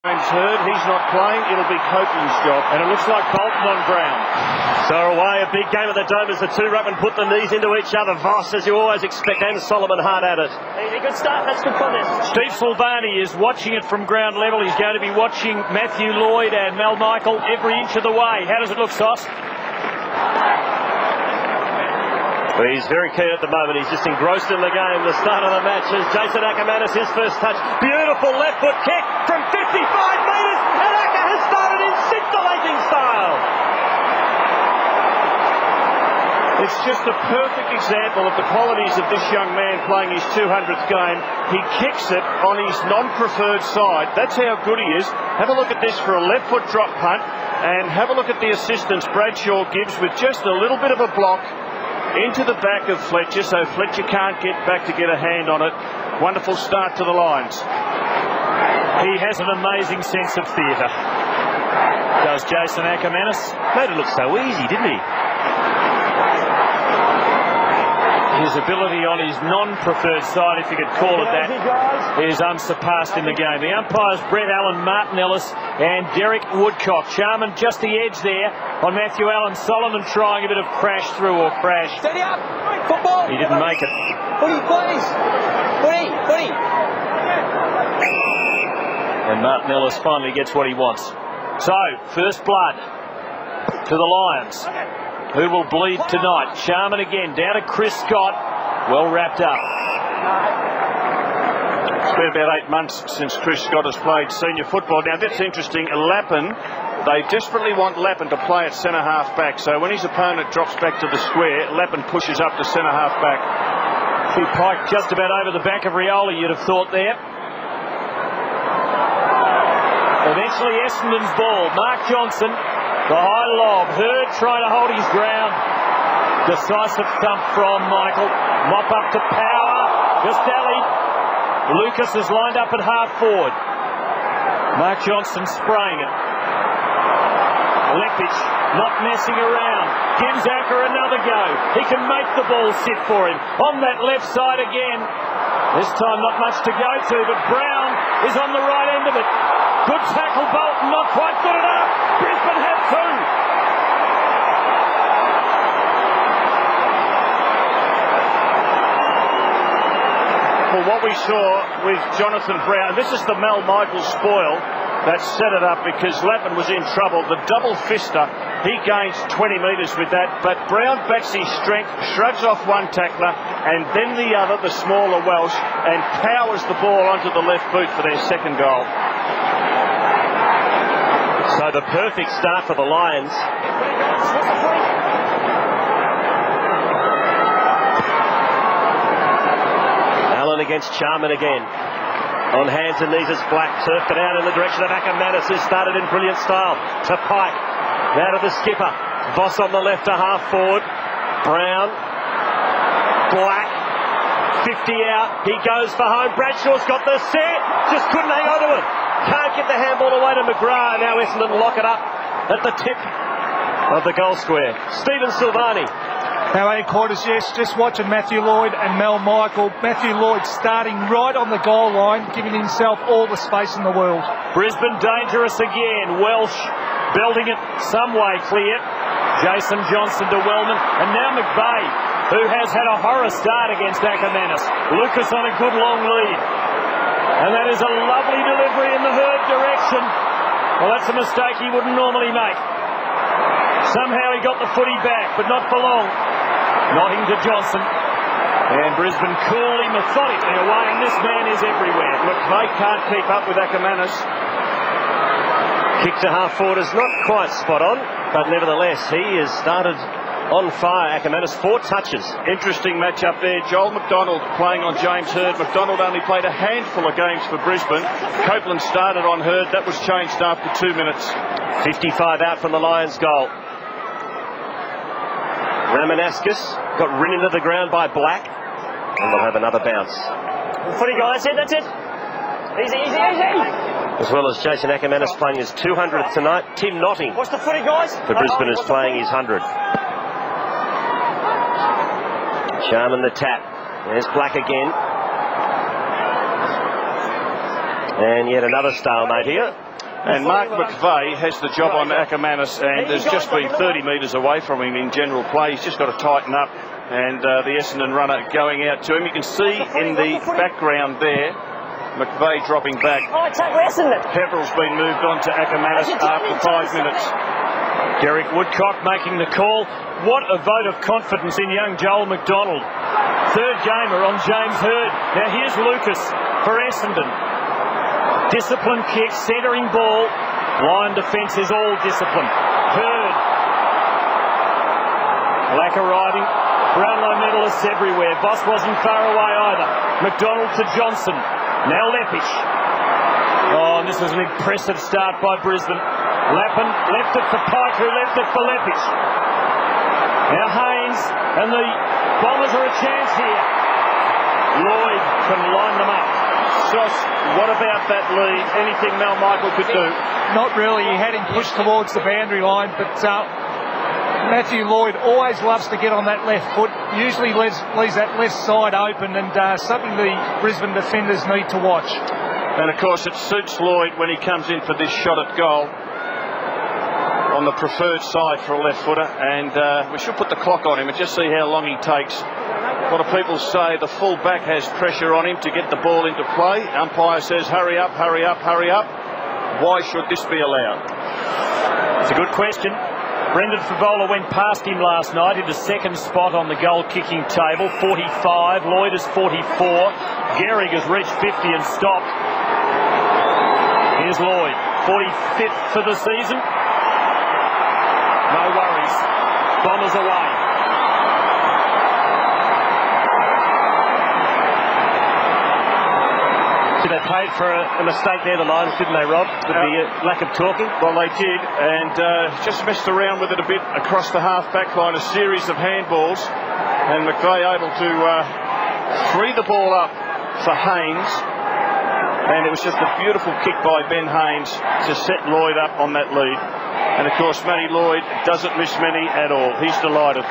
James Hird, he's not playing, it'll be Copeland's job, and it looks like Bolton on Brown. So away, a big game at the Dome as the two ruckmen put the knees into each other. Voss, as you always expect, and Solomon hard at it. Easy, good start, that's good contest. Steve Silvani is watching it from ground level. He's going to be watching Matthew Lloyd and Mel Michael every inch of the way. How does it look, Sauce? Well, he's very keen at the moment. He's just engrossed in the game. The start of the match is Jason Ackermanis, his first touch. Beautiful left foot kick from 55 metres, and Acker has started in scintillating style. It's just a perfect example of the qualities of this young man playing his 200th game. He kicks it on his non-preferred side. That's how good he is. Have a look at this for a left foot drop punt, and have a look at the assistance Bradshaw gives with just a little bit of a block into the back of Fletcher, so Fletcher can't get back to get a hand on it. Wonderful start to the Lions. He has an amazing sense of theatre. Does Jason Ackermanis? Made it look so easy, didn't he? His ability on his non-preferred side, if you could call it that, is unsurpassed in the game. The umpires, Brett Allen, Martin Ellis and Derek Woodcock. Charman just the edge there on Matthew Allen. Solomon trying a bit of crash through or crash. Steady up, football. He didn't make it. Footy, please. Footy. And Martin Ellis finally gets what he wants. So, first blood to the Lions. Who will bleed tonight? Charman again, down to Chris Scott. Well wrapped up. It's been about 8 months since Chris Scott has played senior football. Now, that's interesting. Lappin, they desperately want Lappin to play at centre-half back. So when his opponent drops back to the square, Lappin pushes up to centre-half back. He piked just about over the back of Rioli, you'd have thought there. Eventually, Essendon's ball. Mark Johnson. The high lob. Hird trying to hold his ground. Decisive thump from Michael. Mop up to Power. Just dallied. Lucas is lined up at half forward. Mark Johnson spraying it. Lepic not messing around. Gives Acker another go. He can make the ball sit for him. On that left side again. This time not much to go to, but Brown is on the right end of it. Good tackle, Bolton, not quite good enough. Brisbane have two. Well, what we saw with Jonathan Brown, this is the Mel Michael spoil that set it up because Lappin was in trouble. The double fister, he gains 20 metres with that, but Brown backs his strength, shrugs off one tackler and then the other, the smaller Welsh, and powers the ball onto the left boot for their second goal. So the perfect start for the Lions. Allen against Charman again. On hands and knees, it's Black. Surfed it out in the direction of Ackermanis, who started in brilliant style. To Pike. Now to the skipper. Voss on the left to half forward. Brown. Black. 50 out. He goes for home. Bradshaw's got the set. Just couldn't hang on to it. Can't get the handball away to McGrath. Now Essendon lock it up at the tip of the goal square. Stephen Silvani. Our A quarters, yes, just watching Matthew Lloyd and Mel Michael. Matthew Lloyd starting right on the goal line, giving himself all the space in the world. Brisbane dangerous again. Welsh belting it some way clear. Jason Johnson to Wellman. And now McVeigh, who has had a horror start against Ackermanis. Lucas on a good long lead. And that is a lovely delivery in the Hird direction. Well, that's a mistake he wouldn't normally make. Somehow he got the footy back, but not for long. Nodding to Johnson. And Brisbane coolly, methodically away, and this man is everywhere. McVeigh can't keep up with Ackermanis. Kick to half forward is not quite spot on, but nevertheless, he has started on fire. Ackermanis, 4 touches. Interesting match up there. Joel McDonald playing on James Hird. McDonald only played a handful of games for Brisbane. Copeland started on Hird. That was changed after 2 minutes. 55 out from the Lions' goal. Ramanauskas got ridden into the ground by Black. And we'll have another bounce. Footy, guys, that's it. Easy. As well as Jason Ackermanis playing his 200th tonight. Tim Notting Watch the footy, guys. for Brisbane is playing his 100th. Charman the tap. There's Black again. And yet another stalemate here. And Mark McVeigh has the job on Ackermanis, and has just been 30 metres away from him in general play. He's just got to tighten up, and the Essendon runner going out to him. You can see in the background there, McVeigh dropping back. Peverile's been moved on to Ackermanis after 5 minutes. Derek Woodcock making the call. What a vote of confidence in young Joel McDonald. Third gamer on James Hird. Now here's Lucas for Essendon. Disciplined kick, centering ball. Line defence is all discipline. Hird. Black arriving. Brownlow medalists everywhere. Boss wasn't far away either. McDonald to Johnson. Now Leppich. Oh, and this was an impressive start by Brisbane. Lappin left it for Pike, who left it for Leppich. Now Haynes, and the Bombers are a chance here. Lloyd can line them up. Josh, what about that lead? Anything Mal Michael could do? Not really. He had him pushed towards the boundary line, but Matthew Lloyd always loves to get on that left foot. Usually leaves that left side open, and something the Brisbane defenders need to watch. And of course it suits Lloyd when he comes in for this shot at goal on the preferred side for a left footer, and we should put the clock on him and just see how long he takes. A lot of people say the full back has pressure on him to get the ball into play. Umpire says hurry up, hurry up, hurry up. Why should this be allowed? It's a good question. Brendan Favola went past him last night into second spot on the goal kicking table, 45. Lloyd is 44. Gehrig has reached 50 and stopped. Here's Lloyd, 45th for the season. No worries. Bombers away. So they paid for a mistake there, the Lions, didn't they, Rob? With the lack of talking? Well, they did, and just messed around with it a bit across the half-back line, a series of handballs, and McVeigh able to free the ball up for Haynes, and it was just a beautiful kick by Ben Haynes to set Lloyd up on that lead. And of course, Matty Lloyd doesn't miss many at all. He's delighted.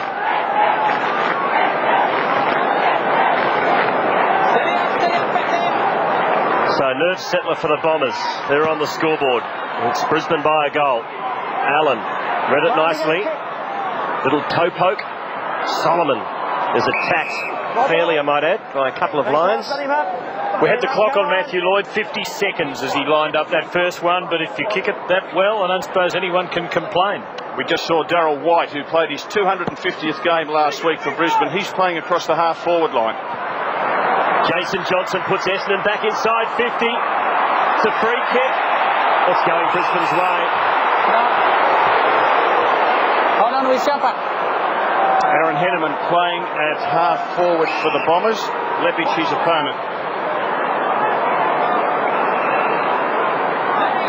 So nerve settler for the Bombers. They're on the scoreboard. It's Brisbane by a goal. Allen read it nicely. Little toe poke. Solomon is attacked fairly, I might add, by a couple of Lions. We had the clock on Matthew Lloyd, 50 seconds as he lined up that first one, but if you kick it that well, I don't suppose anyone can complain. We just saw Darryl White, who played his 250th game last week for Brisbane. He's playing across the half-forward line. Jason Johnson puts Essendon back inside 50. It's a free kick. It's going Brisbane's way. Hold on, we jumper. Aaron Henneman playing at half-forward for the Bombers. Leppich, his opponent.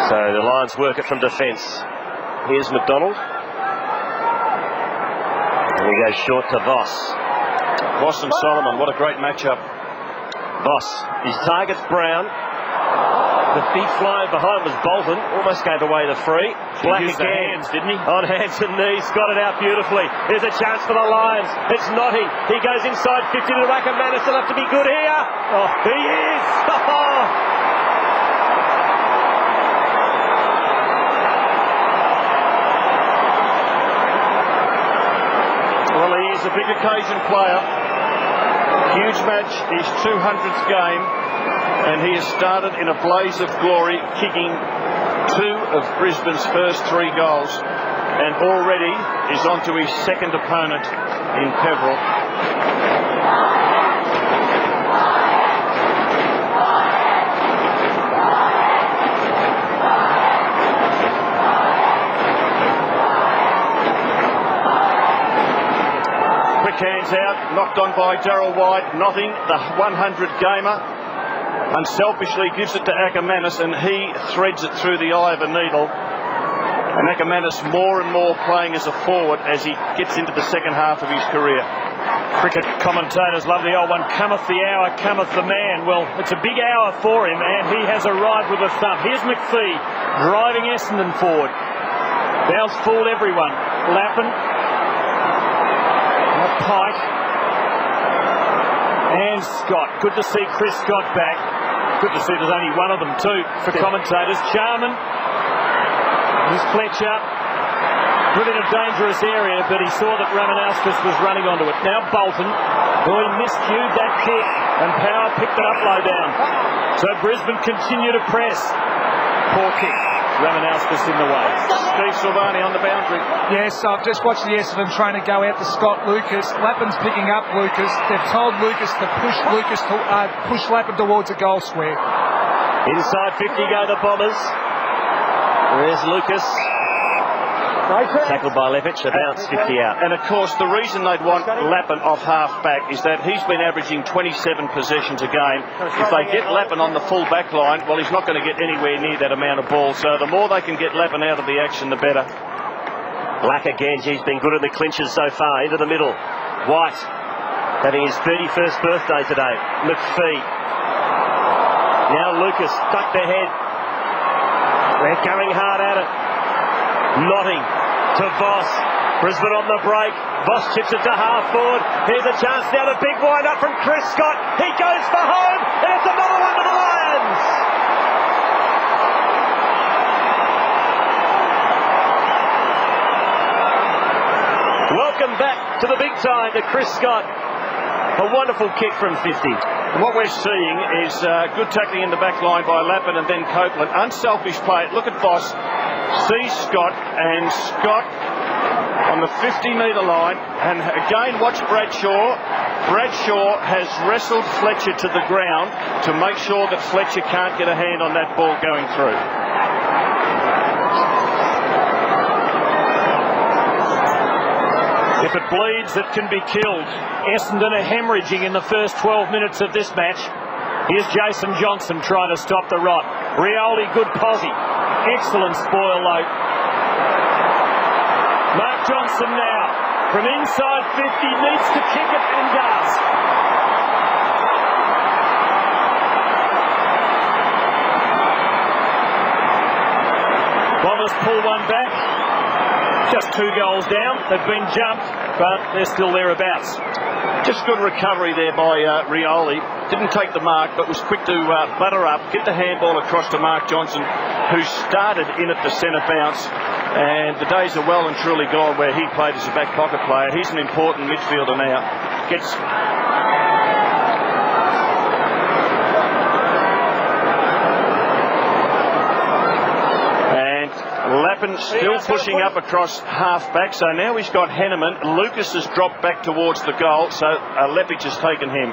So the Lions work it from defence. Here's McDonald. And he goes short to Voss. Voss and Solomon, what a great matchup. Voss, his target's Brown. The big flyer behind was Bolton, almost gave away the free. Black used the again, hands, didn't he? On hands and knees, got it out beautifully. Here's a chance for the Lions. It's Notting. He goes inside 50 to the rack, and Manus will have to be good here. Oh, he is. Well, he is a big occasion player. Huge match, his 200th game, and he has started in a blaze of glory, kicking 2 of Brisbane's first 3 goals, and already is on to his second opponent in Peverill. Hands out, knocked on by Darryl White. Notting, the 100-gamer, unselfishly gives it to Ackermanis, and he threads it through the eye of a needle. And Ackermanis more and more playing as a forward as he gets into the second half of his career. Cricket commentators love the old one, cometh the hour, cometh the man. Well, it's a big hour for him, and he has arrived with a thump. Here's McPhee driving Essendon forward. Bounce fooled everyone. Lappin. Pike and Scott. Good to see Chris Scott back. Good to see there's only one of them too for commentators. Charman. Here's Fletcher. Put in a dangerous area, but he saw that Ramanauskas was running onto it. Now Bolton. Boy, miscued that kick, and Power picked it up low down. So Brisbane continue to press. Poor kick. Ramanauskas in the way. Steve Silvani on the boundary. Yes, I've just watched the Essendon trainer go out to Scott Lucas. Lappin's picking up Lucas. They've told Lucas to push Lappin towards a goal square. Inside 50 go the Bombers. There's Lucas. Tackled by Levitt, the bounce 50 out. And of course, the reason they'd want Lappin off half back is that he's been averaging 27 possessions a game. If they get Lappin on the full back line, well, he's not going to get anywhere near that amount of ball. So the more they can get Lappin out of the action, the better. Black again. He's been good in the clinches so far. Into the middle. White having his 31st birthday today. McPhee. Now Lucas ducked ahead. They're going hard at it. Notting to Voss. Brisbane on the break. Voss chips it to half forward. Here's a chance now. The big wind up from Chris Scott. He goes for home, and it's another one to the Lions. Welcome back to the big time to Chris Scott. A wonderful kick from 50. What we're seeing is good tackling in the back line by Lappin and then Copeland. Unselfish play. Look at Voss. Sees Scott, and Scott on the 50-metre line. And again, watch Bradshaw. Bradshaw has wrestled Fletcher to the ground to make sure that Fletcher can't get a hand on that ball going through. If it bleeds, it can be killed. Essendon are hemorrhaging in the first 12 minutes of this match. Here's Jason Johnson trying to stop the rot. Rioli, good posse. Excellent spoil load. Mark Johnson now from inside 50 needs to kick it and does. Bombers pull one back. Just 2 goals down. They've been jumped, but they're still thereabouts. Just good recovery there by Rioli. Didn't take the mark, but was quick to butter up, get the handball across to Mark Johnson, who started in at the centre bounce. And the days are well and truly gone where he played as a back pocket player. He's an important midfielder now. Gets... Lappin still pushing up across half-back, so now he's got Henneman. Lucas has dropped back towards the goal, so Leppich has taken him.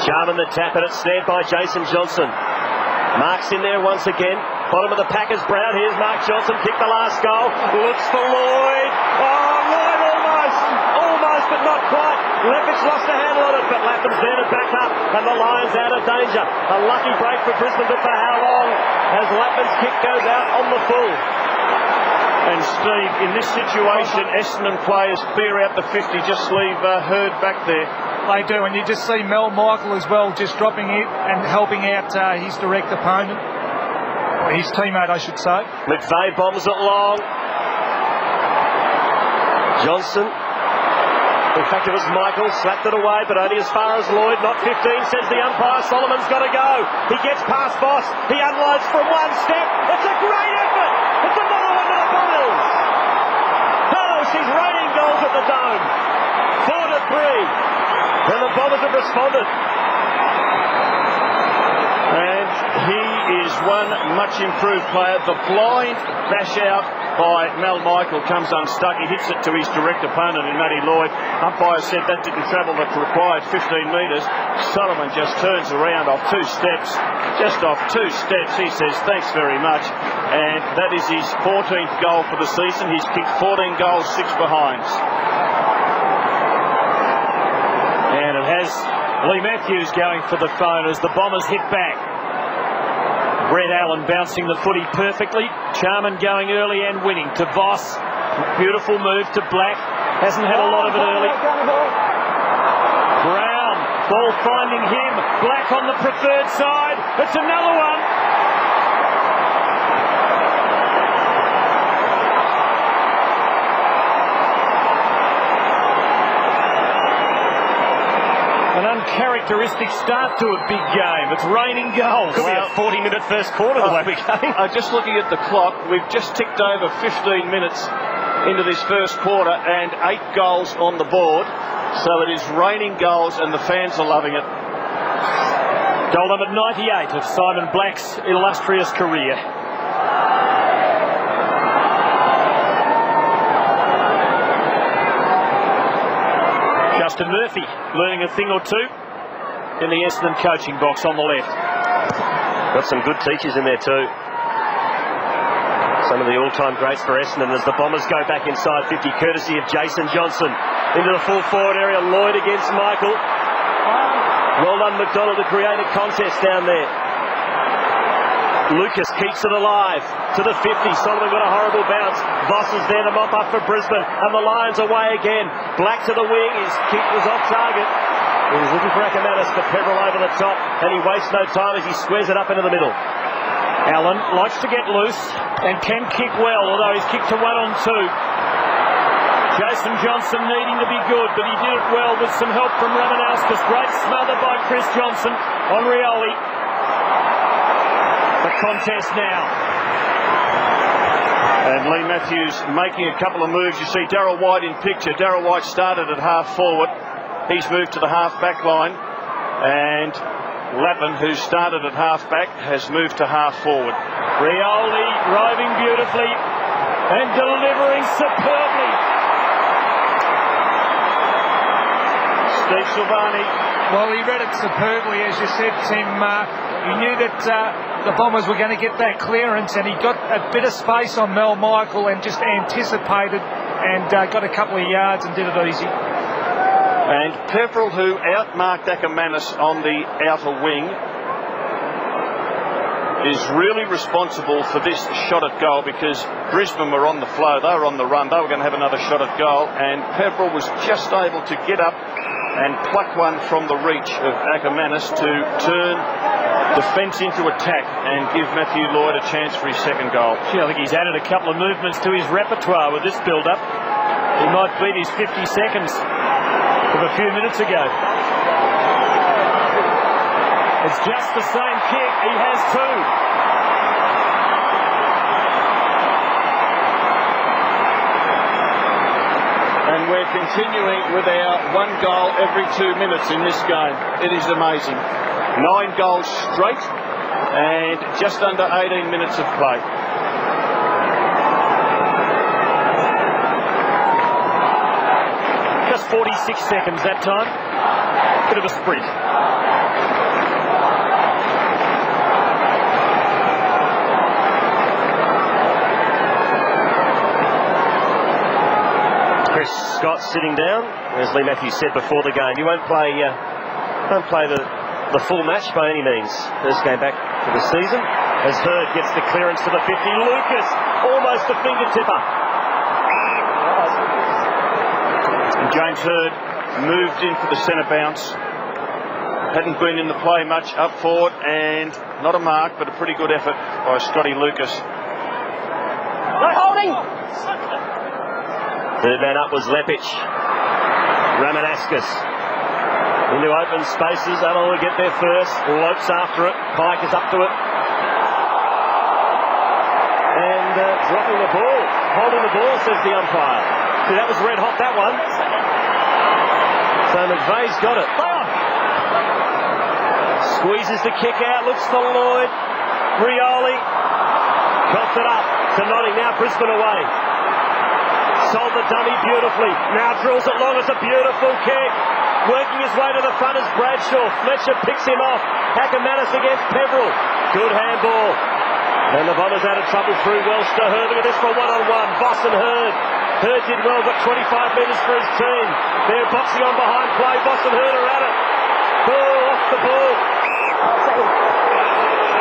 Charman the tap, and it's snared by Jason Johnson. Mark's in there once again. Bottom of the pack is Brown. Here's Mark Johnson, kicked the last goal. Looks for Lloyd. Oh, Lloyd almost, but not quite. Leppich lost a handle on it, but Lappin's there to back up, and the Lions out of danger. A lucky break for Brisbane, but for how long? As Lappin's kick goes out on the full. And Steve, in this situation, Essendon players clear out the 50, just leave Hurd back there. They do, and you just see Mel Michael as well, just dropping it and helping out his direct opponent. Or his teammate, I should say. McVeigh bombs it long. Johnson. In fact, it was Michael, slapped it away, but only as far as Lloyd. Not 15, says the umpire. Solomon's got to go. He gets past Voss. He unloads from one step. It's a great effort. It's another one to the Bombers. Oh, she's raining goals at the Dome. 4-3. And the Bombers have responded. And he is one much improved player. The blind bash out by Mel Michael comes unstuck. He hits it to his direct opponent in Matty Lloyd. Umpire said that didn't travel the required 15 metres. Solomon just turns around off 2 steps. Just off 2 steps. He says, thanks very much. And that is his 14th goal for the season. He's kicked 14 goals, 6 behinds. And it has Lee Matthews going for the phone as the Bombers hit back. Brett Allen bouncing the footy perfectly. Charman going early and winning to Voss. Beautiful move to Black. Hasn't had a lot of it early. Brown. Ball finding him. Black on the preferred side. It's another one. And An uncharacteristic start to a big game. It's raining goals. Could be a 40-minute first quarter the way we're going. Just looking at the clock, we've just ticked over 15 minutes into this first quarter and 8 goals on the board. So it is raining goals and the fans are loving it. Goal number 98 of Simon Black's illustrious career. Justin Murphy learning a thing or two in the Essendon coaching box on the left. Got some good teachers in there too. Some of the all-time greats for Essendon as the Bombers go back inside 50, courtesy of Jason Johnson. Into the full forward area, Lloyd against Michael. Well done, McDonald, to create a contest down there. Lucas keeps it alive to the 50. Solomon got a horrible bounce. Voss is there to mop up for Brisbane, and the Lions away again. Black to the wing. His kick was off target. He was looking for Ackermanis, but Peverill over the top, and he wastes no time as he squares it up into the middle. Allen likes to get loose and can kick well, although he's kicked to 1-on-2. Jason Johnson needing to be good, but he did it well with some help from Ramanauskas. Great smother by Chris Johnson on Rioli. The contest now. And Lee Matthews making a couple of moves. You see Darryl White in picture. Darryl White started at half forward. He's moved to the half back line. And Lappin, who started at half back, has moved to half forward. Rioli driving beautifully and delivering superbly. Steve Silvani. Well, he read it superbly, as you said, Tim. He knew that the Bombers were going to get that clearance, and he got a bit of space on Mel Michael and just anticipated and got a couple of yards and did it easy. And Peverill, who outmarked Ackermanis on the outer wing, is really responsible for this shot at goal because Brisbane were on the flow. They were on the run. They were going to have another shot at goal, and Peverill was just able to get up and pluck one from the reach of Ackermanis to turn defence into attack and give Matthew Lloyd a chance for his second goal. Gee, I think he's added a couple of movements to his repertoire with this build-up. He might beat his 50 seconds of a few minutes ago. It's just the same kick. He has two. And we're continuing with our 1 goal every 2 minutes in this game. It is amazing. 9 goals straight and just under 18 minutes of play. Just 46 seconds that time. Bit of a sprint. Chris Scott sitting down, as Lee Matthews said before the game. You won't play the full match by any means. First game back for the season. As Hurd gets the clearance to the 50. Lucas, almost a fingertipper. And James Hurd moved in for the centre bounce. Hadn't been in the play much up forward, and not a mark, but a pretty good effort by Scotty Lucas. No holding! Third man up was Lepic. Ramanauskas into open spaces. Allen will get there first. Lopes after it. Pike is up to it. And dropping the ball. Holding the ball, says the umpire. See, that was red hot, that one. So McVeigh's got it. Squeezes the kick out. Looks for Lloyd. Rioli. Coughed it up to Notting. Now Brisbane away. Sold the dummy beautifully. Now drills it long. It's a beautiful kick. Working his way to the front is Bradshaw. Fletcher picks him off. Ackermanis against Peverill. Good handball. And the Bombers out of trouble through Welsh to Hurd. Look at this for 1-on-1. Voss and Hurd. Hurd did well. Got 25 metres for his team. They're boxing on behind play. Voss and Hurd are at it. Ball off the ball.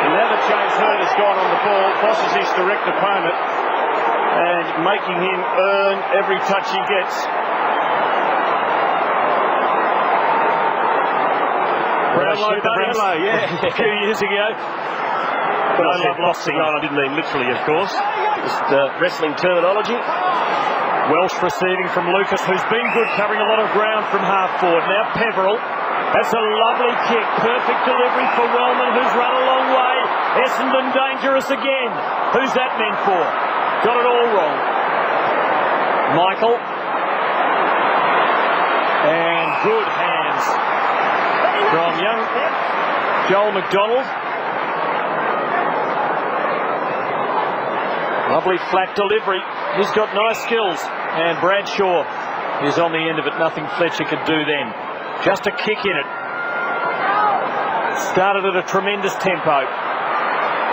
And now that James Hurd has gone on the ball, Voss is his direct opponent and making him earn every touch he gets. Brownlow, Brownlow, yeah. A few years ago. Well, I said boxing on. I didn't mean literally, of course. Just wrestling terminology. Welsh receiving from Lucas, who's been good, covering a lot of ground from half forward. Now Peverill That's a lovely kick. Perfect delivery for Wellman, who's run a long way. Essendon dangerous again. Who's that meant for? Got it all wrong. Michael. And good hands from young Joel McDonald. Lovely flat delivery. He's got nice skills. And Bradshaw is on the end of it. Nothing Fletcher could do then. Just a kick in it. Started at a tremendous tempo.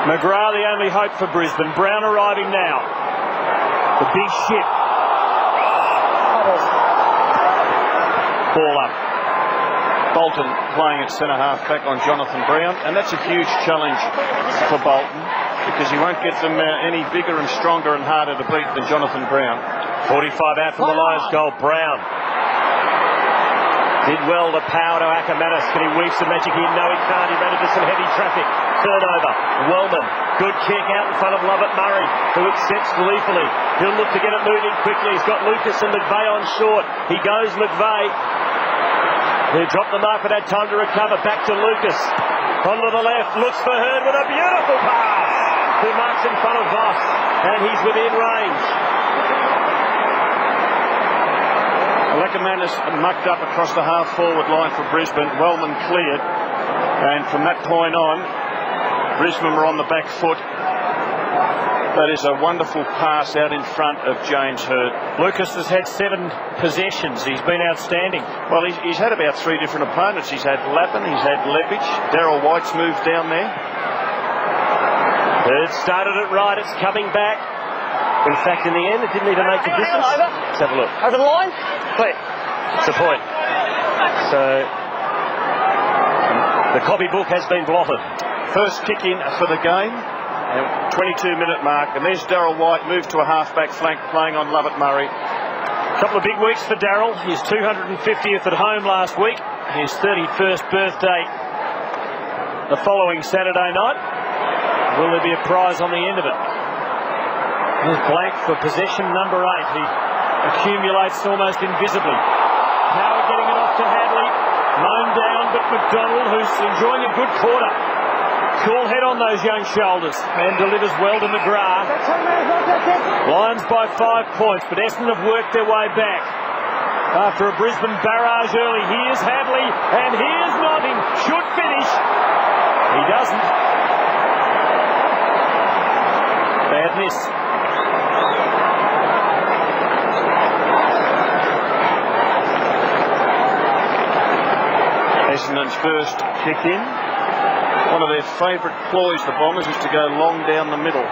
McGrath the only hope for Brisbane. Brown arriving now. The big ship. Ball up. Bolton playing at centre half back on Jonathan Brown, and that's a huge challenge for Bolton because he won't get them any bigger and stronger and harder to beat than Jonathan Brown. 45 out from the Lions goal. Brown did well to power to Ackermanis. Can he weave some magic in? No, he can't. He ran into some heavy traffic. Turnover. Wellman. Good kick out in front of Lovett Murray, who accepts gleefully. He'll look to get it moving quickly. He's got Lucas and McVeigh on short. He goes McVeigh. He dropped the mark but had time to recover. Back to Lucas. Onto the left. Looks for Hurd with a beautiful pass. Who marks in front of Voss. And he's within range. Ackermanis mucked up across the half-forward line for Brisbane. Wellman cleared. And from that point on, Brisbane were on the back foot. That is a wonderful pass out in front of James Hurd. Lucas has had 7 possessions. He's been outstanding. Well, he's had about 3 different opponents. He's had Lappin, he's had Lepich. Darryl White's moved down there. Hurd started it right. It's coming back. In fact, in the end, it didn't even make a distance. Let's have a look. Over the line. Clear. That's the point. So, the copybook has been blotted. First kick in for the game. 22-minute mark, and there's Darryl White moved to a half-back flank playing on Lovett Murray. A couple of big weeks for Darryl. His 250th at home last week. His 31st birthday the following Saturday night. Will there be a prize on the end of it? Here's blank for possession number 8. He accumulates almost invisibly. Howard getting it off to Hadley. Mown down, but McDonald, who's enjoying a good quarter. Cool head on those young shoulders and delivers well to McGrath. Lions by 5 points, but Essendon have worked their way back after a Brisbane barrage early. Here's Hadley and here's Notting. Should finish. He doesn't. Bad miss. Essendon's first kick in. One of their favourite ploys, the Bombers, is to go long down the middle.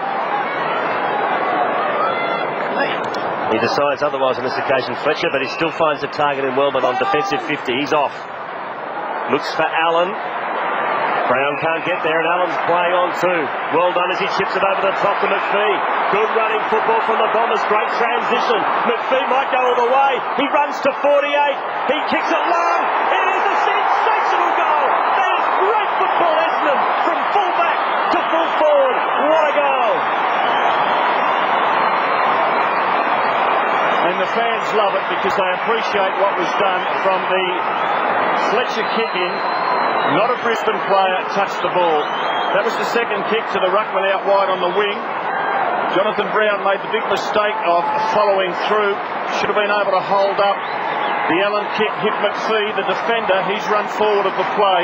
He decides otherwise on this occasion, Fletcher, but he still finds a target in Wellman on defensive 50. He's off. Looks for Allen. Brown can't get there, and Allen's playing on too. Well done as he chips it over the top to McPhee. Good running football from the Bombers. Great transition. McPhee might go all the way. He runs to 48. He kicks it long. It is a sensational goal. That is great football, Essendon, from full back to full forward. What a goal. And the fans love it because they appreciate what was done from the Fletcher kick in. Not a Brisbane player touched the ball. That was the second kick to the ruckman out wide on the wing. Jonathan Brown made the big mistake of following through. Should have been able to hold up. The Allen kick hit McPhee, the defender. He's run forward of the play.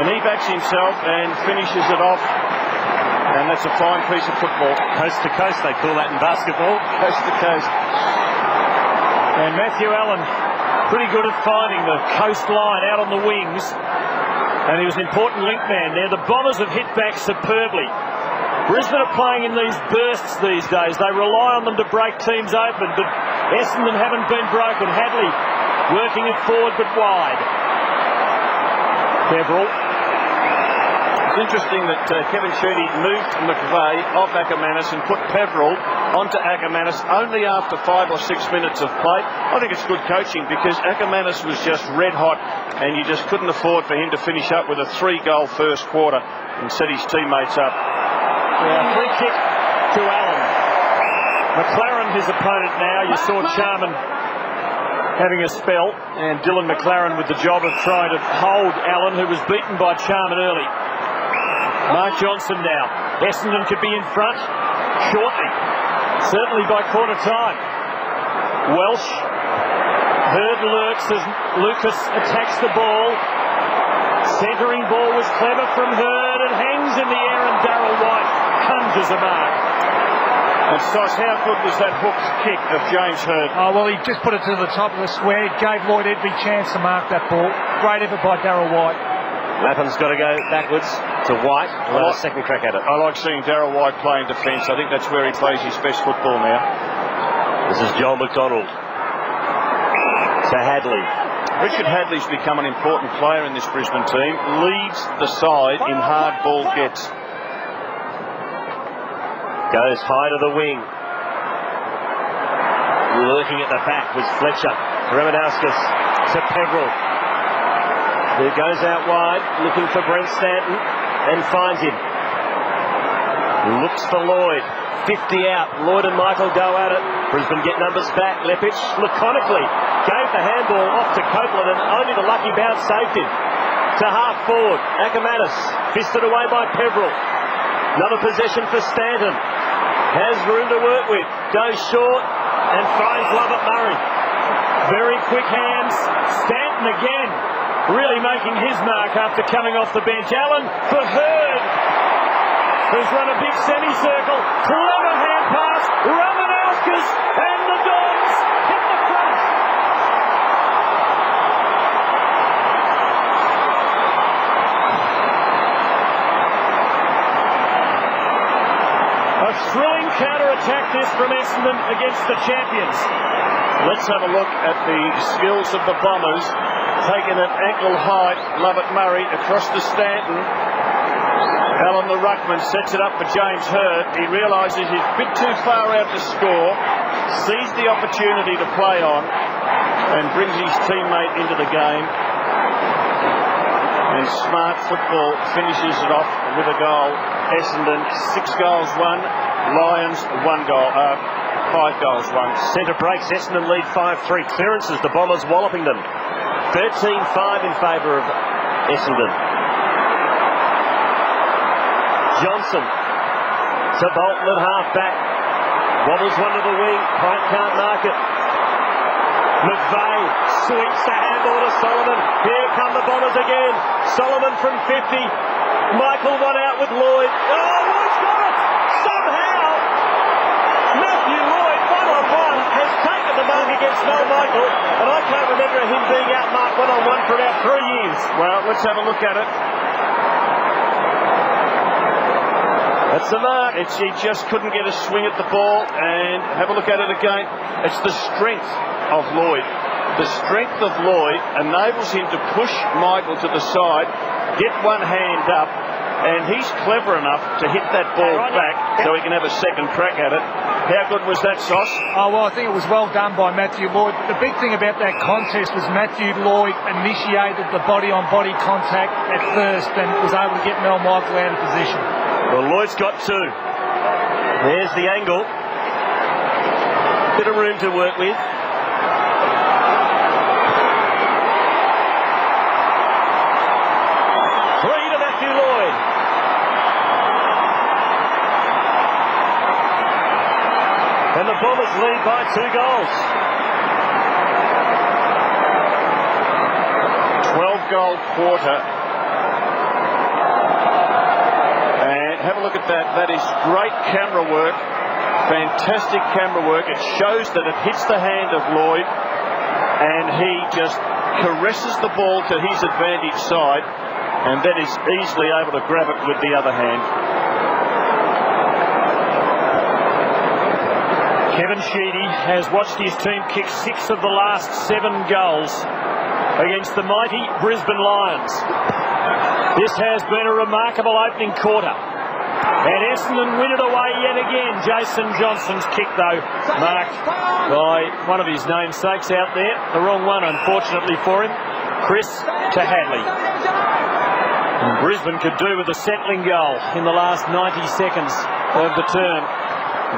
And he backs himself and finishes it off. And that's a fine piece of football. Coast to coast, they call that in basketball. Coast to coast. And Matthew Allen, pretty good at finding the coastline out on the wings. And he was an important link man there. The Bombers have hit back superbly. Brisbane are playing in these bursts these days. They rely on them to break teams open, but Essendon haven't been broken. Hadley working it forward but wide. Beverell. It's interesting that Kevin Sheedy moved McVeigh off Ackermanis and put Peverell onto Ackermanis only after 5 or 6 minutes of play. I think it's good coaching because Ackermanis was just red hot and you just couldn't afford for him to finish up with a 3-goal first quarter and set his teammates up. Yeah, free kick to Allen. McLaren, his opponent now. You saw Charman having a spell, and Dylan McLaren with the job of trying to hold Allen, who was beaten by Charman early. Mark Johnson now. Essendon could be in front shortly, certainly by quarter time. Welsh. Hurd lurks as Lucas attacks the ball. Centering ball was clever from Hurd and hangs in the air, and Darryl White conjures a mark. And Sos, how good was that hook kick of James Hurd? Oh, well, he just put it to the top of the square. Gave Lloyd every chance to mark that ball. Great effort by Darryl White. Lapham's got to go backwards to White. Well, a second crack at it. I like seeing Darryl White playing defence. I think that's where he plays his best football now. This is Joel McDonald to Hadley. Richard Hadley's become an important player in this Brisbane team. Leads the side in hard ball gets. Goes high to the wing. Lurking at the back was Fletcher. Ramanauskas to Peverill, who goes out wide, looking for Brent Stanton, and finds him. Looks for Lloyd. 50 out. Lloyd and Michael go at it. Brisbane get numbers back. Leppich laconically gave the handball off to Copeland, and only the lucky bounce saved him. To half forward, Ackermanis fisted away by Peverill. Another possession for Stanton. Has room to work with. Goes short and finds Lovett Murray. Very quick hands. Stanton again, really making his mark after coming off the bench. Allen for Hurd, who's run a big semicircle. Clever hand pass. Ramanauskas, and the Dogs hit the front. A thrilling counter-attack this from Essendon against the champions. Let's have a look at the skills of the Bombers. Taking it ankle height, Lovett Murray across to Stanton. Allen the ruckman sets it up for James Hurd. He realises he's a bit too far out to score, sees the opportunity to play on, and brings his teammate into the game. And smart football finishes it off with a goal. Essendon 6 goals won, Lions 1 goal, 5 goals won. Centre breaks, Essendon lead 5-3. Clearances, the Bombers walloping them. 13-5 in favour of Essendon. Johnson to Bolton at half back. Wobbles one to the wing. Pike can't mark it. McVeigh sweeps the handball to Solomon. Here come the Bombers again. Solomon from 50. Michael one out with Lloyd. Oh, Lloyd's got it! Somehow Matthew Lloyd, 1-on-1, has taken the mark against Mel Michael, and I can't remember him being outmarked 1-on-1 for about 3 years. Well, let's have a look at it. That's the mark. He just couldn't get a swing at the ball, and have a look at it again. It's the strength of Lloyd. The strength of Lloyd enables him to push Michael to the side, get one hand up, and he's clever enough to hit that ball back so he can have a second crack at it. How good was that, Sos? Oh, well, I think it was well done by Matthew Lloyd. The big thing about that contest was Matthew Lloyd initiated the body-on-body contact at first and was able to get Mel Michael out of position. Well, Lloyd's got 2. There's the angle. Bit of room to work with. Matthew Lloyd. And the Bombers lead by 2 goals. 12-goal quarter. And have a look at that. That is great camera work. Fantastic camera work. It shows that it hits the hand of Lloyd, and he just caresses the ball to his advantage side, and then is easily able to grab it with the other hand. Kevin Sheedy has watched his team kick 6 of the last 7 goals against the mighty Brisbane Lions. This has been a remarkable opening quarter, and Essendon win it away yet again. Jason Johnson's kick, though, marked by one of his namesakes out there. The wrong one, unfortunately for him. Chris to Hadley. And Brisbane could do with a settling goal in the last 90 seconds of the term.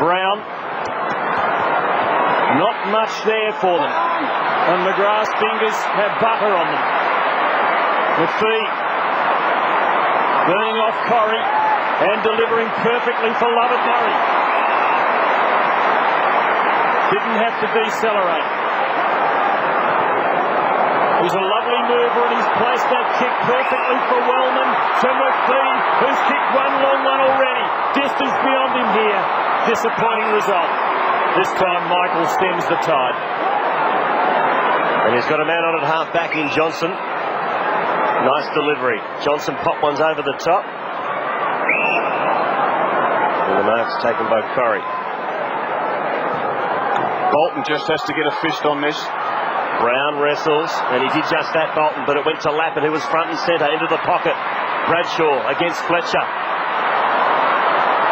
Brown Not much there for them. And McGrath's fingers have butter on them. McPhee burning off Corrie and delivering perfectly for Lovett Murray. Didn't have to decelerate. It was a lovely mover, and he's placed that kick perfectly for Wellman to McPhee, who's kicked one long one already. Distance beyond him here. Disappointing result. This time Michael stems the tide. And he's got a man on at half back in Johnson. Nice delivery. Johnson popped ones over the top. And the mark's taken by Corrie. Bolton just has to get a fist on this. Brown wrestles, and he did just that, Bolton, but it went to Lappin, who was front and centre, into the pocket. Bradshaw against Fletcher.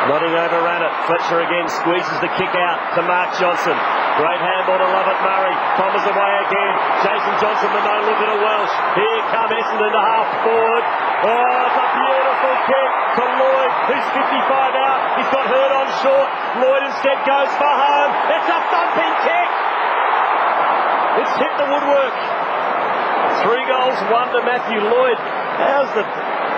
Nodding overran it. Fletcher again squeezes the kick out to Mark Johnson. Great handball to Lovett Murray. Bombers away again. Jason Johnson with no look at a Welsh. Here come Essendon to half forward. Oh, it's a beautiful kick to Lloyd, who's 55 out. He's got Hurd on short. Lloyd instead goes for home. It's a thumping kick. It's hit the woodwork. 3 goals, 1 to Matthew Lloyd. How's the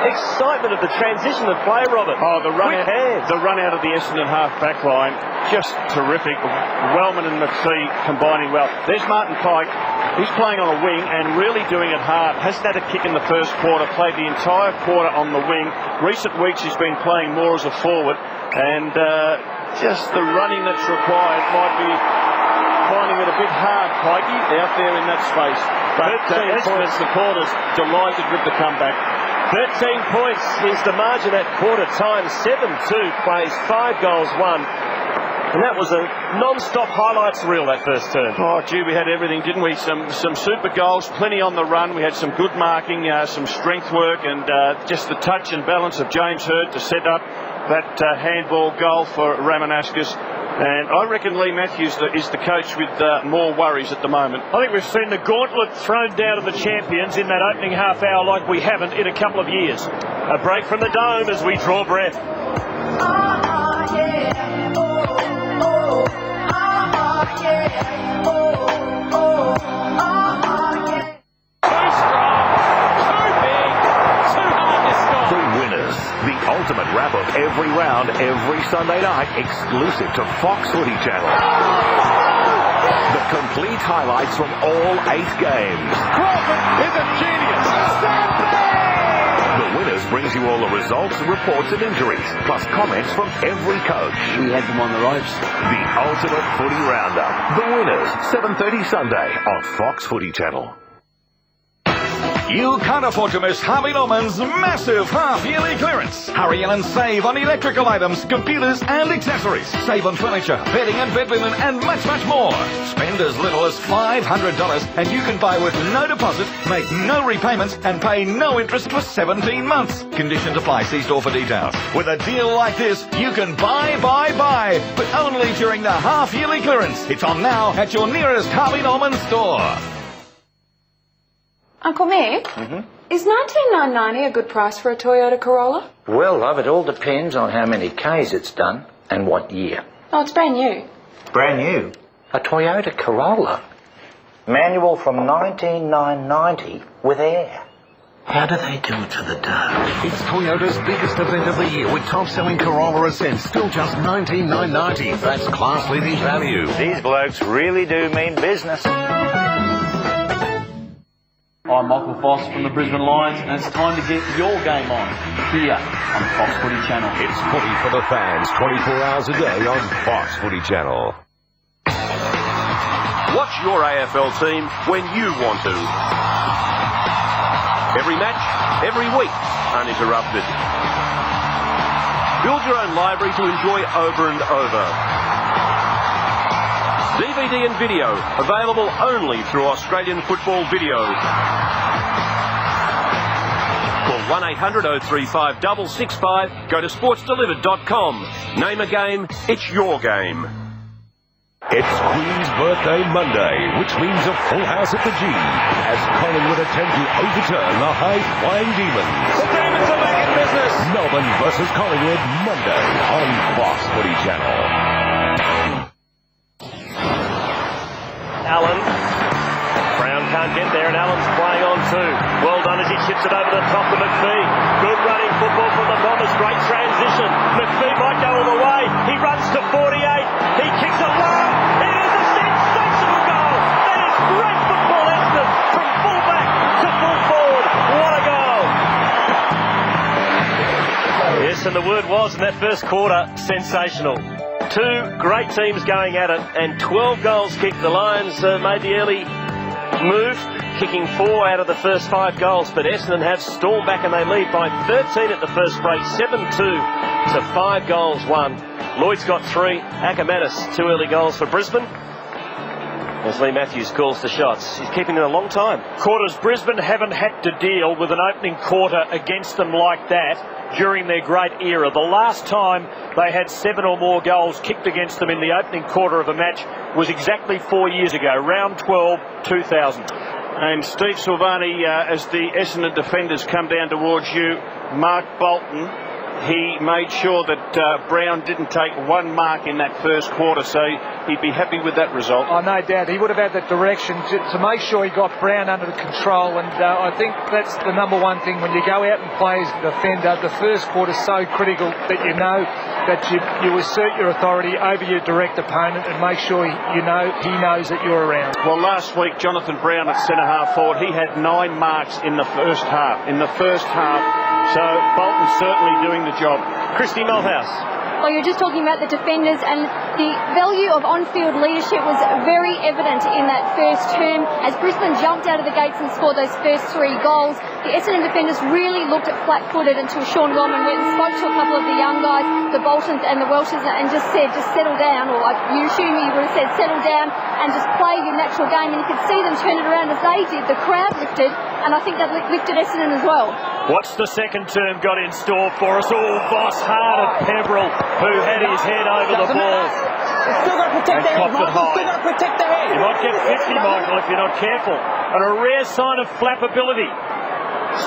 excitement of the transition of play, Robert? Oh, the run out of the Essendon half-back line, just terrific. Wellman and McPhee combining well. There's Martin Pike. He's playing on a wing and really doing it hard. Hasn't had a kick in the first quarter, played the entire quarter on the wing. Recent weeks he's been playing more as a forward, and just the running that's required might be finding it a bit hard, Pikey, out there in that space. But Essendon supporters delighted with the comeback. 13 points is the margin at quarter time. 7-2 plays, 5 goals, 1. And that was a non-stop highlights reel, that first term. Oh, gee, we had everything, didn't we? Some super goals, plenty on the run. We had some good marking, some strength work, and just the touch and balance of James Hurd to set up that handball goal for Ramanaskas. And I reckon Lee Matthews is the coach with more worries at the moment. I think we've seen the gauntlet thrown down to the champions in that opening half hour like we haven't in a couple of years. A break from the dome as we draw breath. Ultimate wrap of every round, every Sunday night, exclusive to Fox Footy Channel. The complete highlights from all 8 games. Crawford is a genius. The Winners brings you all the results, reports and injuries, plus comments from every coach. We had them on the ropes. The Ultimate Footy Roundup. The Winners, 7:30 Sunday on Fox Footy Channel. You can't afford to miss Harvey Norman's massive half-yearly clearance. Hurry in and save on electrical items, computers and accessories. Save on furniture, bedding and bed linen and much, much more. Spend as little as $500 and you can buy with no deposit, make no repayments and pay no interest for 17 months. Conditions apply. See store for details. With a deal like this, you can buy, but only during the half-yearly clearance. It's on now at your nearest Harvey Norman store. Uncle Mick, is $19,990 a good price for a Toyota Corolla? Well, love, it all depends on how many Ks it's done and what year. Oh, it's brand new. Brand new? A Toyota Corolla? Manual from 19,990 with air. How do they do it for the dough? It's Toyota's biggest event of the year with top-selling Corolla Ascent, still just $19,990. That's class-leading value. These blokes really do mean business. I'm Michael Foss from the Brisbane Lions, and it's time to get your game on here on Fox Footy Channel. It's footy for the fans, 24 hours a day on Fox Footy Channel. Watch your AFL team when you want to. Every match, every week, uninterrupted. Build your own library to enjoy over and over. DVD and video, available only through Australian Football Video. Call 1-800-035-665. Go to sportsdelivered.com. Name a game, it's your game. It's Queen's Birthday Monday, which means a full house at the G, as Collingwood attempt to overturn the high-flying Demons. The Demons are back in business. Melbourne versus Collingwood, Monday on Fox Footy Channel. two. Well done as he chips it over the top to McPhee. Good running football from the Bombers. Great transition. McPhee might go all the way. He runs to 48. He kicks it low. It is a sensational goal. That is great football, Essendon, from full-back to full forward. What a goal. Yes, and the word was in that first quarter, sensational. Two great teams going at it, and 12 goals kicked. The Lions made the early move, kicking 4 out of the first 5 goals, but Essendon have stormed back and they lead by 13 at the first break, 7-2 to 5 goals won. Lloyd's got 3, Ackermanis 2 early goals for Brisbane. As Lee Matthews calls the shots. He's keeping it a long time. Quarters, Brisbane haven't had to deal with an opening quarter against them like that during their great era. The last time they had 7 or more goals kicked against them in the opening quarter of a match was exactly 4 years ago, round 12, 2000. And Steve Silvani, as the Essendon defenders come down towards you, Mark Bolton, he made sure that Brown didn't take one mark in that first quarter, so he'd be happy with that result. Oh, no doubt. He would have had that direction to make sure he got Brown under control, and I think that's the number one thing when you go out and play as a defender. The first quarter is so critical that you know that you assert your authority over your direct opponent and make sure he knows that you're around. Well, last week, Jonathan Brown at centre-half forward, he had 9 marks in the first half. So Bolton's certainly doing the job. Christy Malthouse. Well, you're just talking about the defenders, and the value of on-field leadership was very evident in that first term. As Brisbane jumped out of the gates and scored those first 3 goals, the Essendon defenders really looked at flat-footed until Sean Wellman went and spoke to a couple of the young guys, the Boltons and the Welshers, and just said, just settle down, or you assume he would have said, settle down and just play your natural game. And you could see them turn it around as they did. The crowd lifted, and I think that lifted Essendon as well. What's the second term got in store for us? Oh, Voss hard at Peverill, who had his head over the ball. He's still got to protect the head, Michael. Still got to protect the head. You might get 50, Michael, if you're not careful. And a rare sign of flappability.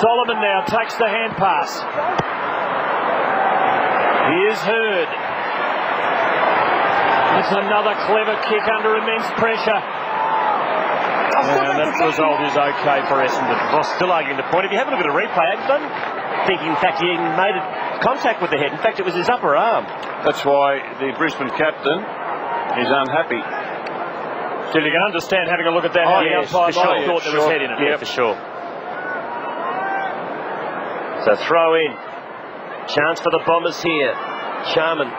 Solomon now takes the hand pass. Here's Hurd. It's another clever kick under immense pressure. And that result is okay for Essendon. Well, still arguing the point. If you have a look at a replay, I don't think, in fact, he even made contact with the head. In fact, it was his upper arm. That's why the Brisbane captain is unhappy. Still, you can understand having a look at that. Oh, yes, the umpire for sure. thought there was head in it. Yeah, for sure. So throw in. Chance for the Bombers here. Charman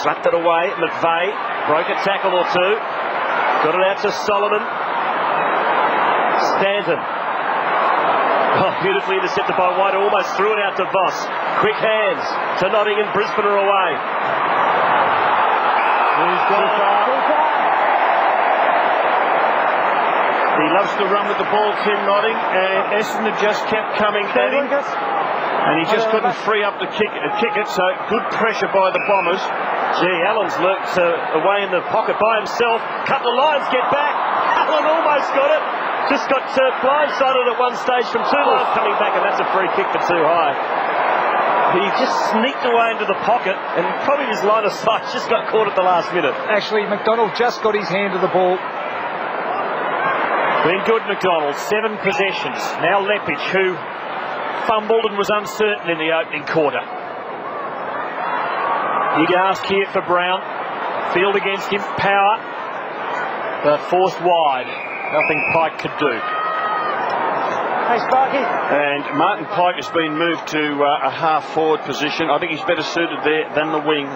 slapped it away. McVeigh broke a tackle or two. Got it out to Solomon. Stanton. Oh, beautifully intercepted by White. Almost threw it out to Voss. Quick hands to Nottingham. Brisbane are away. He loves to run with the ball, Tim Notting, and Essendon just kept coming at him. And he just couldn't free up to kick it, so good pressure by the Bombers. Gee, Allen's lurked away in the pocket by himself. Couple of Lions get back. Allen almost got it. Just got blindsided at one stage from 2 lines coming back, and that's a free kick for too high. He just sneaked away into the pocket, and probably his line of sight just got caught at the last minute. Actually, McDonald just got his hand to the ball. Been good, McDonald. 7 possessions. Now Lepich, who fumbled and was uncertain in the opening quarter. Big ask here for Brown. Field against him. Power. But forced wide. Nothing Pike could do. Hey, Sparky. And Martin Pike has been moved to a half-forward position. I think he's better suited there than the wing.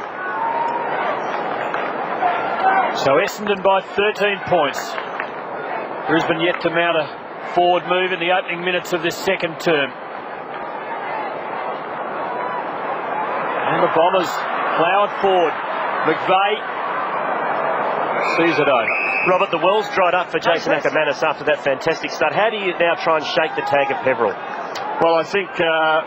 So Essendon by 13 points. Brisbane yet to mount a forward move in the opening minutes of this second term. And the Bombers ploughed forward. McVeigh sees it over. Robert, the well's dried up for Jason Ackermanis after that fantastic start. How do you now try and shake the tag of Peverill? Well, I think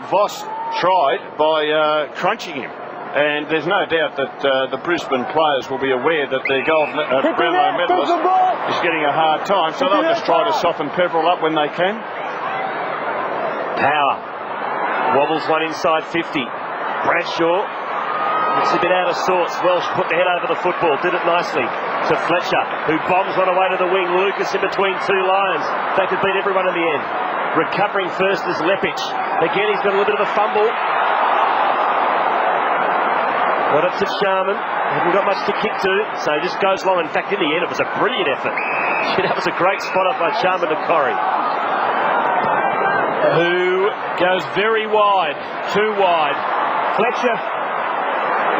Voss tried by crunching him. And there's no doubt that the Brisbane players will be aware that their Brownlow medalist is getting a hard time, so they'll just try to soften Peverill up when they can. Power. Wobbles one inside 50. Bradshaw looks a bit out of sorts. Welsh put the head over the football, did it nicely to Fletcher, who bombs one away to the wing. Lucas in between 2 Lions. They could beat everyone in the end. Recovering first is Lepic. Again, he's got a little bit of a fumble. Got it to Sharman. Hasn't got much to kick to, so he just goes long. In fact, in the end, it was a brilliant effort. That was a great spot up by Sharman to Corrie, who goes very wide, too wide. Fletcher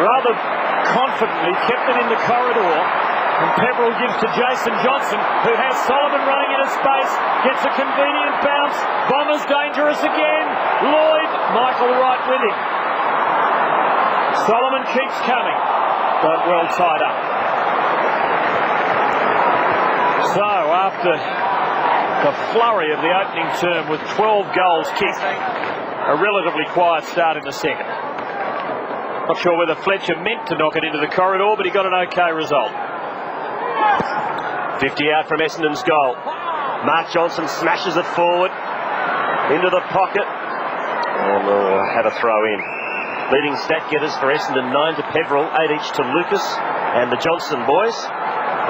rather confidently kept it in the corridor, and Pepperell gives to Jason Johnson, who has Solomon running into space, gets a convenient bounce. Bombers dangerous again. Lloyd, Michael right with him. Solomon keeps coming, but well tied up. So after the flurry of the opening term with 12 goals kicked, a relatively quiet start in the second. Not sure whether Fletcher meant to knock it into the corridor, but he got an okay result. 50 out from Essendon's goal. Mark Johnson smashes it forward into the pocket and had a throw in. Leading stat getters for Essendon, 9 to Peverill, 8 each to Lucas and the Johnson boys,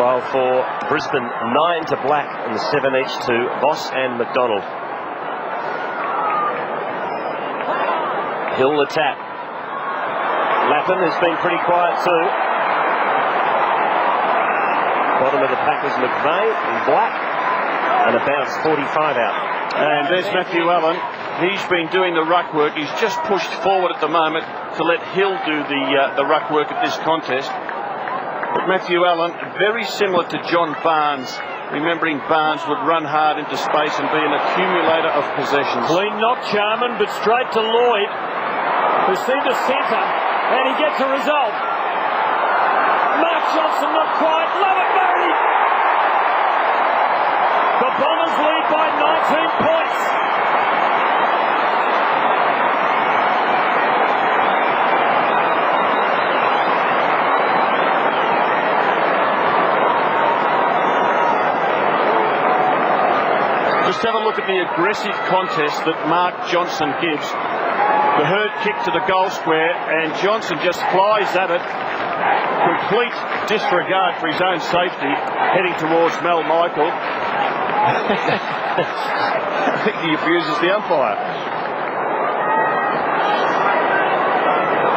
while for Brisbane, 9 to Black and 7 each to Voss and McDonald. Hill the tap. Lappin has been pretty quiet too. Bottom of the pack was McVeigh in Black, and a bounce, 45 out. And there's Matthew Allen. He's been doing the ruck work. He's just pushed forward at the moment to let Hill do the ruck work at this contest. But Matthew Allen, very similar to John Barnes, remembering Barnes would run hard into space and be an accumulator of possessions. Clean knock, Charman, but straight to Lloyd, who seemed to centre, and he gets a result. Mark Johnson not quite. Love it, Murray! The Bombers lead by 19 points. Just have a look at the aggressive contest that Mark Johnson gives. The herd kick to the goal square, and Johnson just flies at it. Complete disregard for his own safety, heading towards Mel Michael. I think he abuses the umpire.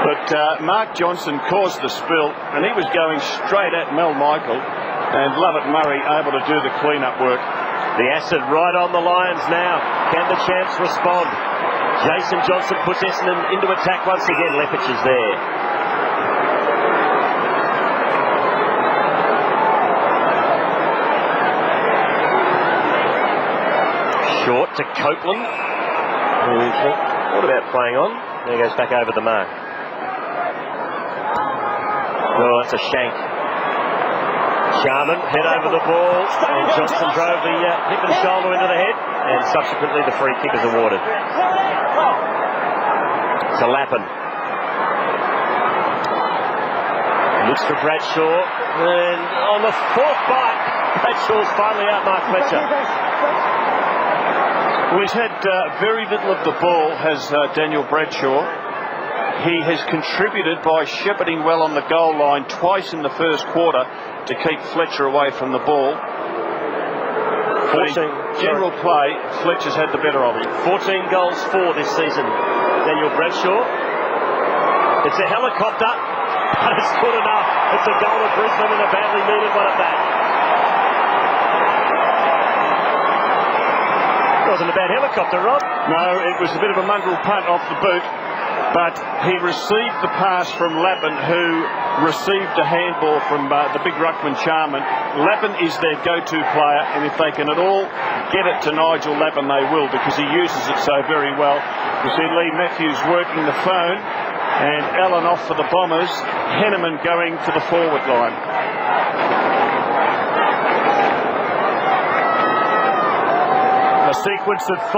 But Mark Johnson caused the spill, and he was going straight at Mel Michael, and Lovett Murray able to do the clean-up work. The acid right on the Lions now. Can the champs respond? Jason Johnson puts Essendon into attack once again. Lepic is there. Short to Copeland. What about playing on? There he goes back over the mark. Oh, that's a shank. Sharman head over the ball, and Johnson drove the hip and shoulder into the head, and subsequently the free kick is awarded. To Lappin. Looks for Bradshaw, and on the fourth bite, Bradshaw's finally out Mark Fletcher. Well, he's had very little of the ball, has Daniel Bradshaw. He has contributed by shepherding well on the goal line twice in the first quarter to keep Fletcher away from the ball. 14, general play, Fletcher's had the better of him. 14 goals for this season, Daniel Bradshaw. It's a helicopter, but it's good enough. It's a goal of Brisbane and a badly needed one at that. It wasn't a bad helicopter, Rob. No, it was a bit of a mongrel punt off the boot. But he received the pass from Lappin, who received a handball from the big ruckman Charman. Lappin is their go-to player, and if they can at all get it to Nigel Lappin, they will, because he uses it so very well. You see Lee Matthews working the phone, and Allen off for the Bombers. Henneman going to the forward line. A sequence of 5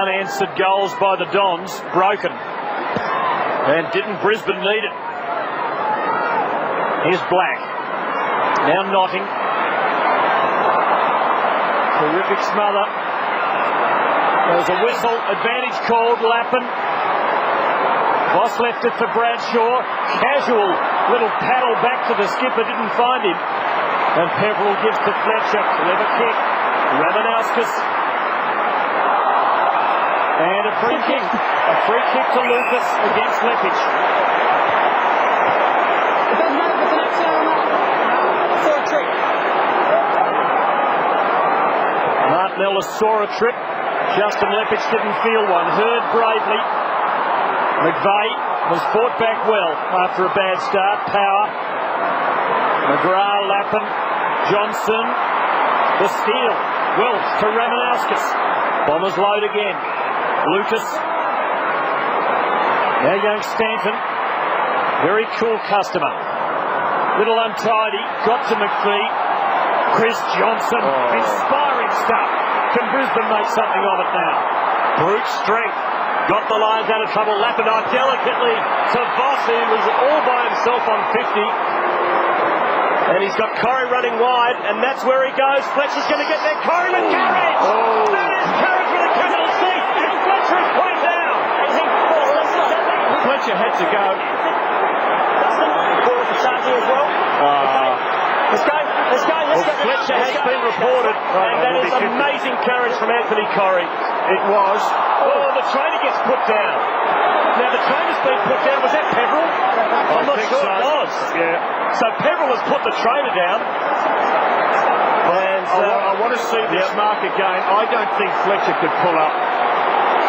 unanswered goals by the Dons, broken. And didn't Brisbane need it? Here's Black. Now Notting. Terrific smother. There's a whistle. Advantage called. Lappin. Voss left it for Bradshaw. Casual little paddle back to the skipper. Didn't find him. And Peverill gives to Fletcher. Clever kick. Ramanauskas. And a free kick. A free kick to Lucas against Leppich. It doesn't matter if it's an accident or not. Saw a trick. Martin Ellis saw a trip. Justin Leppich didn't feel one. Hurd bravely. McVeigh was fought back well after a bad start. Power. McGrath, Lappin, Johnson. The steal. Welch to Ramanauskas. Bombers load again. Lucas. Now young Stanton. Very cool customer. Little untidy. Got to McPhee. Chris Johnson. Inspiring stuff. Can Brisbane make something of it now? Brute strength. Got the Lions out of trouble. Lapidot delicately to Voss, who was all by himself on 50. And he's got Corrie running wide, and that's where he goes. Fletcher's going to get there. Corrie with courage! That is courage with a capital C! And Fletcher is put him down! Fletcher had to go. Fletcher has been reported, and that is amazing courage from Anthony Corrie. It was. Oh, the trainer gets put down. Now the trainer's been put down. Was that Peverill? I'm not sure it was. Yeah. So Peverill has put the trainer down. And I want to see this mark again. I don't think Fletcher could pull up.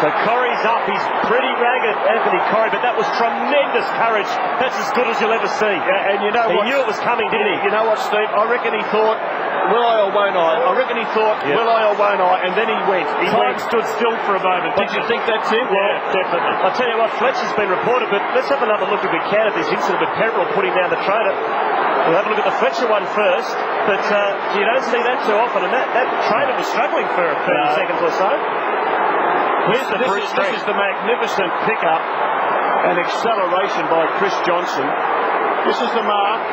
So Corrie's up. He's pretty ragged, Anthony Corrie, but that was tremendous courage. That's as good as you'll ever see. Yeah, and you know what? He knew it was coming, didn't he? You know what, Steve? I reckon he thought, will I or won't I? I reckon he thought, will I or won't I? And then he went. Time stood still for a moment. Did you think that, Tim? Yeah, definitely. I'll tell you what, Fletcher's been reported, but let's have another look if we can at this incident with Peverill putting down the trainer. We'll have a look at the Fletcher one first, but you don't see that too often, and that trainer was struggling for 30 seconds or so. This is the magnificent pickup and acceleration by Chris Johnson. This is the mark.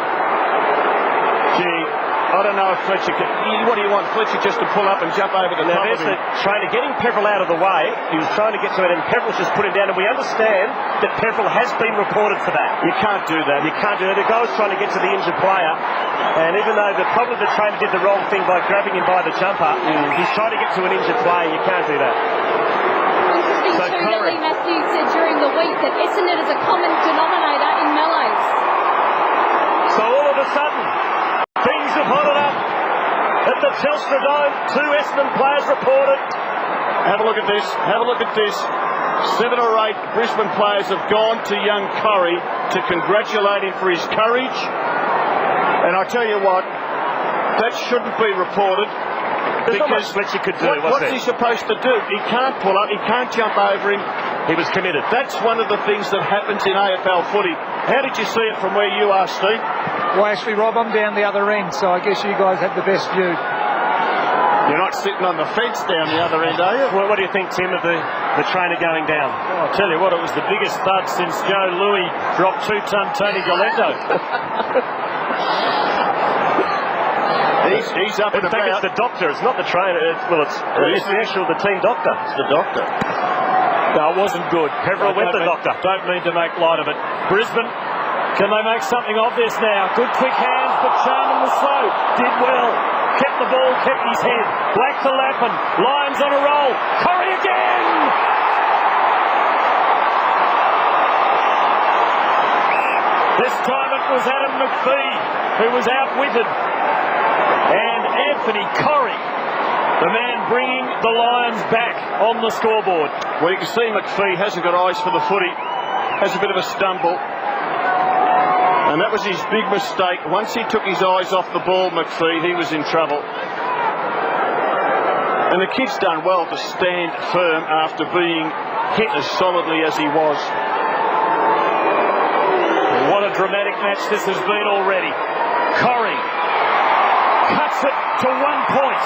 Gee, I don't know if Fletcher can... What do you want, Fletcher just to pull up and jump over the top of him? Now there's the trainer getting Peverill out of the way. He was trying to get to it, and Peverill just put him down, and we understand that Peverill has been reported for that. You can't do that. You can't do that. The guy was trying to get to the injured player, and even though probably the trainer did the wrong thing by grabbing him by the jumper, he's trying to get to an injured player. You can't do that. So Lee Matthews said during the week that Essendon is a common denominator in mellows. So all of a sudden, things have hotted up at the Telstra Dome. 2 Essendon players reported. Have a look at this. Have a look at this. 7 or 8 Brisbane players have gone to young Corrie to congratulate him for his courage. And I tell you what, that shouldn't be reported. Because Fletcher could do. What's he supposed to do? He can't pull up. He can't jump over him. He was committed. That's one of the things that happens in AFL footy. How did you see it from where you are, Steve? Well, actually, Rob, I'm down the other end, so I guess you guys had the best view. You're not sitting on the fence down the other end, are you? Well, what do you think, Tim, of the trainer going down? Oh, I'll tell you what, it was the biggest thud since Joe Louis dropped 2-ton Tony Galento. He's up and about. In fact, it's the doctor. It's not the trainer. It's the team doctor. It's the doctor. No, it wasn't good. Peverill went the doctor. Don't mean to make light of it. Brisbane, can they make something of this now? Good quick hands, but Sharman was slow. Did well. Kept the ball, kept his head. Black to Lappin. Lions on a roll. Corrie again! This time it was Adam McPhee who was outwitted. And Anthony Corrie, the man bringing the Lions back on the scoreboard. Well, you can see McPhee hasn't got eyes for the footy. Has a bit of a stumble. And that was his big mistake. Once he took his eyes off the ball, McPhee, he was in trouble. And the kid's done well to stand firm after being hit as solidly as he was. What a dramatic match this has been already. Corrie cuts it to 1 point.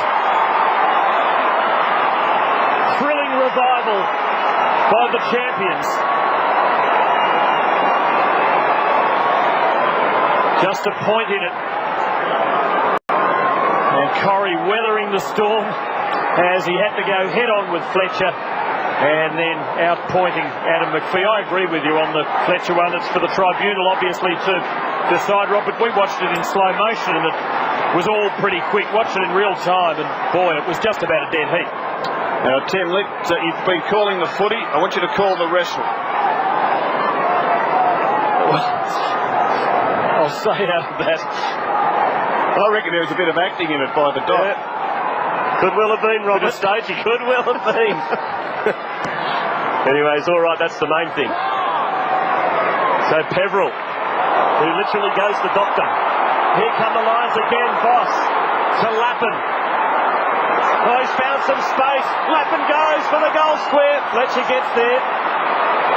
Thrilling revival by the champions. Just a point in it. And Corrie weathering the storm as he had to go head on with Fletcher and then out-pointing Adam McPhee. I agree with you on the Fletcher one. It's for the tribunal, obviously, to decide, Rob, but we watched it in slow motion and it was all pretchy quick. Watched it in real time and, boy, it was just about a dead heat. Now, Tim, you've been calling the footy. I want you to call the wrestling. I'll say out of that. I reckon there was a bit of acting in it by the doc. Yeah. Could well have been, Robert Stagey. Could well have been. Anyway, it's all right. That's the main thing. So Peveril, who literally goes to the doctor. Here come the Lions again. Voss to Lappin. Oh, he's found some space. Lappin goes for the goal square. Fletcher gets there.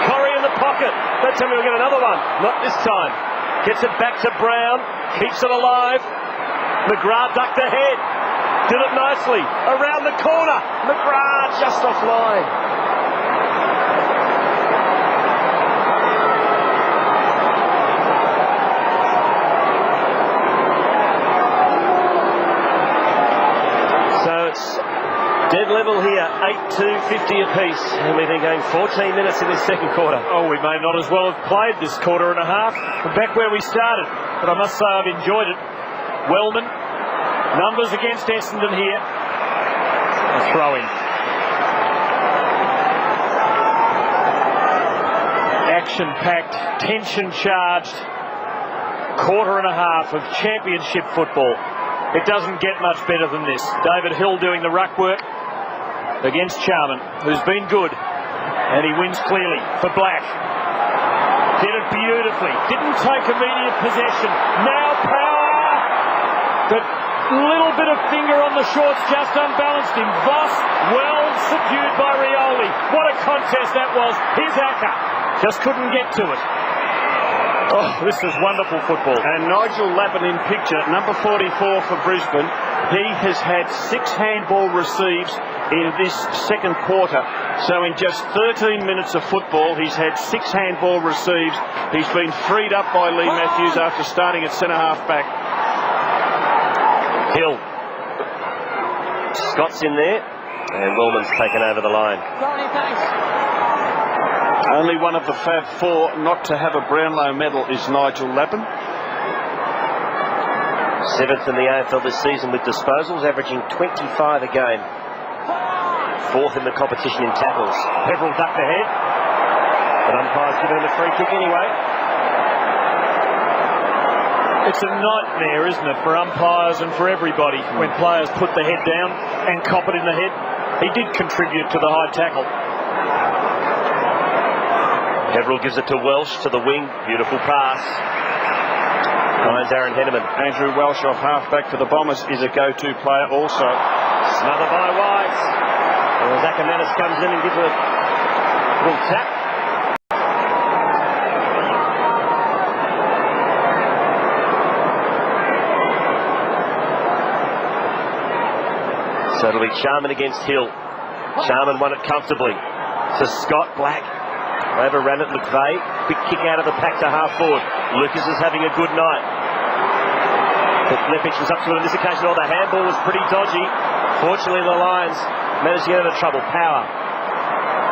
Corrie in the pocket. Don't tell me we'll get another one. Not this time. Gets it back to Brown. Keeps it alive. McGrath ducked ahead. Did it nicely. Around the corner. McGrath just offline. Dead level here, 8-2, 50 apiece, and we've been going 14 minutes in this second quarter. Oh, we may not as well have played this quarter and a half from back where we started, but I must say I've enjoyed it. Wellman, numbers against Essendon here. A throw in. Action-packed, tension-charged quarter and a half of championship football. It doesn't get much better than this. David Hill doing the ruck work against Charman, who's been good, and he wins clearly for Black. Did it beautifully. Didn't take immediate possession. Now power. But little bit of finger on the shorts just unbalanced him. Voss well subdued by Rioli. What a contest that was. Here's Acker. Just couldn't get to it. Oh, this is wonderful football. And Nigel Lappin in picture, number 44 for Brisbane. He has had 6 handball receives in this second quarter. So in just 13 minutes of football, he's had 6 handball receives. He's been freed up by Lee Matthews after starting at centre-half back. Hill. Scott's in there, and Wellman's taken over the line. Only one of the Fab Four not to have a Brownlow medal is Nigel Lappin. 7th in the AFL this season with disposals, averaging 25 a game. 4th in the competition in tackles. Peveril ducked ahead, but umpire's given him a free kick anyway. It's a nightmare, isn't it, for umpires and for everybody when players put the head down and cop it in the head. He did contribute to the high tackle. Peveril gives it to Welsh to the wing. Beautiful pass. Finds Aaron Henneman. Andrew Welsh off half-back for the Bombers is a go-to player also. Smothered by White. And Zacamanis comes in and gives it a little tap. So it'll be Charman against Hill. Charman won it comfortably. To Scott Black. Overran it, McVeigh. Quick kick out of the pack to half forward. Lucas is having a good night. But Lepic was up to it on this occasion. Oh, the handball was pretty dodgy. Fortunately, the Lions managed to get out of trouble. Power.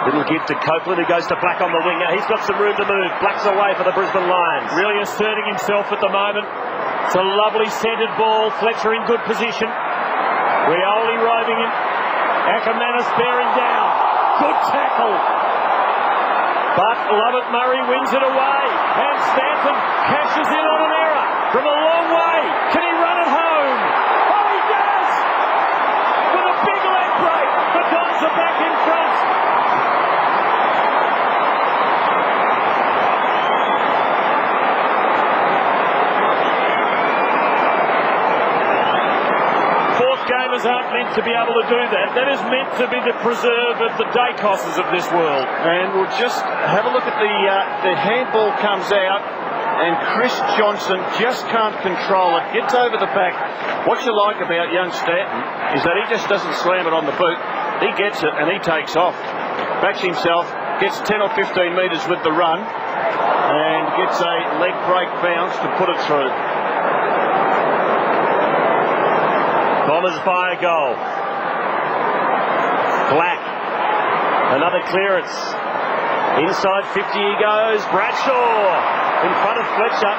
Little give to Copeland, who goes to Black on the wing. Now he's got some room to move. Black's away for the Brisbane Lions. Really asserting himself at the moment. It's a lovely centred ball. Fletcher in good position. Rioli roving him. Ackermanis bearing down. Good tackle. But Lovett Murray wins it away. And Stanton cashes in on an error from a long way. Can he run it home? Oh, he does! With a big leg break. The Dons are back in front. Gamers aren't meant to be able to do that. That is meant to be the preserve of the Dacoses of this world. And we'll just have a look at the handball comes out, and Chris Johnson just can't control it. Gets over the back. What you like about young Stanton is that he just doesn't slam it on the boot. He gets it and he takes off. Backs himself, gets 10 or 15 metres with the run, and gets a leg break bounce to put it through. Bombers by a goal. Black. Another clearance. Inside 50 he goes. Bradshaw in front of Fletcher.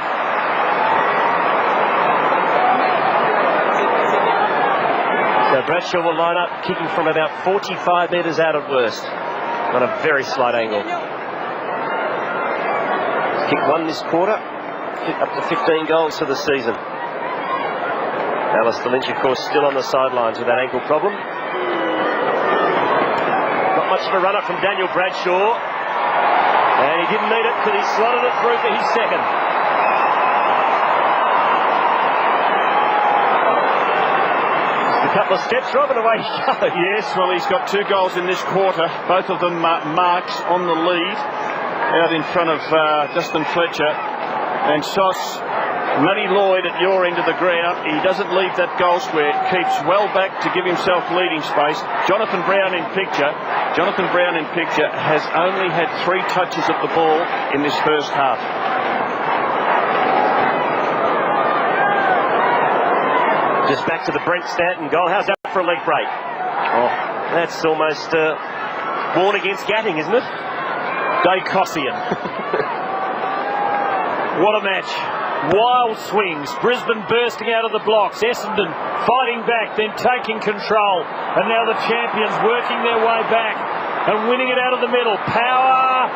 So So Bradshaw will line up, kicking from about 45 metres out at worst, on a very slight angle. Kick 1 this quarter, up to 15 goals for the season. Alistair Lynch, of course, still on the sidelines with that ankle problem. Not much of a runner from Daniel Bradshaw, and he didn't need it because he slotted it through for his second. A couple of steps, Rob, and away he goes. Yes, well, he's got 2 goals in this quarter, both of them marks on the lead, out in front of Justin Fletcher. And Sauce, Matty Lloyd at your end of the ground, he doesn't leave that goal square, keeps well back to give himself leading space. Jonathan Brown in picture has only had 3 touches of the ball in this first half. Just back to the Brent Stanton goal. How's that for a leg break? Oh, that's almost warned against Gatting, isn't it? Dacossian. What a match. Wild swings. Brisbane bursting out of the blocks. Essendon fighting back, then taking control. And now the champions working their way back and winning it out of the middle. Power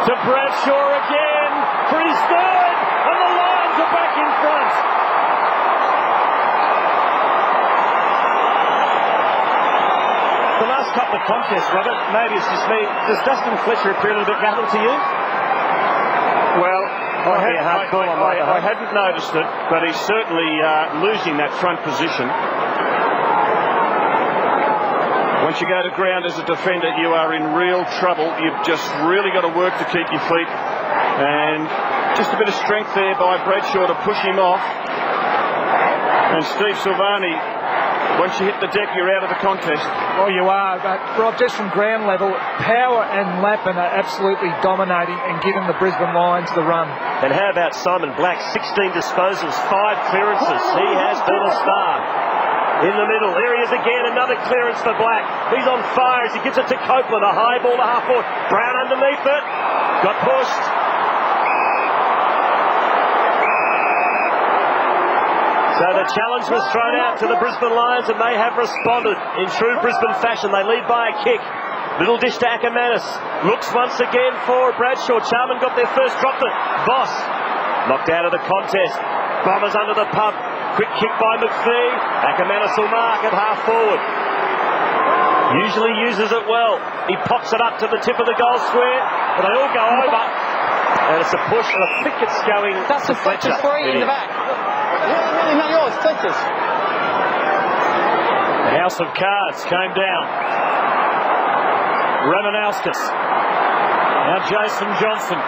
to Bradshaw again for his third. And the Lions are back in front. The last couple of contests, Robert, maybe it's just me. Does Dustin Fletcher appear a little bit rattled to you? Well, I hadn't noticed it, but he's certainly losing that front position. Once you go to ground as a defender, you are in real trouble. You've just really got to work to keep your feet. And just a bit of strength there by Bradshaw to push him off. And Steve Silvani, once you hit the deck, you're out of the contest. Well, you are, but Rob, just from ground level, Power and Lappin are absolutely dominating and giving the Brisbane Lions the run. And how about Simon Black? 16 disposals, 5 clearances. He has been a star. In the middle, there he is again, another clearance for Black. He's on fire as he gives it to Copeland, a high ball to half forward. Brown underneath it, got pushed. So the challenge was thrown out to the Brisbane Lions, and they have responded in true Brisbane fashion. They lead by a kick. Little dish to Ackermanis. Looks once again for Bradshaw. Charman got there first, dropped it. Voss knocked out of the contest. Bombers under the pump. Quick kick by McPhee. Ackermanis will mark at half forward. Usually uses it well. He pops it up to the tip of the goal square, but they all go over. And it's a push, and I think it's going to Fletcher. Free in the back. Yeah, not yours, Fletcher's. The House of Cards came down. Ramanauskas. Now Jason Johnson.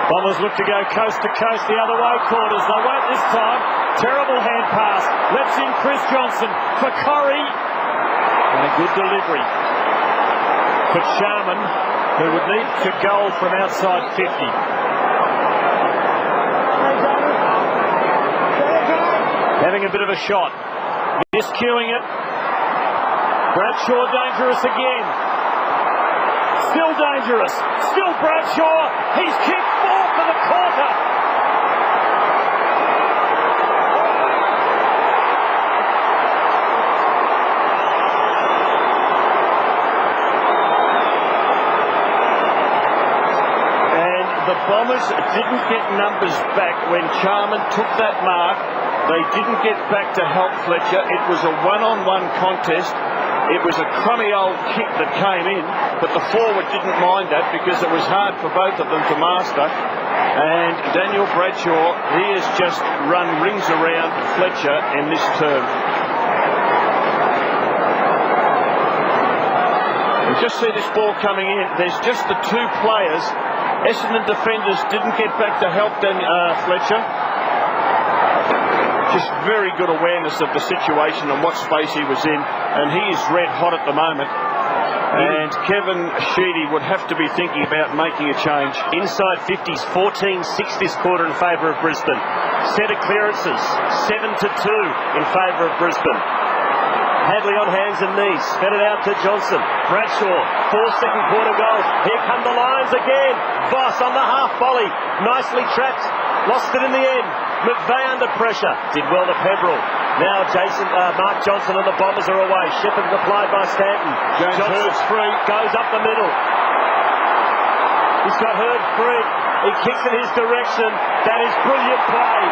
Bombers look to go coast to coast the other way quarters. They won't this time. Terrible hand pass. Lets in Chris Johnson for Corrie. And a good delivery for Charman, who would need to goal from outside 50. Having a bit of a shot. Miscuing it. Bradshaw dangerous again. Still dangerous. Still Bradshaw. He's kicked 4 for the quarter. And the Bombers didn't get numbers back when Charman took that mark. They didn't get back to help Fletcher. It was a one-on-one contest. It was a crummy old kick that came in, but the forward didn't mind that because it was hard for both of them to master. And Daniel Bradshaw, he has just run rings around Fletcher in this term. And just see this ball coming in. There's just the 2 players. Essendon defenders didn't get back to help Fletcher. Just very good awareness of the situation and what space he was in, and he is red hot at the moment. And Kevin Sheedy would have to be thinking about making a change. Inside 50s, 14-6 this quarter in favour of Brisbane. Set of clearances, 7-2 in favour of Brisbane. Hadley on hands and knees, fed it out to Johnson. Bradshaw, 4 second quarter goals. Here come the Lions again. Voss on the half volley, nicely trapped Lost it in the end. McVeigh under pressure. Did well to Peverill. Now Mark Johnson and the Bombers are away. Shepherd applied by Stanton. Johnson's free. Goes up the middle. He's got Hurd free. He kicks in his direction. That is brilliant play.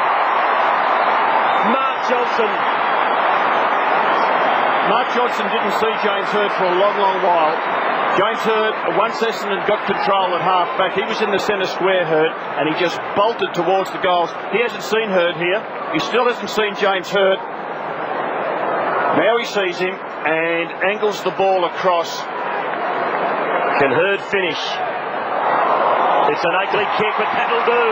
Mark Johnson. Mark Johnson didn't see James Hurd for a long, long while. James Hurd, once Essendon got control at half-back, he was in the centre square, Hurd, and he just bolted towards the goals. He hasn't seen Hurd here. He still hasn't seen James Hurd. Now he sees him and angles the ball across. Can Hurd finish? It's an ugly kick, but that'll do.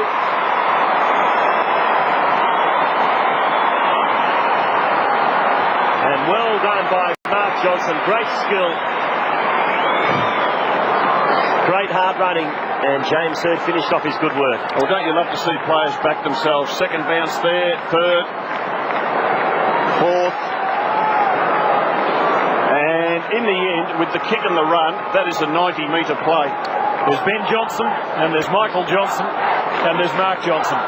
And well done by Mark Johnson. Great skill. Great hard running, and James Hurd finished off his good work. Well, don't you love to see players back themselves? Second bounce there, third, fourth. And in the end, with the kick and the run, that is a 90-metre play. There's Ben Johnson, and there's Michael Johnson, and there's Mark Johnson.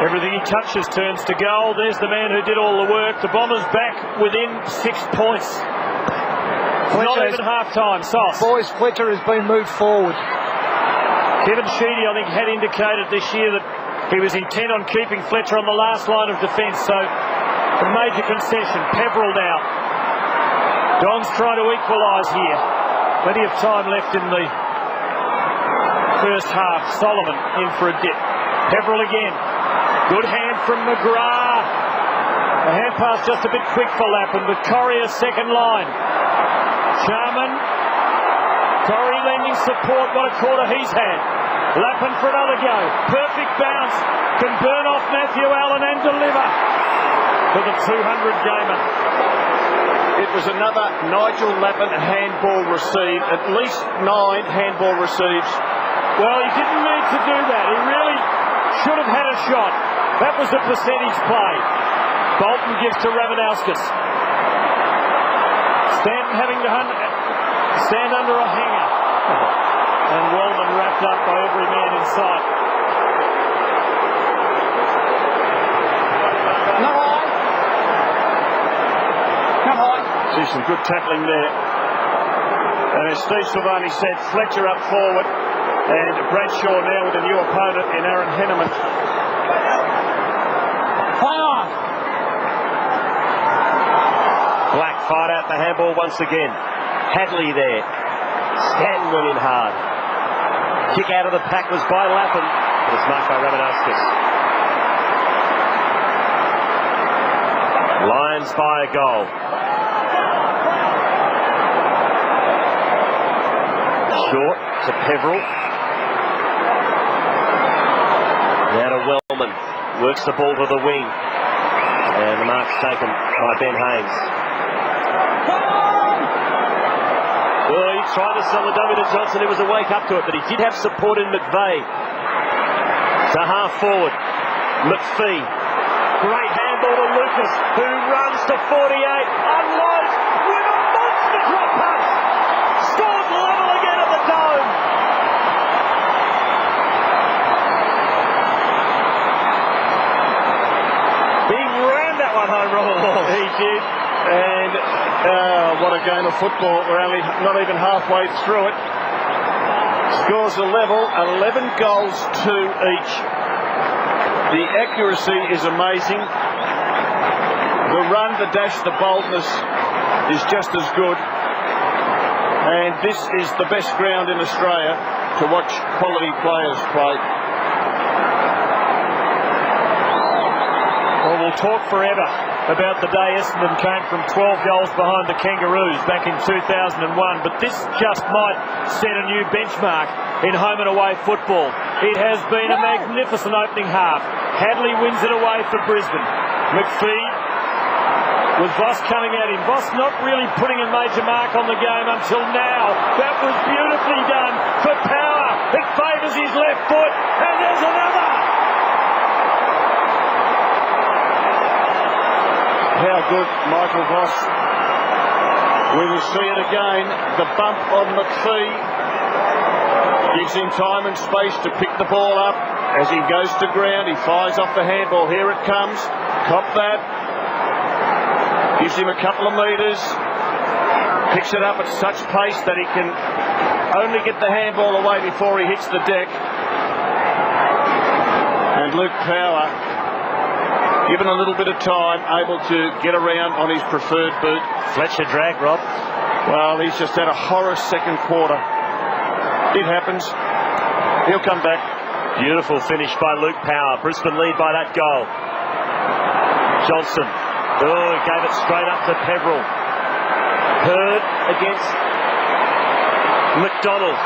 Everything he touches turns to gold. There's the man who did all the work. The Bombers back within 6 points. Not even half-time. Sauce. Boys, Fletcher has been moved forward. Kevin Sheedy, I think, had indicated this year that he was intent on keeping Fletcher on the last line of defence. So, a major concession. Peverill now. Don's trying to equalise here. Plenty of time left in the first half. Solomon in for a dip. Peverill again. Good hand from McGrath. The hand pass just a bit quick for Lappin, but Corrier's second line. Charman. Corrie lending support. What a quarter he's had. Lappin for another go. Perfect bounce. Can burn off Matthew Allen and deliver for the 200-gamer. It was another Nigel Lappin handball receive. At least 9 handball receives. Well, he didn't need to do that. He really should have had a shot. That was a percentage play. Bolton gives to Ravanauskas. Stanton having to stand under a hanger. And Wellman wrapped up by every man in sight. Not high. Not high. See some good tackling there. And as Steve Silvani said, Fletcher up forward. And Bradshaw now with a new opponent in Aaron Henneman. Play on. Black fired out the handball once again. Hadley there. Stanton went in hard. Kick out of the pack was by Lappin. It was marked by Ravanauskas. Lions by a goal. Short to Peverill. Now to Wellman. Works the ball to the wing. And the mark's taken by Ben Haynes. Well, he tried to sell the dummy to Johnson. It was a wake up to it, but he did have support in McVeigh. To half forward. McPhee. Great handball to Lucas, who runs to 48. Unloads with a monster drop pass. Scores level again at the Dome. He ran that one home, Robert Walsh. He did. And what a game of football. We're only not even halfway through it. Scores a level, 11 goals to each. The accuracy is amazing. The run, the dash, the boldness is just as good. And this is the best ground in Australia to watch quality players play. Well, we'll talk forever about the day Essendon came from 12 goals behind the Kangaroos back in 2001, but this just might set a new benchmark in home and away football. It has been a magnificent opening half. Hadley wins it away for Brisbane. McPhee with Voss coming at him. Voss not really putting a major mark on the game until now. That was beautifully done for power. It favours his left foot, and there's another. How good Michael Voss We will see it again. The bump on McPhee gives him time and space to pick the ball up. As he goes to ground, he fires off the handball. Here it comes. Cop that. Gives him a couple of metres. Picks it up at such pace that he can only get the handball away before he hits the deck. And Luke Power, given a little bit of time, able to get around on his preferred boot. Fletcher drag, Rob. Well, he's just had a horror second quarter. It happens. He'll come back. Beautiful finish by Luke Power. Brisbane lead by that goal. Johnson. Oh, he gave it straight up to Peverill. Hurd against McDonald.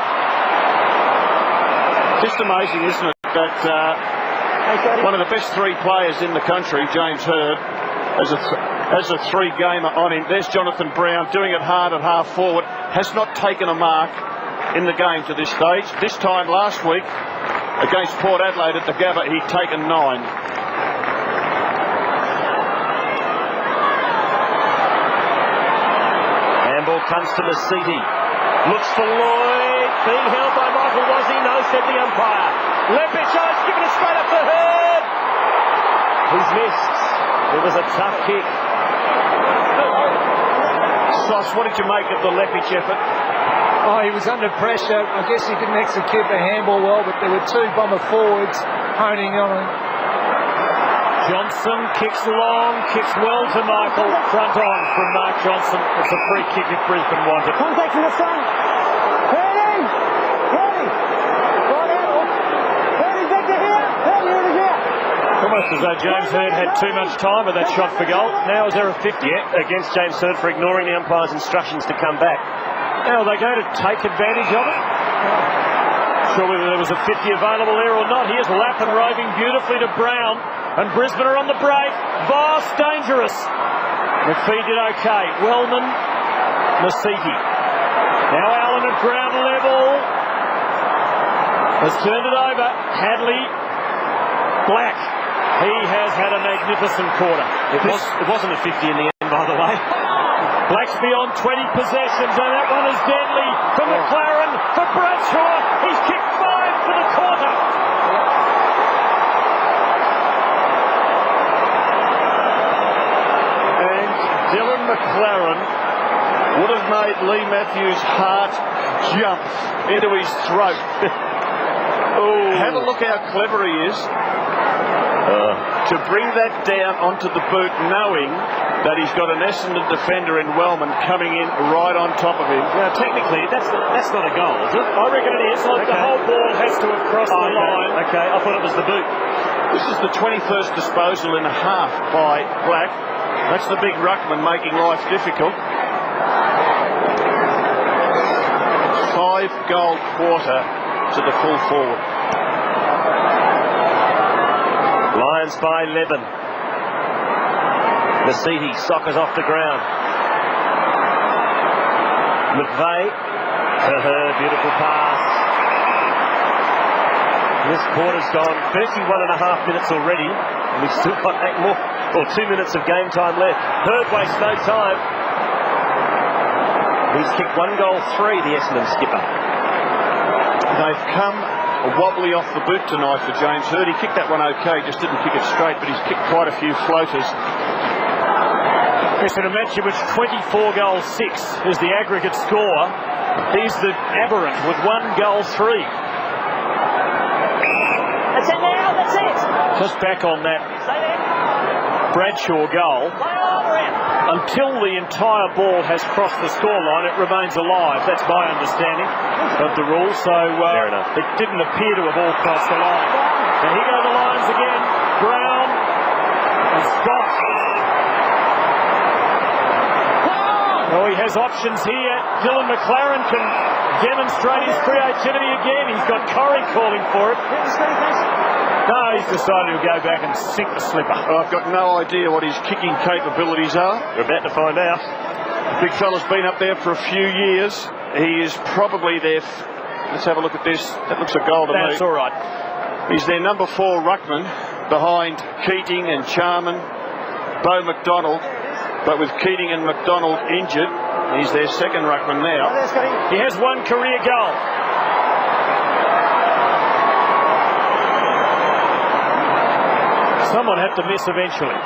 Just amazing, isn't it, that one of the best three players in the country, James Hurd, has a three-gamer on him. There's Jonathan Brown doing it hard at half forward. Has not taken a mark in the game to this stage. This time last week against Port Adelaide at the Gabba, he'd taken 9. Handball comes to Masiti. Looks for Lloyd. Being held by Michael Wazzy. No, said the umpire. Lepic, it's given it straight up to Hurd. He's missed. It was a tough kick. Sauce, what did you make of the Lepic effort? Oh, he was under pressure. I guess he didn't execute the handball well, but there were two Bomber forwards honing on him. Johnson kicks long, kicks well to Michael. Front on from Mark Johnson. It's a free kick if Brisbane want it. Contact in the front. Ready. Ready. Right out. Ready, back to here. Ready, over here. Almost as though James Hurd had too much time with that shot for goal. Now is there a 50? Yeah, against James Hurd for ignoring the umpire's instructions to come back. Now are they going to take advantage of it? Sure whether there was a 50 available there or not. Here's Lappin roving beautifully to Brown. And Brisbane are on the break. Voss, dangerous. McPhee did okay. Wellman, Masiti. Now Allen at ground level. Has turned it over. Hadley. Black. He has had a magnificent quarter. It wasn't a 50 in the end, by the way. Black's beyond 20 possessions, and that one is deadly for McLaren, for Bradshaw. He's kicked 5 for the quarter. And Dylan McLaren would have made Lee Matthews' heart jump into his throat. Have a look how clever he is. To bring that down onto the boot, knowing that he's got an Essendon defender in Wellman coming in right on top of him. Now, technically, that's not a goal, is it? I reckon it is. Like the whole ball has to have crossed the line. Okay, I thought it was the boot. This is the 21st disposal in a half by Black. That's the big ruckman making life difficult. 5-goal quarter to the full forward. Lions by 11. Masiti soccers off the ground. McVeigh to her, beautiful pass. This quarter's gone 31.5 minutes already, and we've still got 2 minutes of game time left. Hurd wastes no time. He's kicked 1 goal 3, the Essendon skipper. They've come wobbly off the boot tonight for James Hurd. He kicked that one okay, just didn't kick it straight, but he's kicked quite a few floaters. Chris, in a match in which 24 goals 6 is the aggregate score, he's the aberrant with 1 goal 3. That's it now, that's it. Just back on that Bradshaw goal. Until the entire ball has crossed the scoreline, it remains alive. That's my understanding of the rules. So it didn't appear to have all crossed the line. And here go the Lions again. Brown and Scott. Oh, he has options here. Dylan McLaren can demonstrate his creativity again. He's got Corrie calling for it. No, he's decided to go back and sink the slipper. I've got no idea what his kicking capabilities are. We're about to find out. The big fella's been up there for a few years. He is probably their... Let's have a look at this. That looks a goal to me. That's all right. He's their number 4 ruckman behind Keating and Charman, Beau McDonald. But with Keating and McDonald injured, He's their second ruckman now. He has one career goal. Someone had to miss eventually.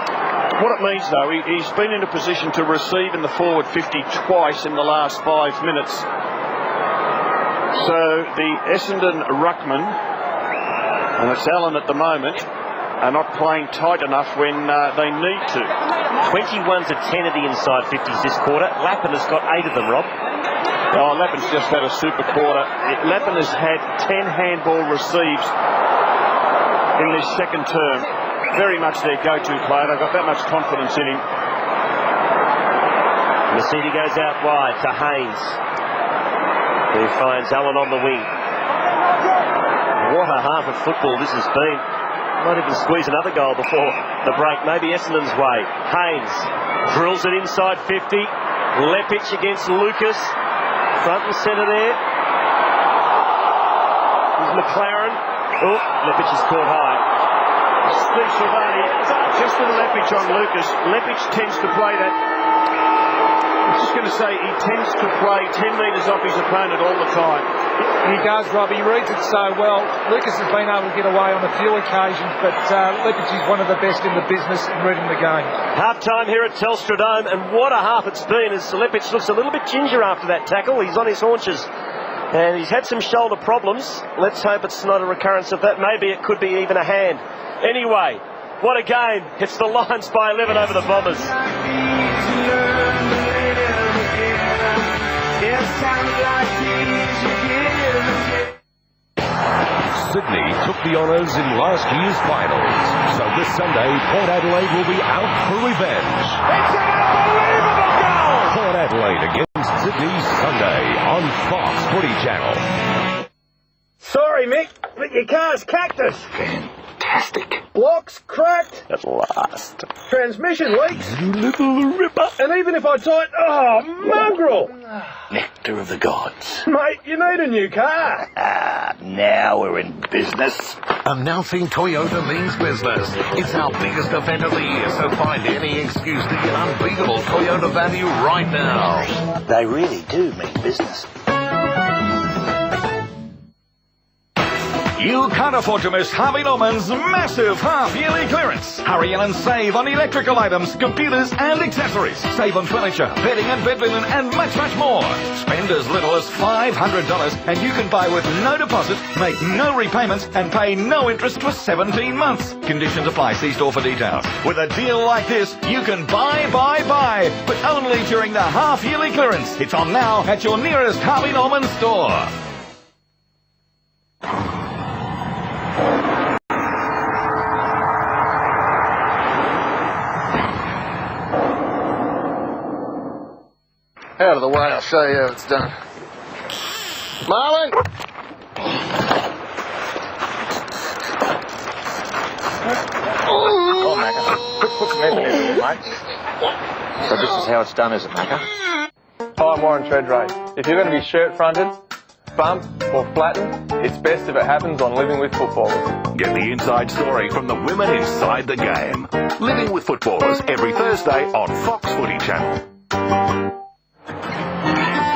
What it means, though, he's been in a position to receive in the forward 50 twice in the last 5 minutes. So the Essendon ruckman, and it's Allen at the moment, are not playing tight enough when they need to. 21 to 10 of the inside 50s this quarter. Lappin has got 8 of them, Rob. Oh, Lappin's just had a super quarter. Lappin has had 10 handball receives in this second term. Very much their go-to player. They've got that much confidence in him. Mercedes goes out wide to Haynes, who finds Allen on the wing. What a half of football this has been. Might even squeeze another goal before the break. Maybe Essendon's way. Haynes drills it inside 50. Lepic against Lucas. Front and centre there. Here's McLaren. Oh, Lepic is caught high. Steve Silvani, just a Lepic on Lucas. Lepic tends to play that. I was just going to say, he tends to play 10 metres off his opponent all the time. He does, Rob. He reads it so well. Lucas has been able to get away on a few occasions, but Lepic is one of the best in the business in reading the game. Half-time here at Telstra Dome, and what a half it's been as Lepic looks a little bit ginger after that tackle. He's on his haunches. And he's had some shoulder problems. Let's hope it's not a recurrence of that. Maybe it could be even a hand. Anyway, what a game. It's the Lions by 11 over the Bombers. Sydney took the honours in last year's finals. So this Sunday, Port Adelaide will be out for revenge. It's an unbelievable goal! Port Adelaide against Sydney Sunday on Fox Footy Channel. Sorry, Mick, but your car's cactus. Fantastic. Blocks cracked. At last. Transmission leaks. You little ripper. And even if I tighten... Oh, mongrel! Nectar of the gods. Mate, you need a new car. Now we're in business. Announcing Toyota means business. It's our biggest event of the year, so find any excuse to get unbeatable Toyota value right now. They really do mean business. You can't afford to miss Harvey Norman's massive half-yearly clearance. Hurry in and save on electrical items, computers and accessories. Save on furniture, bedding and bed linen and much, much more. Spend as little as $500 and you can buy with no deposit, make no repayments and pay no interest for 17 months. Conditions apply. See store for details. With a deal like this, you can buy, but only during the half-yearly clearance. It's on now at your nearest Harvey Norman store. Out of the way, I'll show you how it's done. Marlon! Oh, Macca. Quick put some effort into it, mate. So this is how it's done, is it, Macca? Hi, I'm Warren Treadray. If you're going to be shirt-fronted, bump or flattened, it's best if it happens on Living with Footballers. Get the inside story from the women inside the game. Living with Footballers every Thursday on Fox Footy Channel.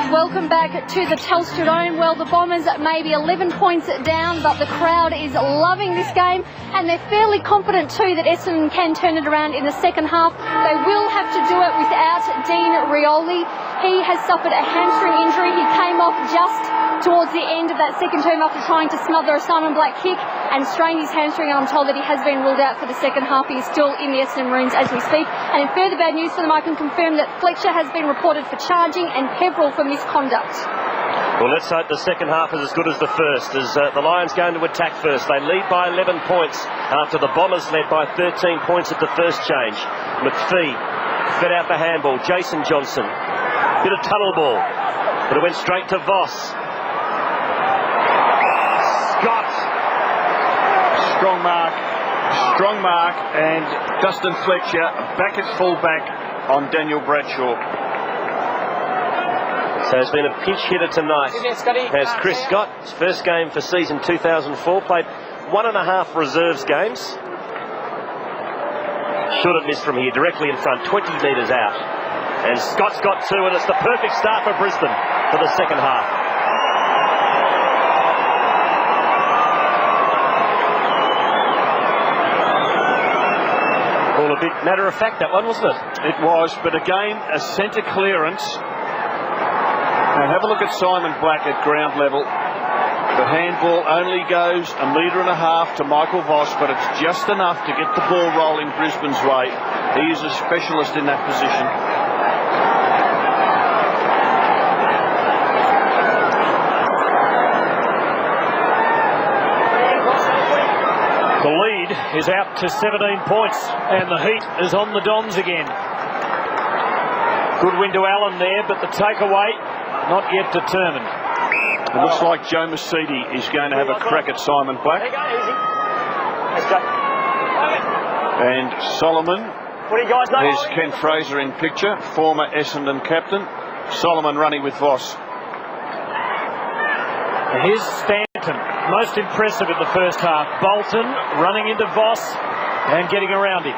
Welcome back to the Telstra Dome. Well, the Bombers may be 11 points down, but the crowd is loving this game, and they're fairly confident too that Essendon can turn it around in the second half. They will have to do it without Dean Rioli. He has suffered a hamstring injury. He came off just towards the end of that second term after trying to smother a Simon Black kick and strained his hamstring, and I'm told that he has been ruled out for the second half. He is still in the Essendon rooms as we speak. And in further bad news for them, I can confirm that Fletcher has been reported for charging and Peverill for misconduct. Well, let's hope the second half is as good as the first, as the Lions going to attack first. They lead by 11 points after the Bombers led by 13 points at the first change. McPhee fed out the handball. Jason Johnson. Bit of tunnel ball, but it went straight to Voss. Scott. Strong mark, and Dustin Fletcher back at full-back on Daniel Bradshaw. So it's been a pinch hitter tonight. Has Chris Scott, his first game for season 2004, played 1.5 reserves games. Should have missed from here, directly in front, 20 metres out. And Scott's got 2, and it's the perfect start for Brisbane for the second half. All a bit matter of fact, that one, wasn't it? It was, but again, a centre clearance. Now have a look at Simon Black at ground level. The handball only goes 1.5 metres to Michael Voss, but it's just enough to get the ball rolling Brisbane's way. He is a specialist in that position. The lead is out to 17 points, and the heat is on the Dons again. Good win to Allen there, but the takeaway not yet determined. It looks like Joe Mercedes is going to have a crack at Simon Black. And Solomon. There's Ken Fraser in picture, former Essendon captain. Solomon running with Voss. Here's Stanton, most impressive in the first half. Bolton running into Voss and getting around him.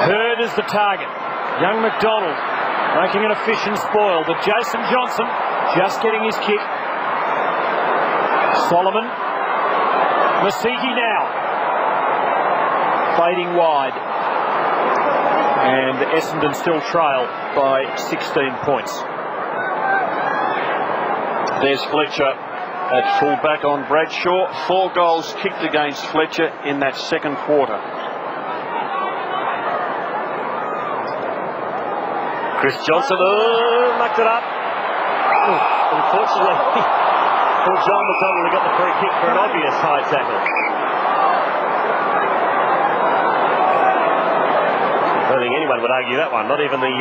Hurd is the target. Young McDonald making an efficient spoil, but Jason Johnson just getting his kick. Solomon. Masiki now. Fading wide. And Essendon still trail by 16 points. There's Fletcher at full-back on Bradshaw. 4 goals kicked against Fletcher in that second quarter. Chris Johnson mucked it up. Unfortunately, poor John McDonald got the free kick for an obvious high tackle. I don't think anyone would argue that one, not even the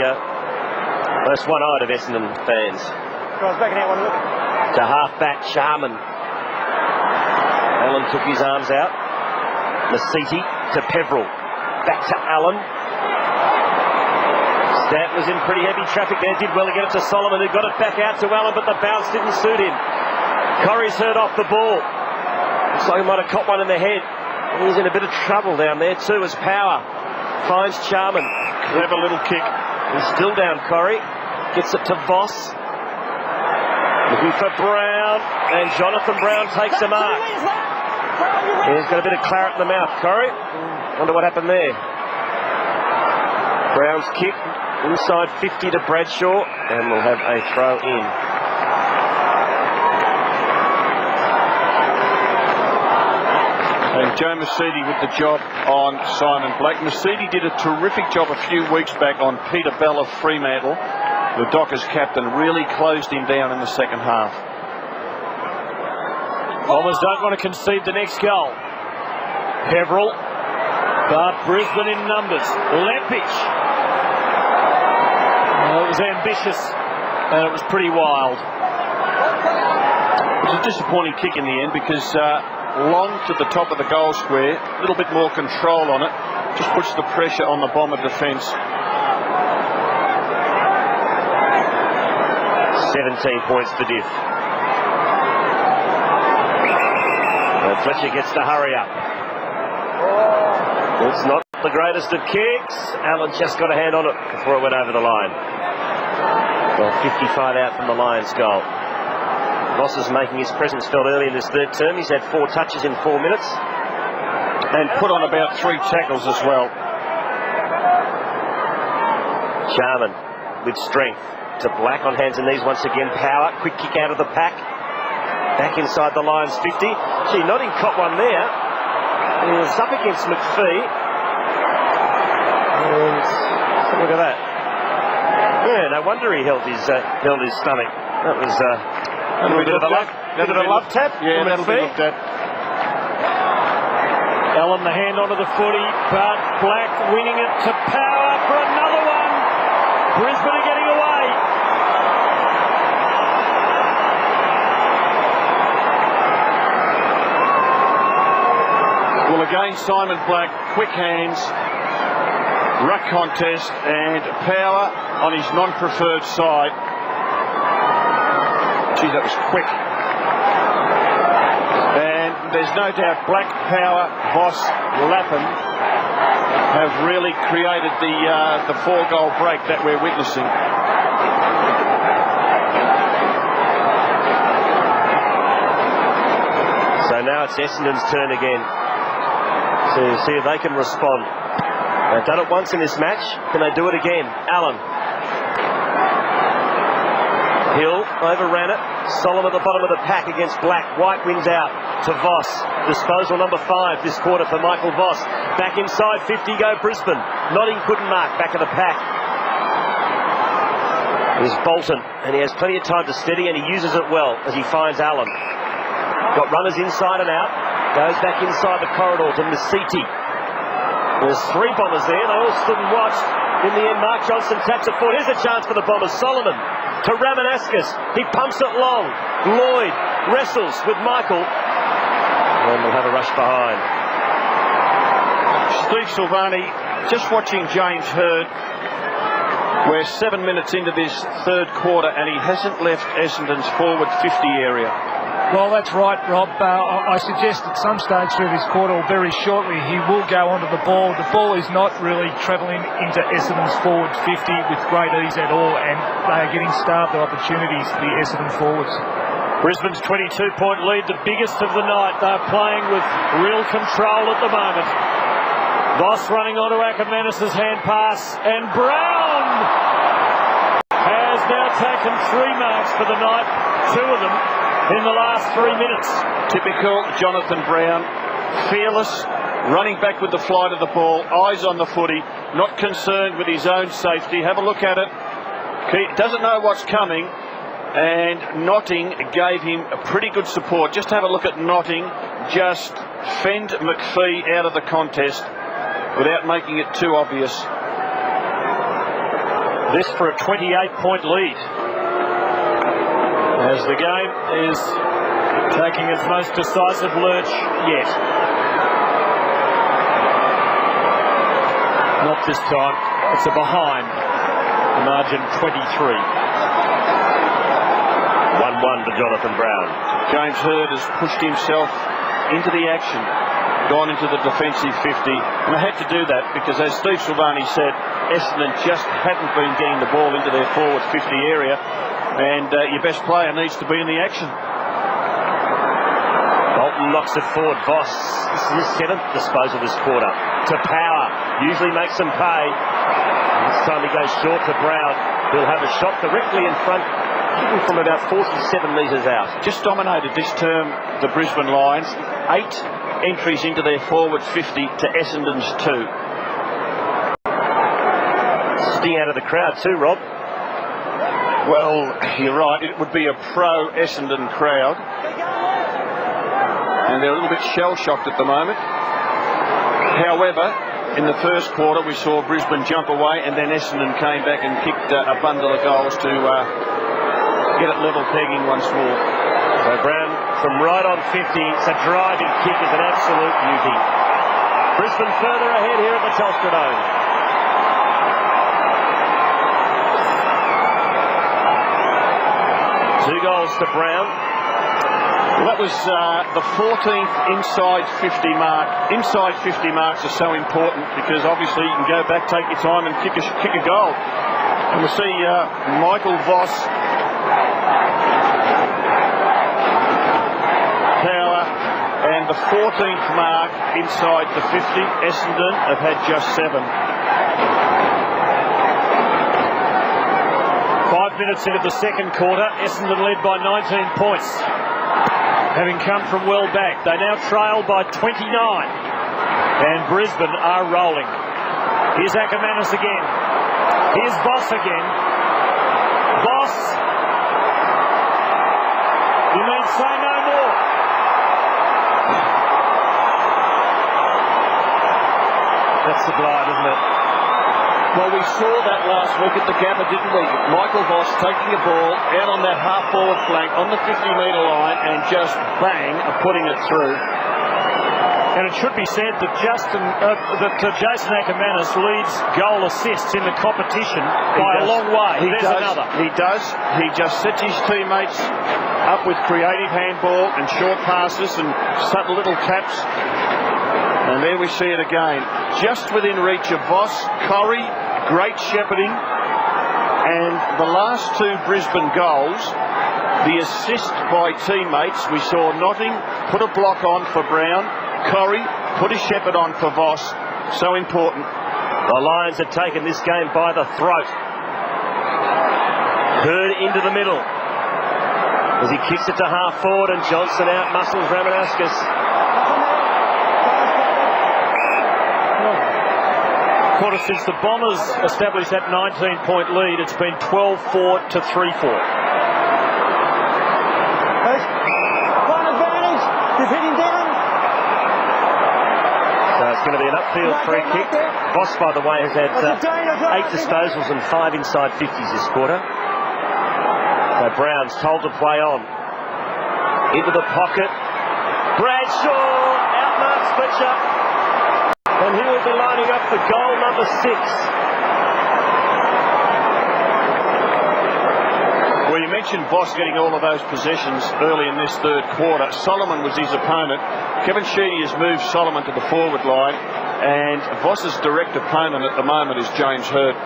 most one-eyed of Essendon fans. Guys, back in that one, look. To half-back Sharman. Allen took his arms out. Masiti to Peveril. Back to Allen. Stat was in pretty heavy traffic there. Did well to get it to Solomon, who got it back out to Allen, but the bounce didn't suit him. Corrie's hurt off the ball. Looks like he might have caught one in the head. He's in a bit of trouble down there too as Power finds Charman. Clever little kick. He's still down, Corrie. Gets it to Voss. Looking for Brown, and Jonathan Brown takes a mark. He's got a bit of claret in the mouth, Corrie. Wonder what happened there. Brown's kick inside 50 to Bradshaw, and we'll have a throw in. And Joe Mercedes with the job on Simon Black. Mercedes did a terrific job a few weeks back on Peter Bell of Fremantle. The Dockers captain really closed him down in the second half. Bombers don't want to concede the next goal. Peveril, but Brisbane in numbers. Lepich. Well, it was ambitious, and it was pretty wild. It was a disappointing kick in the end because long to the top of the goal square, a little bit more control on it, just puts the pressure on the Bomber defence. 17 points to diff. And Fletcher gets to hurry up. It's not the greatest of kicks. Allen just got a hand on it before it went over the line. Well, 55 out from the Lions goal. Voss is making his presence felt early in this third term. He's had 4 touches in 4 minutes. And put on about 3 tackles as well. Charman with strength to Black on hands and knees once again. Power, quick kick out of the pack. Back inside the Lions 50. Gee, Notting caught one there. He was up against McPhee. And look at that. Yeah, no wonder he held his stomach. That was a bit of a love tap. Yeah, that'll be looked at. Allen the hand onto the footy, but Black winning it to Power for another one. Brisbane are getting away. Well, again, Simon Black, quick hands, ruck contest, and Power on his non-preferred side. Gee, that was quick. And there's no doubt Black, Power, Voss, Lapham have really created the 4-goal break that we're witnessing. So now it's Essendon's turn again to see if they can respond. They've done it once in this match. Can they do it again? Allen. Hill overran it. Solomon at the bottom of the pack against Black. White wins out to Voss. Disposal number 5 this quarter for Michael Voss. Back inside 50 go Brisbane. Notting couldn't mark. Back of the pack is Bolton, and he has plenty of time to steady, and he uses it well as he finds Allen. Got runners inside and out. Goes back inside the corridor to Masiti. There's 3 Bombers there. They all stood and watched. In the end, Mark Johnson taps it forward. Here's a chance for the Bombers. Solomon to Ramanauskas. He pumps it long. Lloyd wrestles with Michael. And we'll have a rush behind. Steve Silvani, just watching James Hird. We're 7 minutes into this third quarter and he hasn't left Essendon's forward 50 area. Well, that's right, Rob. I suggest at some stage through this quarter, or very shortly, he will go onto the ball. The ball is not really travelling into Essendon's forward 50 with great ease at all, and they are getting starved of opportunities, the Essendon forwards. Brisbane's 22-point lead, the biggest of the night. They're playing with real control at the moment. Voss running onto Ackermanis' hand pass, and Brown has now taken 3 marks for the night, 2 of them in the last 3 minutes. Typical Jonathan Brown, fearless, running back with the flight of the ball, eyes on the footy, not concerned with his own safety. Have a look at it. He doesn't know what's coming, and Notting gave him a pretty good support. Just have a look at Notting just fend McPhee out of the contest without making it too obvious. This for a 28-point lead, as the game is taking its most decisive lurch yet. Not this time. It's a behind. The margin 23. 1-1 to Jonathan Brown. James Hird has pushed himself into the action, gone into the defensive 50, and I had to do that because, as Steve Silvani said, Essendon just hadn't been getting the ball into their forward 50 area, and your best player needs to be in the action. Bolton knocks it forward. Voss, this is his 7th disposal this quarter. To Power, usually makes them pay. This time he goes short to Brown. He'll have a shot directly in front, from about 47 metres out. Just dominated this term, the Brisbane Lions. 8 entries into their forward 50 to Essendon's 2. Sting out of the crowd too, Rob. Well, you're right. It would be a pro-Essendon crowd. And they're a little bit shell-shocked at the moment. However, in the first quarter, we saw Brisbane jump away, and then Essendon came back and kicked a bundle of goals to get it level pegging once more. So Brown from right on 50, it's a driving kick, is an absolute beauty. Brisbane further ahead here at the Telstra Dome. 2 goals to Brown. Well, that was the 14th inside 50 mark. Inside 50 marks are so important because obviously you can go back, take your time and kick a goal. And we'll see Michael Voss, Power, and the 14th mark inside the 50. Essendon have had just 7. 5 minutes into the second quarter, Essendon led by 19 points, having come from well back. They now trail by 29, and Brisbane are rolling. Here's Ackermanis again. Here's Voss again. Voss. You need say no more. That's sublime, isn't it? Well, we saw that last week at the Gabba, didn't we? Michael Voss taking a ball out on that half-forward flank on the 50-metre line and just bang, putting it through. And it should be said that Jason Ackermanis leads goal assists in the competition by a long way. There's another. He does. He just sets his teammates up with creative handball and short passes and subtle little taps. And there we see it again. Just within reach of Voss. Corrie, great shepherding. And the last two Brisbane goals, the assist by teammates. We saw Notting put a block on for Brown. Corrie put a shepherd on for Voss. So important. The Lions have taken this game by the throat. Hurd into the middle as he kicks it to half forward, and Johnson out muscles Ramanauskas. Quarter since the Bombers established that 19-point lead, it's been 12-4 to 3-4. One advantage. He's hitting down. So it's going to be an upfield free kick. Voss, by the way, has had 8 disposals and 5 inside 50s this quarter. So Brown's told to play on. Into the pocket. Bradshaw outmarks Fletcher. And he will be lining up for goal number 6. Well, you mentioned Voss getting all of those possessions early in this third quarter. Solomon was his opponent. Kevin Sheedy has moved Solomon to the forward line, and Voss's direct opponent at the moment is James Hurd.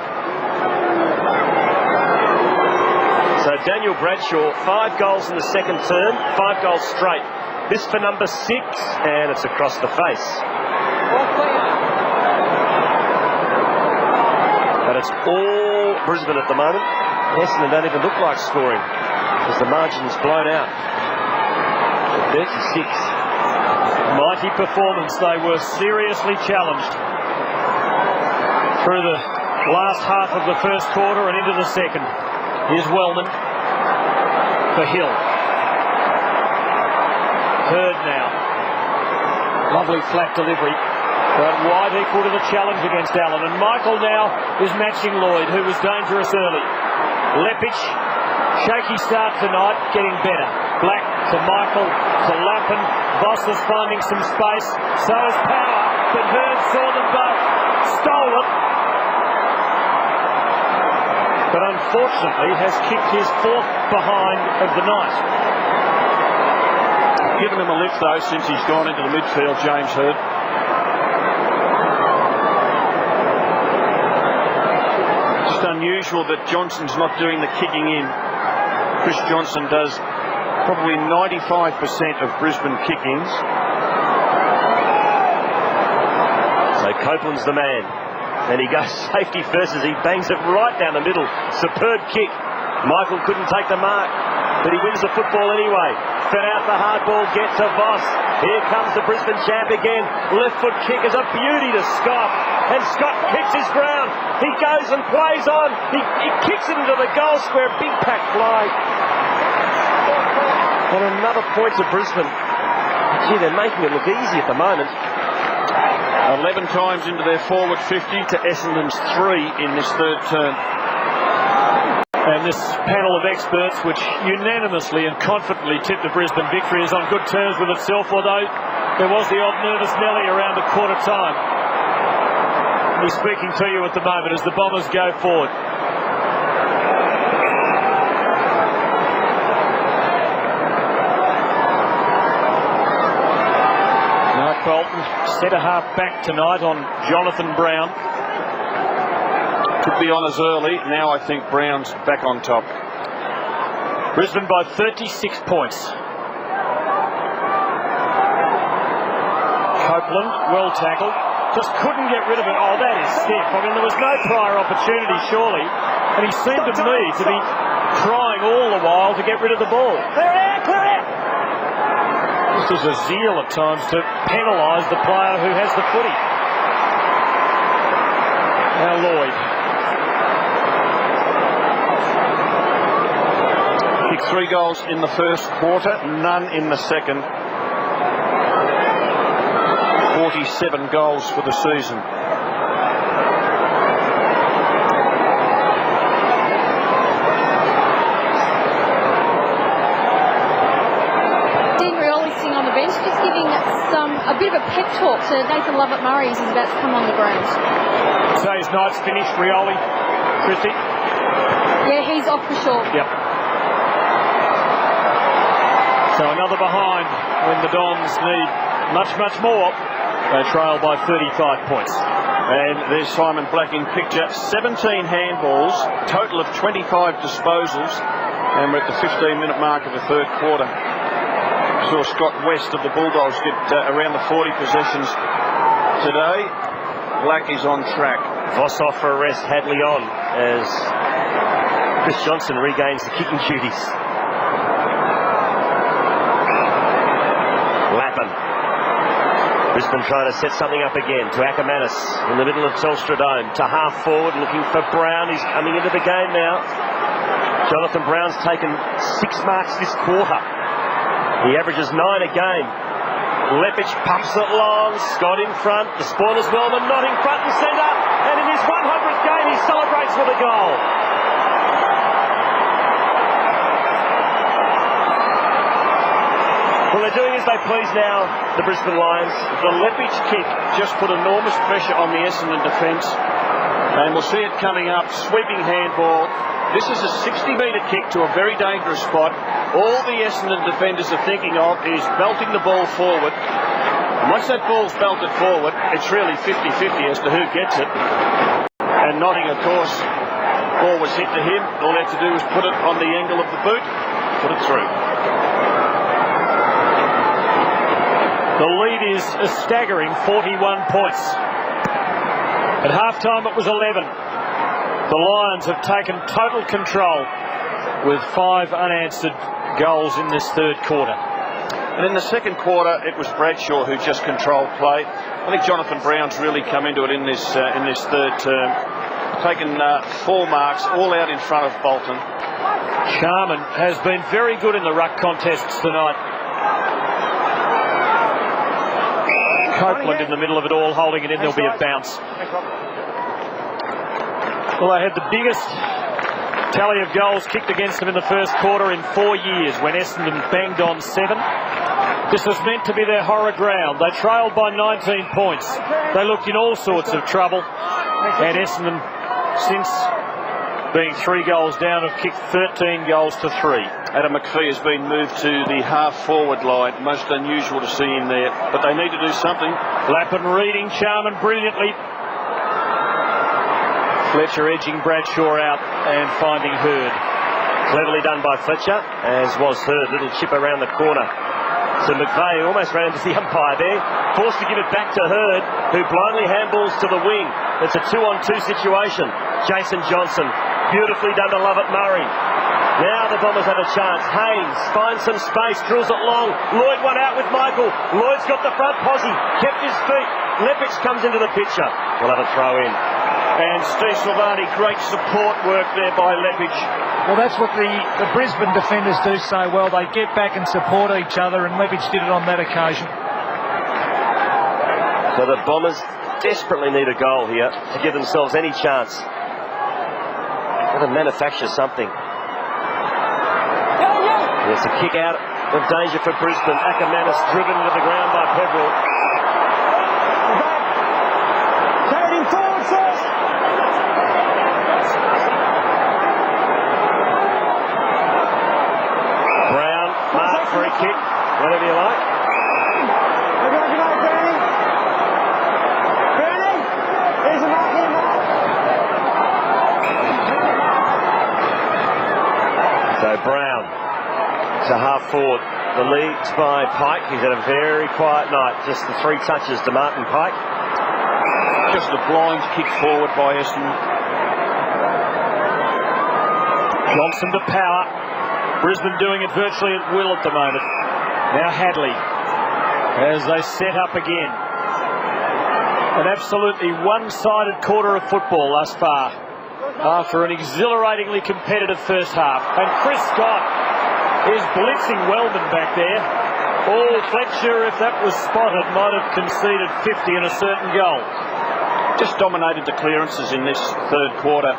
So Daniel Bradshaw, 5 goals in the second term, 5 goals straight. This for number 6, and it's across the face. But it's all Brisbane at the moment. Essendon don't even look like scoring as the margin's blown out. 36. Mighty performance. They were seriously challenged through the last half of the first quarter and into the second. Here's Wellman for Hill. Hurd now. Lovely flat delivery. But wide equal to the challenge against Allen. And Michael now is matching Lloyd, who was dangerous early. Leppich, shaky start tonight, getting better. Black to Michael, to Lappin. Voss is finding some space. So is Power, but Hurd saw them both. Stole it. But unfortunately has kicked his 4th behind of the night. Given him a lift, though, since he's gone into the midfield, James Hurd. Just unusual that Johnson's not doing the kicking in. Chris Johnson does probably 95% of Brisbane kickings. So Copeland's the man. And he goes safety first as he bangs it right down the middle. Superb kick. Michael couldn't take the mark, but he wins the football anyway. Fed out the hard ball, get to Voss. Here comes the Brisbane champ again. Left foot kick is a beauty to Scott. And Scott kicks his ground. He goes and plays on. He kicks it into the goal square. Big pack fly. And another point to Brisbane. Gee, they're making it look easy at the moment. 11 times into their forward 50 to Essendon's 3 in this third term. And this panel of experts, which unanimously and confidently tipped the Brisbane victory, is on good terms with itself, although there was the odd nervous Nelly around the quarter time. He's speaking to you at the moment as the Bombers go forward. Mark Bolton, centre half back tonight on Jonathan Brown. Could be on as early. Now I think Brown's back on top. Brisbane by 36 points. Copeland, well tackled. Just couldn't get rid of it. Oh, that is stiff. I mean, there was no prior opportunity, surely. And he seemed to me to be trying all the while to get rid of the ball. Clear it, clear it. This is a zeal at times to penalise the player who has the footy. Now Lloyd. Kicked 3 goals in the first quarter, none in the second. 47 goals for the season. Dean Rioli sitting on the bench, just giving a bit of a pep talk to Nathan Lovett-Murray as he's about to come on the ground. So his night's finished, Rioli. Christy? Yeah, he's off for sure. Yep. So another behind when the Dons need much more. They trail by 35 points. And there's Simon Black in picture. 17 handballs, total of 25 disposals. And we're at the 15-minute mark of the third quarter. Saw Scott West of the Bulldogs get around the 40 possessions today. Black is on track. Voss off for a rest, Hadley on as Chris Johnson regains the kicking duties. Lappin. Brisbane trying to set something up again to Ackermanis in the middle of Telstra Dome. To half forward, looking for Brown. He's coming into the game now. Jonathan Brown's taken 6 marks this quarter. He averages 9 a game. Leppich pumps it long. Scott in front. The spoilers Wellman not in front and centre. And in his 100th game, he celebrates with a goal. Well, they're doing as they please now, the Brisbane Lions. The Leppich kick just put enormous pressure on the Essendon defence. And we'll see it coming up. Sweeping handball. This is a 60-metre kick to a very dangerous spot. All the Essendon defenders are thinking of is belting the ball forward. And once that ball's belted forward, it's really 50-50 as to who gets it. And Notting, of course, ball was hit to him. All they had to do was put it on the angle of the boot, put it through. The lead is a staggering 41 points. At half-time it was 11. The Lions have taken total control with 5 unanswered goals in this third quarter. And in the second quarter, it was Bradshaw who just controlled play. I think Jonathan Brown's really come into it in this third term. Taken 4 marks, all out in front of Bolton. Charman has been very good in the ruck contests tonight. Copeland in the middle of it all, holding it in. There'll be a bounce. Well, they had the biggest tally of goals kicked against them in the first quarter in 4 years when Essendon banged on 7. This was meant to be their horror ground. They trailed by 19 points. They looked in all sorts of trouble. And Essendon, since being 3 goals down, have kicked 13 goals to 3. Adam McPhee has been moved to the half-forward line. Most unusual to see him there. But they need to do something. Lappin reading Charman brilliantly. Fletcher edging Bradshaw out and finding Hurd. Cleverly done by Fletcher, as was Hurd. Little chip around the corner. So McVeigh almost ran into the umpire there. Forced to give it back to Hurd, who blindly handballs to the wing. It's a 2-on-2 situation. Jason Johnson, beautifully done to Lovett Murray. Now the Bombers have a chance. Haynes finds some space, drills it long. Lloyd one out with Michael. Lloyd's got the front posse, kept his feet. Leppich comes into the picture. We'll have a throw in. And Steve Silvani, great support work there by Leppich. Well, that's what the Brisbane defenders do so well. They get back and support each other, and Leppich did it on that occasion. So the Bombers desperately need a goal here to give themselves any chance. Got to manufacture something. There's a kick out of danger for Brisbane. Ackermanis driven into the ground by Peverill. Brown, mark for a kick, whatever you like. So Brown to half forward. The lead's by Pike. He's had a very quiet night. Just the 3 touches to Martin Pike. Just a blind kick forward by Essendon. Johnson to power. Brisbane doing it virtually at will at the moment. Now Hadley as they set up again. An absolutely one-sided quarter of football thus far after an exhilaratingly competitive first half. And Chris Scott is blitzing Wellman back there. Oh, Fletcher, if that was spotted, might have conceded 50 and a certain goal. Just dominated the clearances in this third quarter,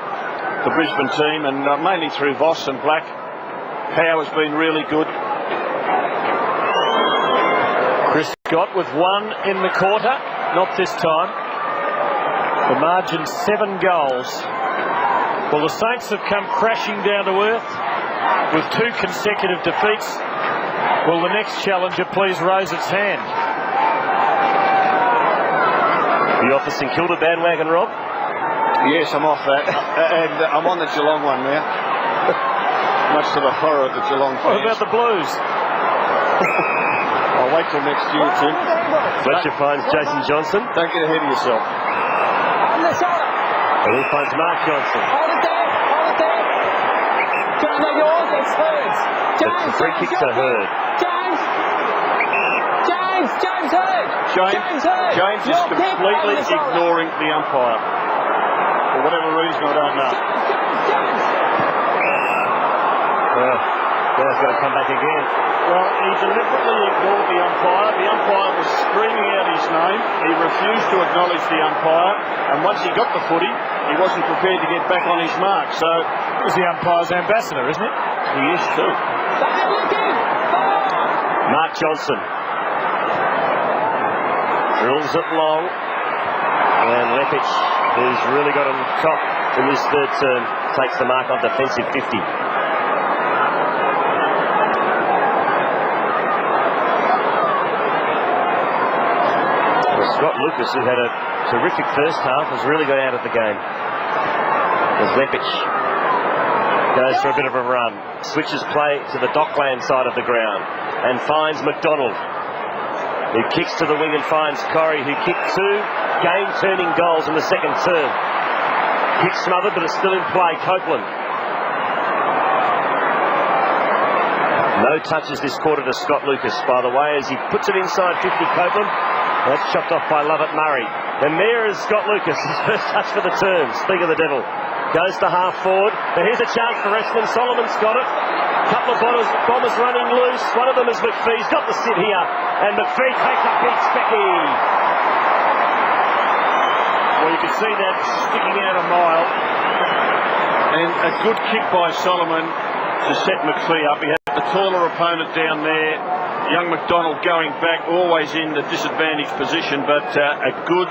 the Brisbane team, and mainly through Voss and Black. Power's been really good. Chris Scott with 1 in the quarter, not this time. The margin 7 goals. Well, the Saints have come crashing down to earth with 2 consecutive defeats. Will the next challenger please raise its hand? You off the St Kilda bandwagon, Rob? Yes, I'm off that. And I'm on the Geelong one now. Much to the horror of the Geelong fans. What about the Blues? I'll wait till next year, Tim. Fletcher finds Jason Johnson. Don't get ahead of yourself. And he finds Mark Johnson. Hold it there. James, they're yours. It's Hurd. It's a free kick to Hurd. James Hurd. James is completely ignoring the umpire. For whatever reason, I don't know. Now he's got to come back again. Well, he deliberately ignored the umpire. The umpire was screaming out his name. He refused to acknowledge the umpire. And once he got the footy, he wasn't prepared to get back on his mark. So He's the umpire's ambassador, isn't he? He is too. Mark Johnson drills it long. And Lepic, who's really got on top in this third term, takes the mark on defensive 50. Scott Lucas, who had a terrific first half, has really got out of the game. As Lepic goes for a bit of a run, switches play to the Dockland side of the ground and finds McDonald, who kicks to the wing and finds Corrie, who kicked 2 game-turning goals in the second term. Kick smothered, but it's still in play. Copeland. No touches this quarter to Scott Lucas, by the way, as he puts it inside 50. Copeland. That's chopped off by Lovett Murray. And there is Scott Lucas, his first touch for the term. Speak of the devil. Goes to half forward. But here's a chance for Essendon. Solomon's got it. Couple of bombers running loose. One of them is McPhee. He's got the sit here. And McPhee takes a big specky. Well, you can see that sticking out a mile. And a good kick by Solomon to set McPhee up. He had the taller opponent down there. Young McDonald going back, always in the disadvantaged position, but a good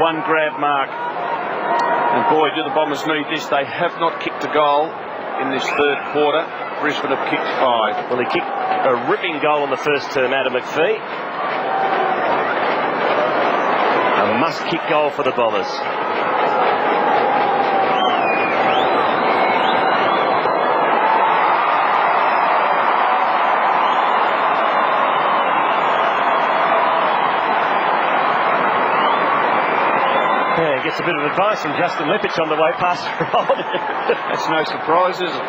one-grab mark. And boy, do the Bombers need this. They have not kicked a goal in this third quarter. Brisbane have kicked 5. Well, he kicked a ripping goal in the first term out of McPhee. A must-kick goal for the Bombers. Yeah, gets a bit of advice from Justin Lepic on the way past Rob. That's no surprise, is it?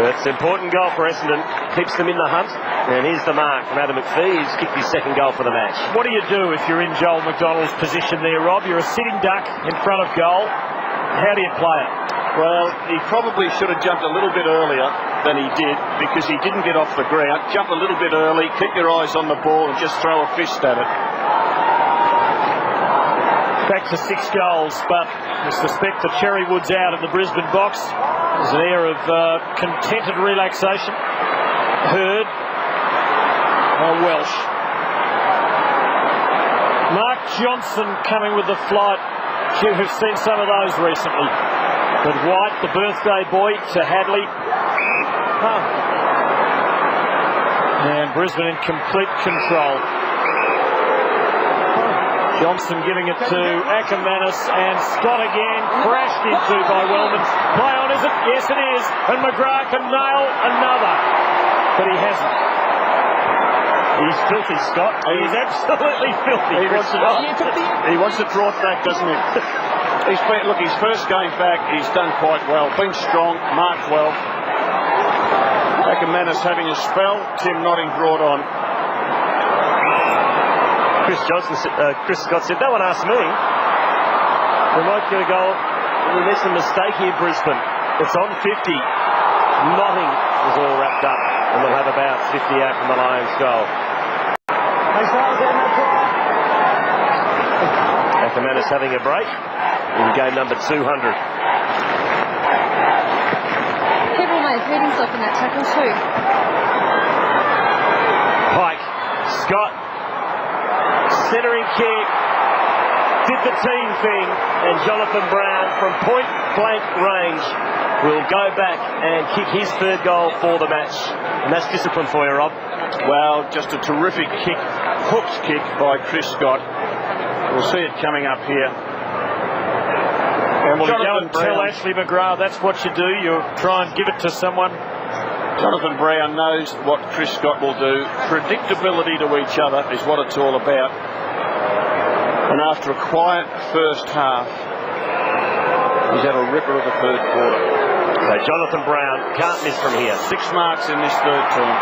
It's an important goal for Essendon. Keeps them in the hunt. And here's the mark from Adam McPhee. He's kicked his second goal for the match. What do you do if you're in Joel McDonald's position there, Rob? You're a sitting duck in front of goal. How do you play it? Well, he probably should have jumped a little bit earlier than he did, because he didn't get off the ground. Jump a little bit early, keep your eyes on the ball and just throw a fist at it. Back to 6 goals, but I suspect the Cherrywood's out in the Brisbane box. There's an air of contented relaxation. Hurd. Welsh. Mark Johnson coming with the flight. You've seen some of those recently. But White, the birthday boy, to Hadley. And Brisbane in complete control. Johnson giving it to Ackermanis, and Scott again, crashed into by Wellman. Play on, is it? Yes, it is. And McGrath can nail another. But he hasn't. He's filthy, Scott. He's absolutely filthy. He wants to draw it back, doesn't he? Look, his first game back, he's done quite well. Been strong, marked well. Ackermanis having a spell, Tim Notting brought on. Chris Scott said, no one asked me. We might get a goal. We made some mistake here, Brisbane. It's on 50. Notting is all wrapped up, and they'll have about 50 out from the Lions' goal. Ackermanis having a break in game number 200. Kevin may have hurt himself in that tackle too. Pike, Scott. Centering kick, did the team thing, and Jonathan Brown from point blank range will go back and kick his third goal for the match. And that's discipline for you, Rob. Well, just a terrific kick, hooked kick by Chris Scott. We'll see it coming up here. And we'll go Jonathan and tell Brown. Ashley McGrath that's what you do. You try and give it to someone. Jonathan Brown knows what Chris Scott will do. Predictability to each other is what it's all about. And after a quiet first half, he's had a ripper of the third quarter. So Jonathan Brown can't miss from here. 6 marks in this third term.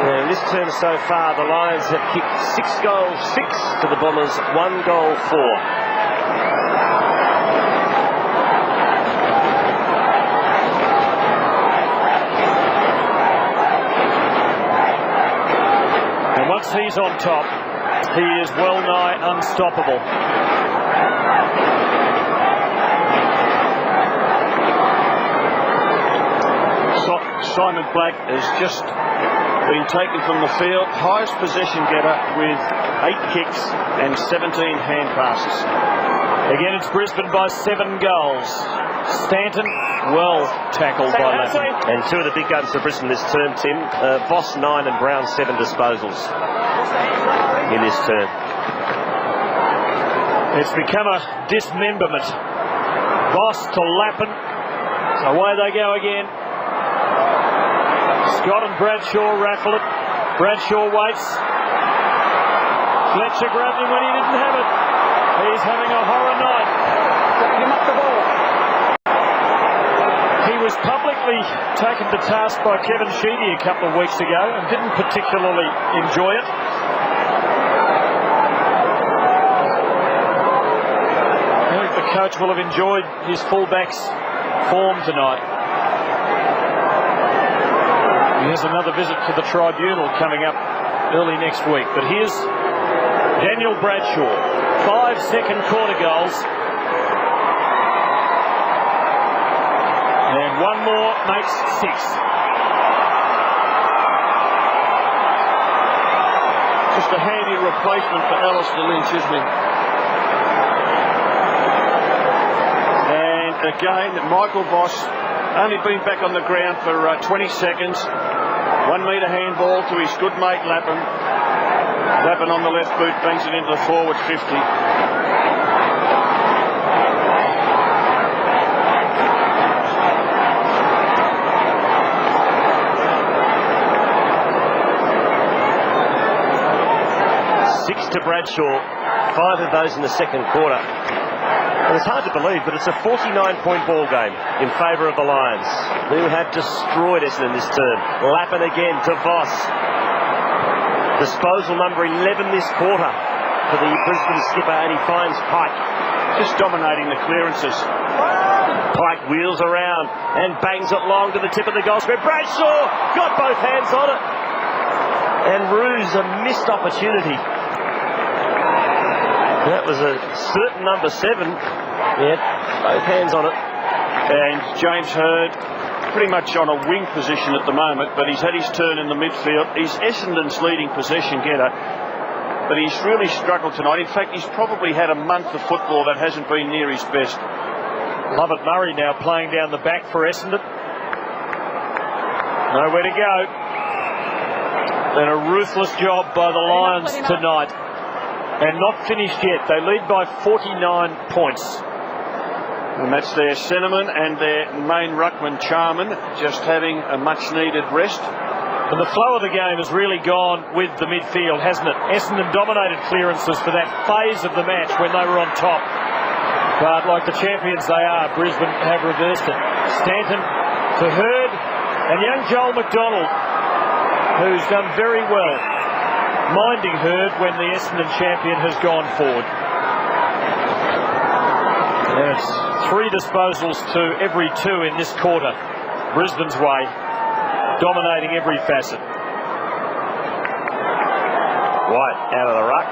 Now, in this term so far, the Lions have kicked 6 goals, 6 to the Bombers, 1 goal, 4. Once he's on top, he is well nigh unstoppable. Simon Black has just been taken from the field. Highest possession getter with 8 kicks and 17 hand passes. Again, it's Brisbane by 7 goals. Stanton, well tackled by Lappin. And 2 of the big guns for Brisbane this term, Tim. Voss 9 and Brown 7 disposals in this term. It's become a dismemberment. Voss to Lappin. Away they go again. Scott and Bradshaw raffle it. Bradshaw waits. Fletcher grabbed him when he didn't have it. He's having a horror night. Take him up the ball. He was publicly taken to task by Kevin Sheedy a couple of weeks ago and didn't particularly enjoy it. I think the coach will have enjoyed his fullback's form tonight. He has another visit to the tribunal coming up early next week. But here's Daniel Bradshaw. 5 second quarter goals. And 1 more makes 6. Just a handy replacement for Alistair Lynch, isn't he? And again, Michael Voss only been back on the ground for 20 seconds. 1 metre handball to his good mate Lappin. Lappin on the left boot bangs it into the forward 50. To Bradshaw, 5 of those in the second quarter. And it's hard to believe, but it's a 49-point ball game in favour of the Lions, who have destroyed Essendon this term. Lappin again to Voss. Disposal number 11 this quarter for the Brisbane skipper, and he finds Pike. Just dominating the clearances. Pike wheels around and bangs it long to the tip of the goal square. Bradshaw got both hands on it. And Ruse, a missed opportunity. That was a certain number 7. He had both hands on it. And James Hird pretty much on a wing position at the moment, but he's had his turn in the midfield. He's Essendon's leading possession getter, but he's really struggled tonight. In fact, he's probably had a month of football that hasn't been near his best. Lovett Murray now playing down the back for Essendon. Nowhere to go. And a ruthless job by the Lions tonight. And not finished yet. They lead by 49 points. And that's their centreman and their main ruckman Charman just having a much needed rest. And the flow of the game has really gone with the midfield, hasn't it? Essendon dominated clearances for that phase of the match when they were on top. But like the champions they are, Brisbane have reversed it. Stanton to Hird and young Joel McDonald, who's done very well, minding Hird when the Essendon champion has gone forward. Yes, 3 disposals to every 2 in this quarter. Brisbane's way, dominating every facet. White out of the ruck.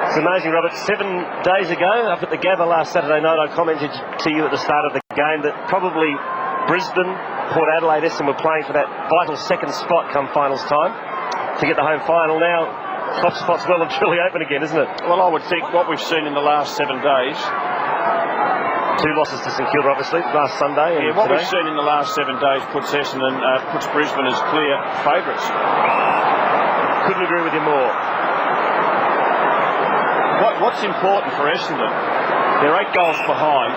It's amazing, Robert. 7 days ago, up at the Gather last Saturday night, I commented to you at the start of the game that probably Brisbane, Port Adelaide, Essendon were playing for that vital second spot come finals time to get the home final. Now, top spot's well and truly open again, isn't it? Well, I would think what we've seen in the last 7 days, 2 losses to St Kilda, obviously, last Sunday. And what today. we've seen in the last 7 days puts Essendon, puts Brisbane as clear favourites. Couldn't agree with you more. What's important for Essendon? They're 8 goals behind.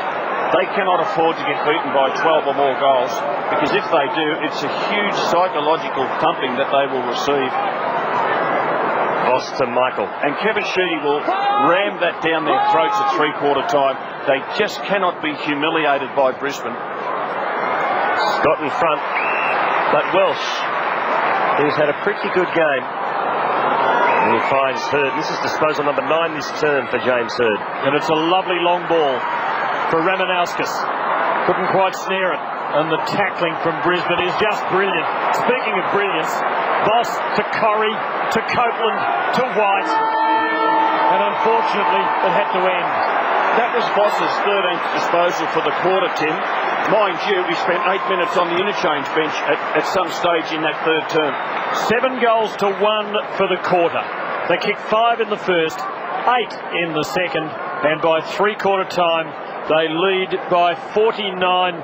They cannot afford to get beaten by 12 or more goals, because if they do, it's a huge psychological thumping that they will receive. Voss to Michael. And Kevin Sheedy will ram that down their throats at 3/4 time. They just cannot be humiliated by Brisbane. Scott in front, but Welsh, who's had a pretty good game. And he finds Hurd. This is disposal number 9 this term for James Hurd. And it's a lovely long ball for Ramanauskas. Couldn't quite snare it. And the tackling from Brisbane is just brilliant. Speaking of brilliance, Boss to Corrie, to Copeland, to White. And unfortunately, it had to end. That was Boss's 13th disposal for the quarter, Tim. Mind you, he spent 8 minutes on the interchange bench at some stage in that third term. 7 goals to 1 for the quarter. They kicked 5 in the first, 8 in the second, and by 3/4 time, they lead by 49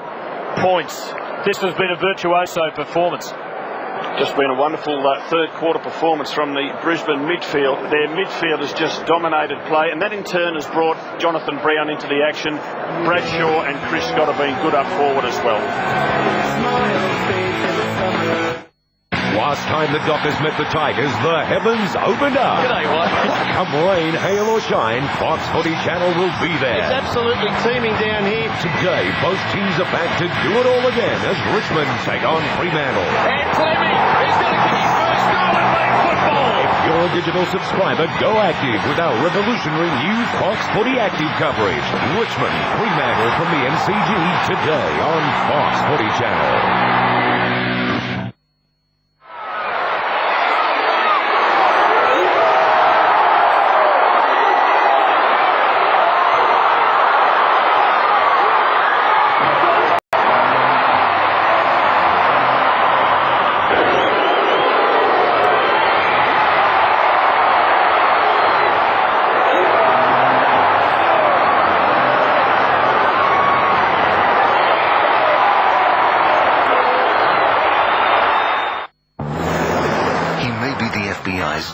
points. This has been a virtuoso performance. Just been a wonderful third quarter performance from the Brisbane midfield. Their midfield has just dominated play, and that in turn has brought Jonathan Brown into the action. Bradshaw and Chris Scott have been good up forward as well. Last time the Dockers met the Tigers, the heavens opened up. G'day, what? Come rain, hail or shine, Fox Footy Channel will be there. It's absolutely teeming down here. Today, both teams are back to do it all again as Richmond take on Fremantle. And Clemmy, he's going to kick his first goal and play football. If you're a digital subscriber, go active with our revolutionary new Fox Footy Active coverage. Richmond, Fremantle from the MCG today on Fox Footy Channel.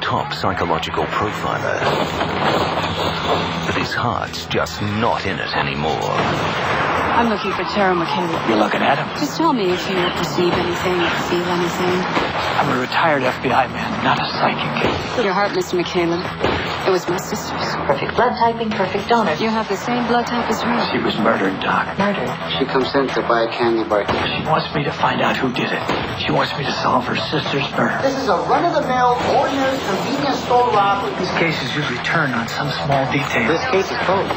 Top psychological profiler, but his heart's just not in it anymore. I'm looking for Tara McKinley. You're looking at him? Just tell me if you perceive anything, feel anything. I'm a retired FBI man, not a psychic. Your heart, Mr. McCaleb. It was my sister's. Perfect blood typing, perfect donor. You have the same blood type as her. She was murdered, Doc. Murdered? She comes in to buy a candy bar. She wants me to find out who did it. She wants me to solve her sister's murder. This is a run-of-the-mill, ordinary, convenience store robbery. These cases usually turn on some small detail. This case is closed.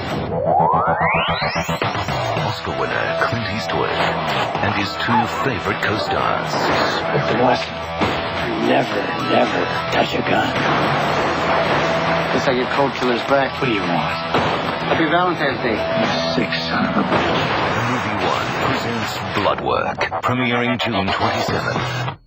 Oscar winner Clint Eastwood and his 2 favorite co-stars. With the lesson, never touch a gun. Guess I get cold killer's back. What do you want? Happy Valentine's Day. You sick son of a bitch. Movie One presents Bloodwork, premiering June 27th.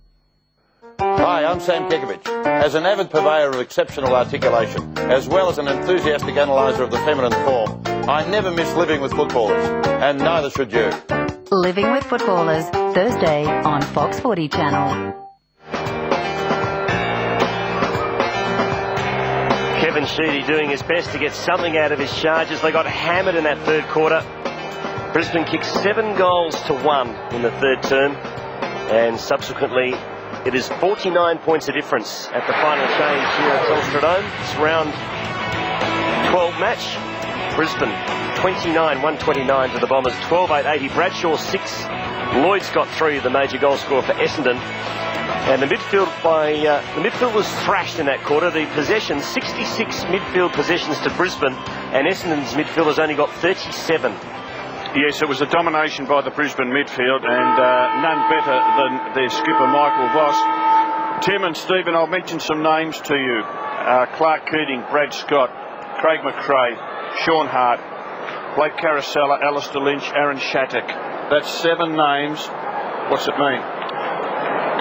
Hi, I'm Sam Kekovich. As an avid purveyor of exceptional articulation, as well as an enthusiastic analyzer of the feminine form, I never miss living with footballers, and neither should you. Living with Footballers, Thursday on Fox Footy Channel. Kevin Sheedy doing his best to get something out of his charges. They got hammered in that third quarter. Brisbane kicked 7 goals to 1 in the third term, and subsequently it is 49 points of difference at the final change here at Telstra Dome. It's round 12 match. Brisbane 29-129 to the Bombers, 12-8-80. Bradshaw 6. Lloyd's got 3, the major goal scorer for Essendon. And the midfield was thrashed in that quarter. The possession, 66 midfield possessions to Brisbane, and Essendon's midfield has only got 37. Yes, it was a domination by the Brisbane midfield, and none better than their skipper Michael Voss. Tim and Stephen, I'll mention some names to you. Clark Keating, Brad Scott, Craig McRae, Sean Hart, Blake Carosella, Alistair Lynch, Aaron Shattuck. That's 7 names. What's it mean?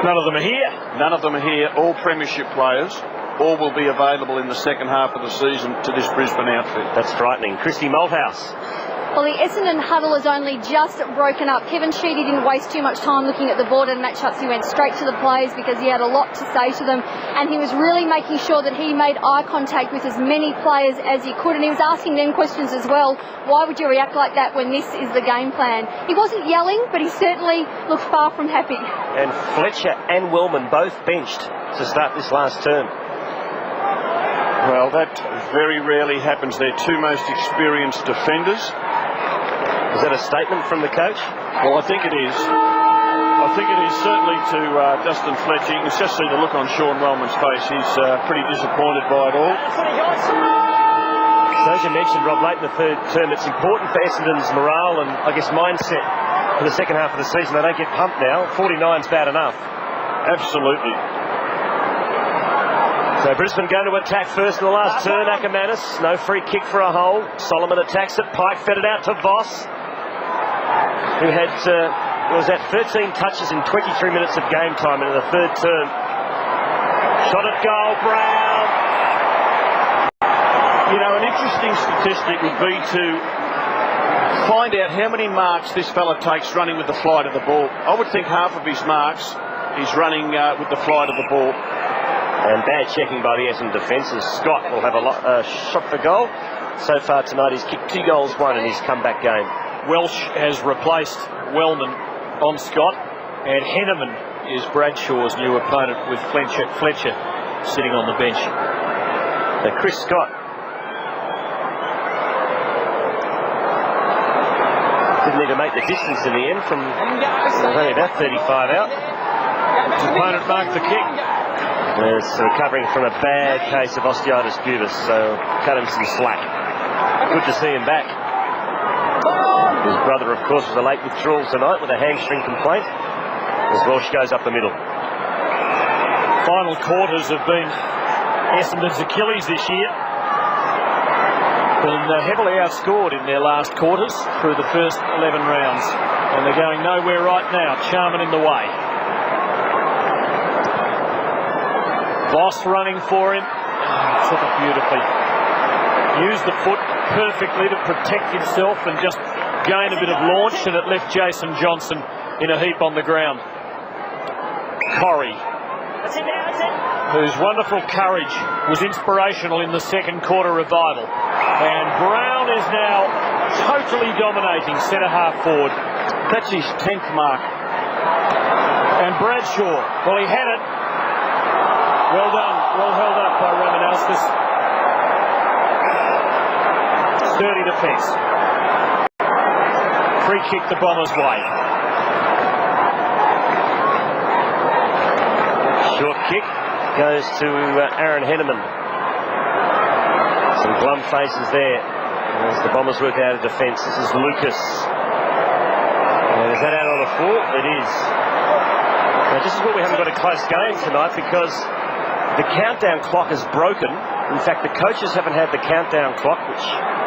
None of them are here. None of them are here. All premiership players. All will be available in the second half of the season to this Brisbane outfit. That's frightening. Christy Malthouse Well, the Essendon huddle is only just broken up. Kevin Sheedy didn't waste too much time looking at the board and matchups. He went straight to the players because he had a lot to say to them, and he was really making sure that he made eye contact with as many players as he could, and he was asking them questions as well. Why would you react like that when this is the game plan? He wasn't yelling, but he certainly looked far from happy. And Fletcher and Wellman both benched to start this last term. Well, that very rarely happens. They're two most experienced defenders. Is that a statement from the coach? Well, I think it is. I think it is certainly to Dustin Fletcher. You can just see the look on Sean Wellman's face. He's pretty disappointed by it all. So as you mentioned, Rob, late in the third term, it's important for Essendon's morale and, I guess, mindset for the second half of the season. They don't get pumped now. 49's bad enough. Absolutely. So Brisbane going to attack first in the last turn. Ackermanis, no free kick for a hole. Solomon attacks it. Pike fed it out to Voss, who had, was at 13 touches in 23 minutes of game time in the third term. Shot at goal, Brown. You know, an interesting statistic would be to find out how many marks this fella takes running with the flight of the ball. I would think half of his marks is running with the flight of the ball. And bad checking by the Essendon defence, and Scott will have a shot for goal. So far tonight he's kicked 2 goals, 1 in his comeback game. Welsh has replaced Wellman on Scott, and Henneman is Bradshaw's new opponent, with Fletcher sitting on the bench. So Chris Scott didn't need to make the distance in the end from only about 35 out. His opponent marked the kick. He's recovering from a bad case of osteitis pubis, so cut him some slack. Good to see him back. His brother, of course, was a late withdrawal tonight with a hamstring complaint, as Welsh goes up the middle. Final quarters have been Essendon's Achilles this year. Been heavily outscored in their last quarters through the first 11 rounds, and they're going nowhere right now. Charman in the way. Voss running for him. Took it beautifully. Used the foot perfectly to protect himself and just gain a bit of launch, and it left Jason Johnson in a heap on the ground. Corrie, whose wonderful courage was inspirational in the second quarter revival. And Brown is now totally dominating centre half forward. That's his 10th mark. And Bradshaw, well, he had it. Well done, well held up by Ramanauskas. Sturdy defence. Free kick the Bombers' way. Short kick goes to Aaron Henneman. Some glum faces there as the Bombers work out of defence. This is Lucas. And is that out on the full? It is. Now, this is what we haven't got a close game tonight, because the countdown clock is broken. In fact, the coaches haven't had the countdown clock, which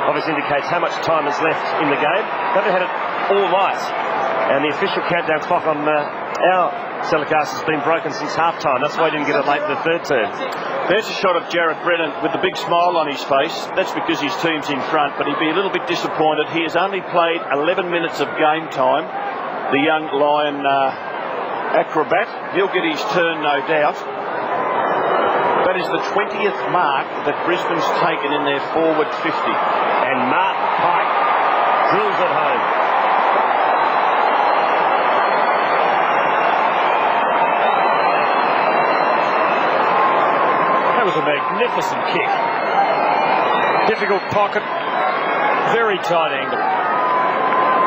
obviously indicates how much time is left in the game. They haven't had it all night. And the official countdown clock on our telecast has been broken since half-time. That's why he didn't get it late in the third term. There's a shot of Jared Brennan with the big smile on his face. That's because his team's in front, but he'd be a little bit disappointed. He has only played 11 minutes of game time. The young Lion acrobat. He'll get his turn, no doubt. That is the 20th mark that Brisbane's taken in their forward 50. And Martin Pike drills it home. That was a magnificent kick. Difficult pocket, very tight angle.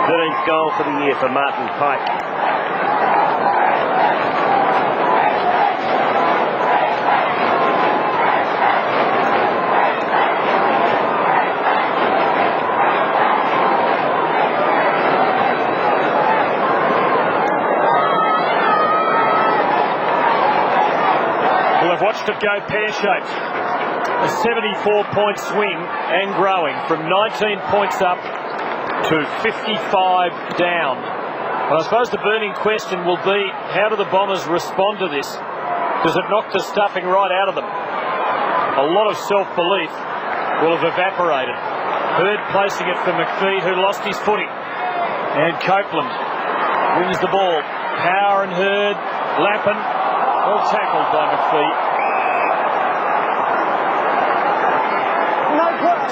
13th goal for the year for Martin Pike. Watched it go pear-shaped. A 74-point swing and growing from 19 points up to 55 down. And I suppose the burning question will be, how do the Bombers respond to this? Does it knock the stuffing right out of them? A lot of self-belief will have evaporated Hurd placing it for McPhee, who lost his footing. And Copeland wins the ball. Power and Hurd. Lappin, well tackled by McPhee.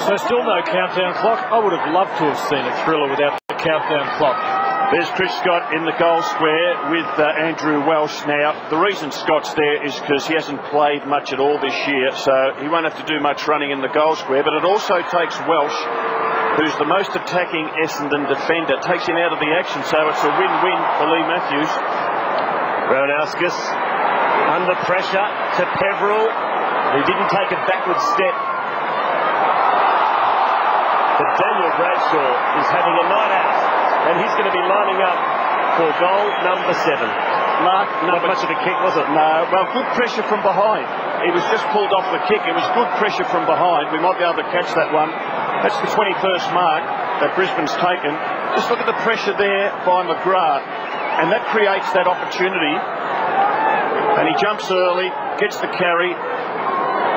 So still no countdown clock. I would have loved to have seen a thriller without the countdown clock. There's Chris Scott in the goal square with Andrew Welsh now. The reason Scott's there is because he hasn't played much at all this year, so he won't have to do much running in the goal square, but it also takes Welsh, who's the most attacking Essendon defender, takes him out of the action, so it's a win-win for Lee Matthews. Ronauskas under pressure to Peveril, who didn't take a backward step. But Daniel Bradshaw is having a night out, and he's going to be lining up for goal number 7. Mark, not much of a kick, was it? No, well, good pressure from behind. He was just pulled off the kick. It was good pressure from behind. We might be able to catch that one. That's the 21st mark that Brisbane's taken. Just look at the pressure there by McGrath, and that creates that opportunity. And he jumps early, gets the carry.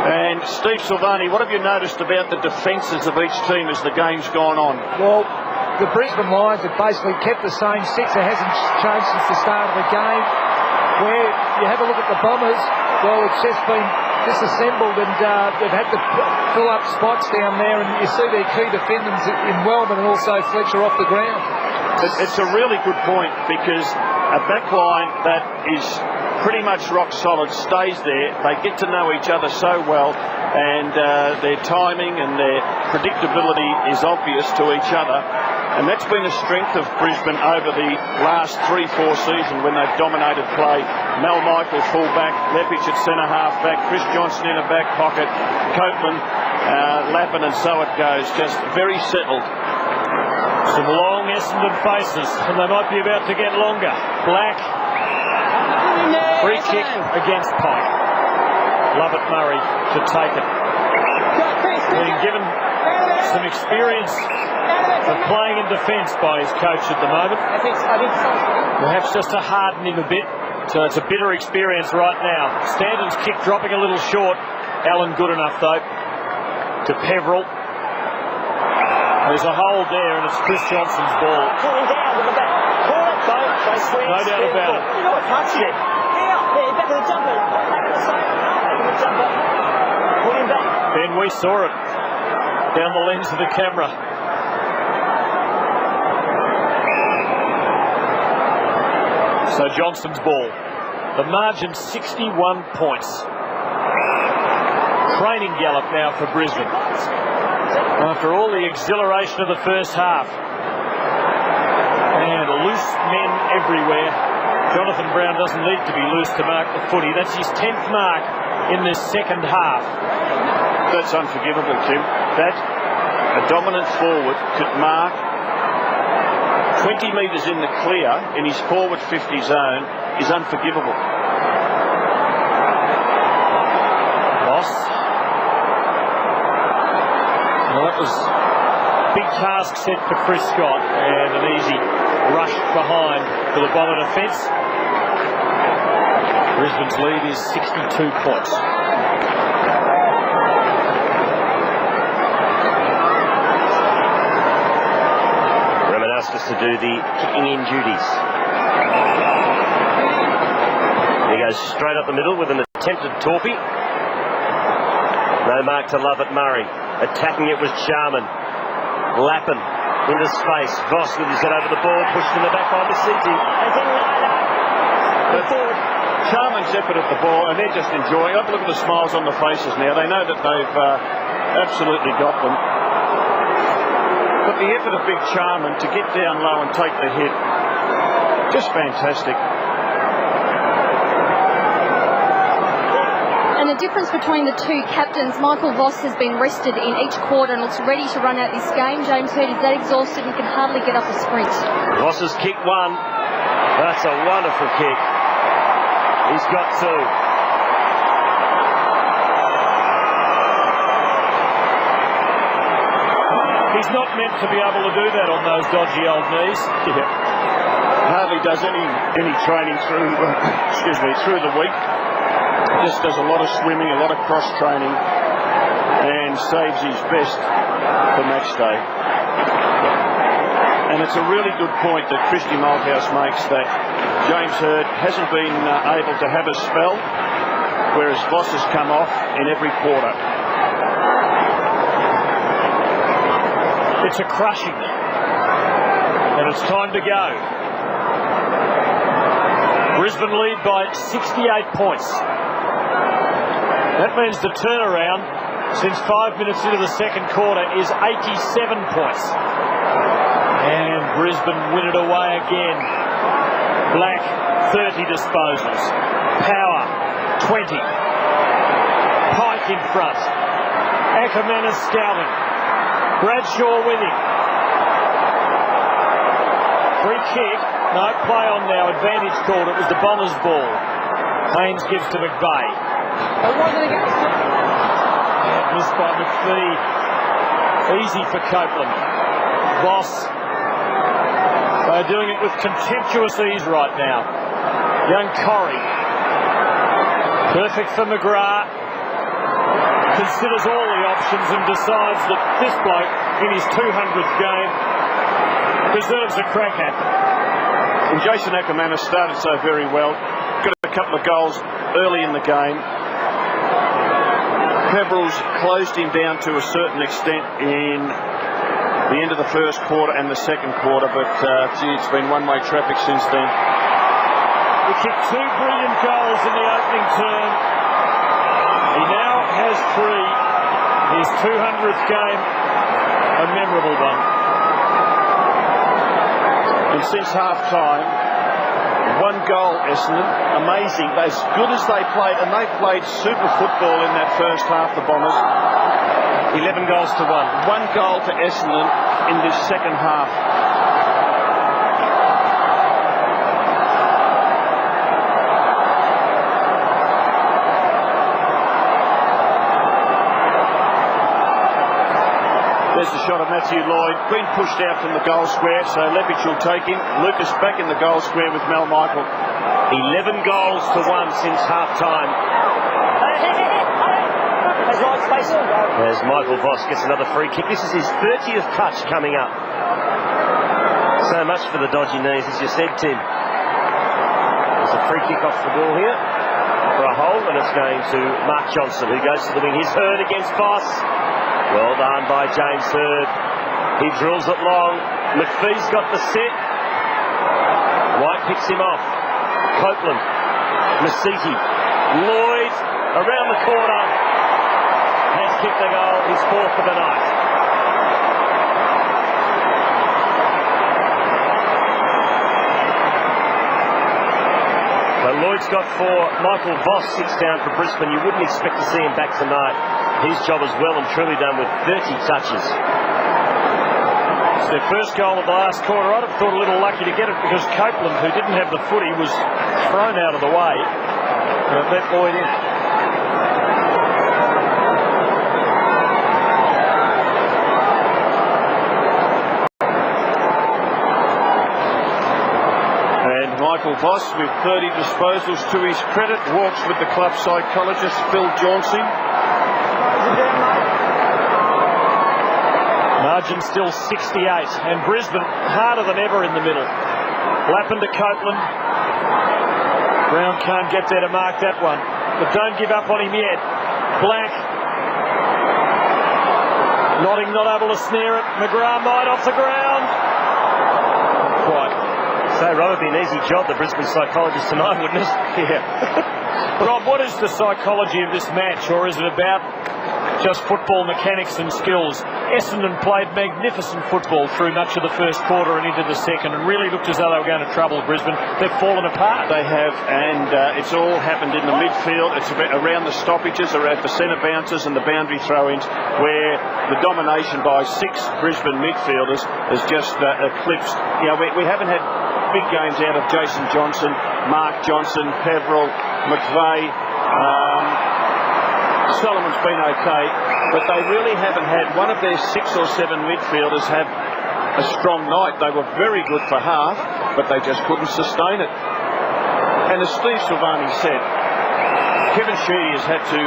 And Steve Silvani, what have you noticed about the defences of each team as the game's gone on? Well, the Brisbane Lions have basically kept the same six. It hasn't changed since the start of the game. Where you have a look at the Bombers, well, it's just been disassembled, and they've had to fill up spots down there, and you see their key defenders in Wellman and also Fletcher off the ground. It's a really good point, because a backline that is pretty much rock solid stays there. They get to know each other so well, and their timing and their predictability is obvious to each other. And that's been a strength of Brisbane over the last 3-4 seasons when they've dominated play. Mal Michael full back, Leppich at centre half back, Chris Johnson in a back pocket, Copeland, Lappin, and so it goes. Just very settled. Some long Essendon faces, and they might be about to get longer. Black. Free kick against Pike. Lovett Murray to take it. Being given some experience of playing in defence by his coach at the moment. Perhaps just to harden him a bit. So it's a bitter experience right now. Stanton's kick dropping a little short. Allen good enough though. To Peveril. There's a hole there, and it's Chris Johnson's ball. Pulling down with the back. Pull it, don't. No doubt about it. You know what, touch it. Yeah, back of the jumper. Back of the side. Back of the jumper. Pull him back. Ben, we saw it down the lens of the camera. So Johnson's ball. The margin 61 points. Training gallop now for Brisbane. After all the exhilaration of the first half. And loose men everywhere. Jonathan Brown doesn't need to be loose to mark the footy. That's his 10th mark in this second half. That's unforgivable, Tim. That a dominant forward could mark 20 metres in the clear in his forward 50 zone is unforgivable. Loss. Well, that was a big task set for Chris Scott, and an easy rush behind for the Bomber defence. Brisbane's lead is 62 points. Romanovskis to do the kicking in duties. He goes straight up the middle with an attempted torpy. No mark to Lovett Murray. Attacking it was Charman. Lappin into space. Voss with his head over the ball, pushed in the back by Vicente. Charman's effort at the ball, and they're just enjoying. Have a look at the smiles on the faces now. They know that they've absolutely got them. But the effort of Big Charman to get down low and take the hit, just fantastic. And the difference between the two captains, Michael Voss has been rested in each quarter and looks ready to run out this game. James Hurd is that exhausted and can hardly get up a sprint. Voss has kicked one. That's a wonderful kick. He's got two. He's not meant to be able to do that on those dodgy old knees. Yeah. Hardly does any training through through the week. Just does a lot of swimming, a lot of cross training. and saves his best for match day. And it's a really good point that Christy Malthouse makes, that James Hird hasn't been able to have a spell, whereas Voss has come off in every quarter. It's a crushing, and it's time to go. Brisbane lead by 68 points. That means the turnaround since 5 minutes into the second quarter is 87 points. And Brisbane win it away again. Black, 30 disposals. Power, 20. Pike in front. Ackermanis scouting. Bradshaw with him. Free kick. No, play on now. Advantage called. It was the Bombers' ball. Haynes gives to McVeigh. And missed by McPhee. Easy for Copeland. Voss. They're doing it with contemptuous ease right now. Young Corrie. Perfect for McGrath. Considers all the options and decides that this bloke in his 200th game deserves a crack at them. And Jason Ackermanis started so very well. Got a couple of goals early in the game. Pebbles closed him down to a certain extent in the end of the first quarter and the second quarter, but gee, it's been one-way traffic since then. He kicked 2 brilliant goals in the opening term. He now has 3. His 200th game, a memorable one. And since half-time, 1 goal, Essendon. Amazing. As good as they played, and they played super football in that first half, the Bombers. 11 goals to 1. 1 goal to Essendon in this second half. There's a shot of Matthew Lloyd, been pushed out from the goal square, so Lepich will take him. Lucas back in the goal square with Mel Michael. 11 goals to 1 since half-time. As Michael Voss gets another free kick. This is his 30th touch coming up. So much for the dodgy knees, as you said, Tim. There's a free kick off the ball here for a hole, and it's going to Mark Johnson, who goes to the wing. He's Hird against Voss. Well done by James Hird. He drills it long. McPhee's got the set. White picks him off. Copeland. Nasiti. Lloyd around the corner. Has kicked the goal. His 4th of the night. Well, Lloyd's got 4. Michael Voss sits down for Brisbane. You wouldn't expect to see him back tonight. His job is well and truly done with 30 touches. It's their first goal of the last quarter. I'd have thought a little lucky to get it because Copeland, who didn't have the footy, was thrown out of the way. And let Lloyd in. And Michael Voss, with 30 disposals to his credit, walks with the club psychologist Phil Jauncey. Margin still 68, and Brisbane harder than ever in the middle. Lappin to Copeland. Brown can't get there to mark that one, but don't give up on him yet. Black. Notting not able to snare it. McGrath might off the ground. Quite. So, Rob, it'd be an easy job, the Brisbane psychologist tonight, wouldn't it? Yeah. Rob, what is the psychology of this match, or is it about just football mechanics and skills? Essendon played magnificent football through much of the first quarter and into the second, and really looked as though they were going to trouble Brisbane. They've fallen apart. They have, and it's all happened in the midfield. It's around the stoppages, around the centre bounces and the boundary throw-ins, where the domination by 6 Brisbane midfielders has just eclipsed. You know, we haven't had big games out of Jason Johnson, Mark Johnson, Peverill, McVeigh. Solomon's been okay, but they really haven't had one of their 6 or 7 midfielders have a strong night. They were very good for half, but they just couldn't sustain it. And as Steve Silvani said, Kevin Sheedy has had to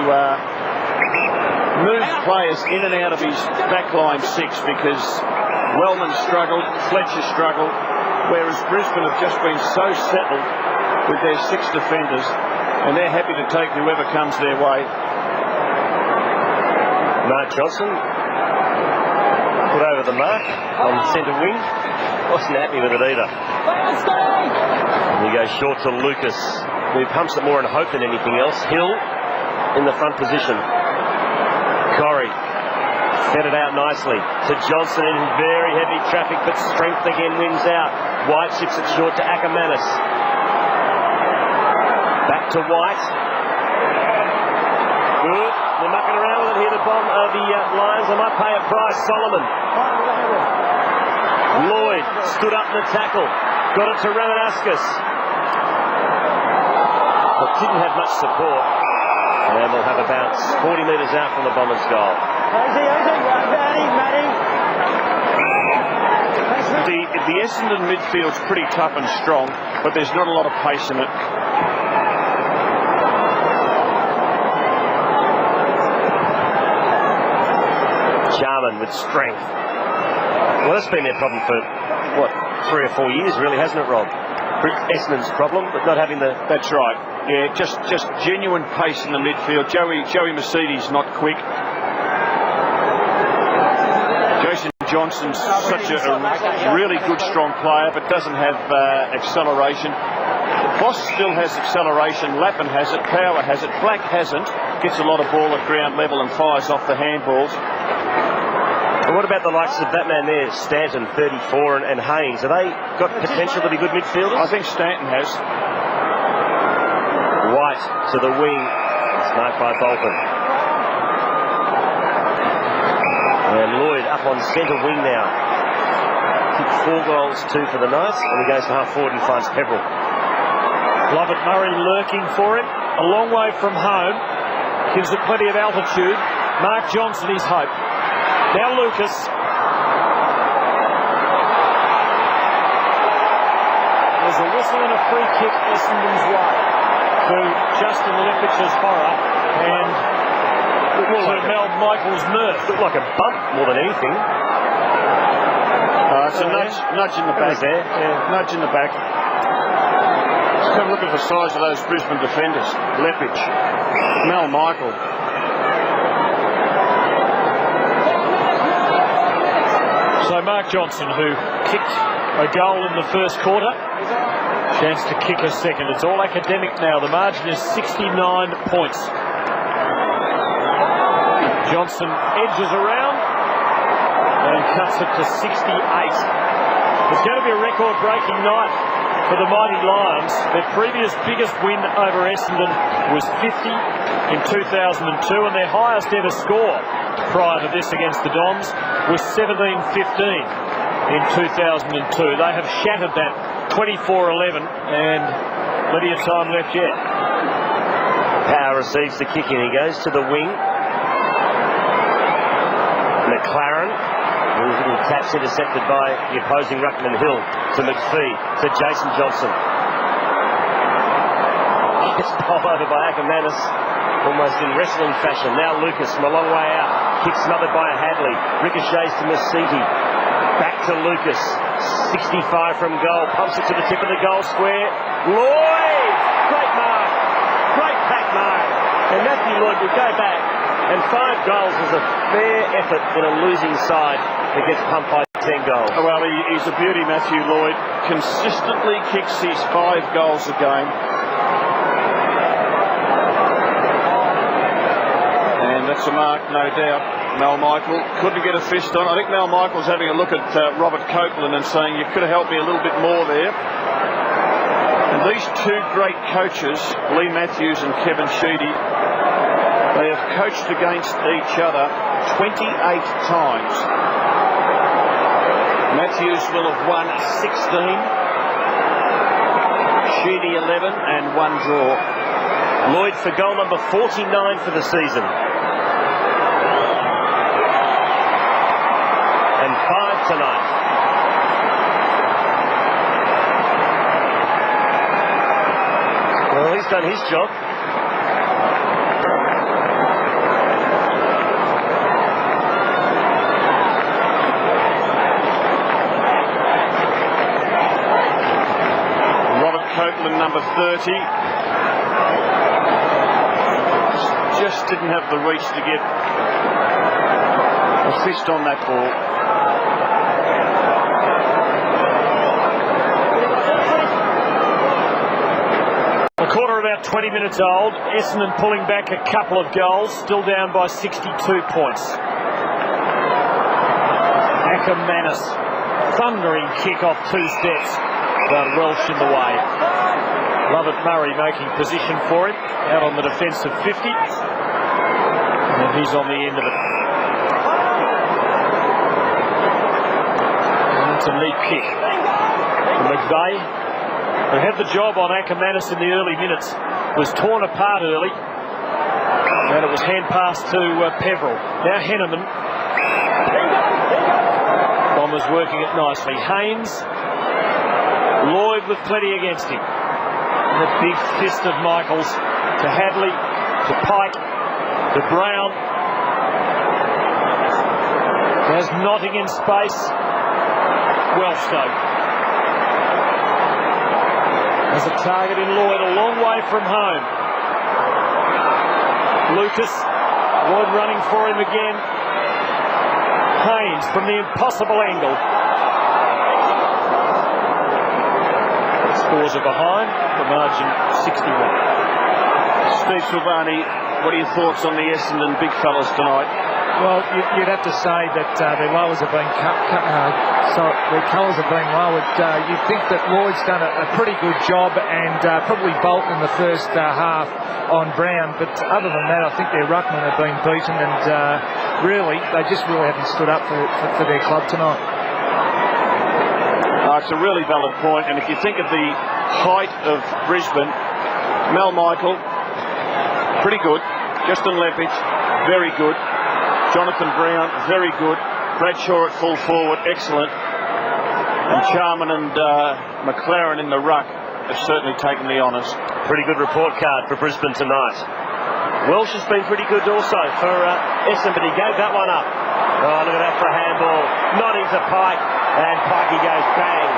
moved players in and out of his backline six because Wellman struggled, Fletcher struggled, whereas Brisbane have just been so settled with their six defenders, and they're happy to take whoever comes their way. Mark Johnson put over the mark on centre wing. Wasn't happy with it either. And he goes short to Lucas, who pumps it more in hope than anything else. Hill in the front position. Corrie set it out nicely to Johnson in very heavy traffic, but strength again wins out. White ships it short to Ackermanis. Back to White. Good. They're mucking around with it here, the Lions. They might pay a price. Solomon. Lloyd stood up in the tackle. Got it to Ramanauskas. But didn't have much support. And they'll have about 40 metres out from the Bombers' goal. The Essendon midfield's pretty tough and strong, but there's not a lot of pace in it. Jarman with strength. Well, that's been their problem for, 3 or 4 years, really, hasn't it, Rob? Essendon's problem, but not having the... That's right. Yeah, just genuine pace in the midfield. Joey Mercedes not quick. Jason Johnson's such a really good, strong player, but doesn't have acceleration. Voss still has acceleration. Lappin has it. Power has it. Black hasn't. Gets a lot of ball at ground level and fires off the handballs. And what about the likes of that man there, Stanton, 34, and Haynes? Have they got potential to be good midfielders? I think Stanton has. White to the wing. It's marked by Bolton. And Lloyd up on centre wing now. Kicked 4 goals, 2 for the Knights, and he goes to half forward and finds Peverill. Lovett Murray lurking for it. A long way from home. Gives it plenty of altitude. Mark Johnson is hope. Now Lucas. There's a whistle and a free kick Essendon's way to Justin Leppich's horror and to Mel Michael's mirth. Looked like a bump more than anything. It's a nudge in the back. There. Yeah. Nudge in the back. Just have a look at the size of those Brisbane defenders. Leppich, Mel Michael. So Mark Johnson, who kicked a goal in the first quarter, chance to kick a second. It's all academic now. The margin is 69 points. Johnson edges around and cuts it to 68. It's going to be a record-breaking night for the mighty Lions. Their previous biggest win over Essendon was 50 in 2002, and their highest ever score prior to this against the Doms was 17-15 in 2002. They have shattered that 24-11, and plenty of time left yet. Power receives the kick in. He goes to the wing. McLaren. Little taps intercepted by the opposing ruckman Hill to McPhee, to Jason Johnson. Gets bowled over by Ackermanis, almost in wrestling fashion. Now Lucas from a long way out. Kick smothered by a Hadley. Ricochets to Masiti. Back to Lucas. 65 from goal. Pumps it to the tip of the goal square. Lloyd! Great mark. Great pack mark. And Matthew Lloyd will go back. And 5 goals is a fair effort in a losing side that gets pumped by 10 goals. Well, he's a beauty, Matthew Lloyd. Consistently kicks his 5 goals a game. And that's a mark, no doubt. Mel Michael couldn't get a fist on. I think Mel Michael's having a look at Robert Copeland and saying, you could have helped me a little bit more there. And these 2 great coaches, Lee Matthews and Kevin Sheedy, they have coached against each other 28 times. Matthews will have won 16, Sheedy 11, and 1 draw. Lloyd for goal number 49 for the season. And 5 tonight. Well, he's done his job. Copeland, number 30. Just didn't have the reach to get a fist on that ball. The quarter about 20 minutes old. Essendon pulling back a couple of goals, still down by 62 points. Ackermanis, thundering kick off 2 steps, but Welsh in the way. Lovett Murray making position for him, out on the defensive 50, and he's on the end of it. And it's a neat kick. McVeigh, who had the job on Ackermanis in the early minutes, was torn apart early, and it was hand passed to Peveril. Now Henneman. Bombers working it nicely. Haynes, Lloyd with plenty against him. And the big fist of Michaels to Hadley, to Pike, to Brown. There's Notting in space. Welsh though. There's a target in Lloyd, a long way from home. Lucas, Lloyd running for him again. Haynes from the impossible angle. Scores are behind, the margin 61. Steve Silvani, what are your thoughts on the Essendon big fellas tonight? Well, you'd have to say that their lowers have been their colours have been lowered. You'd think that Lloyd's done a pretty good job, and probably Bolton in the first half on Brown. But other than that, I think their ruckmen have been beaten, and really, they just really haven't stood up for their club tonight. It's a really valid point, and if you think of the height of Brisbane, Mal Michael, pretty good. Justin Lepage, very good. Jonathan Brown, very good. Bradshaw at full forward, excellent. And Charman and McLaren in the ruck have certainly taken the honours. Pretty good report card for Brisbane tonight. Welsh has been pretty good also for Essendon, but he gave that one up. Oh, look at that for a handball. Nodding to Pike, and Pikey goes bang.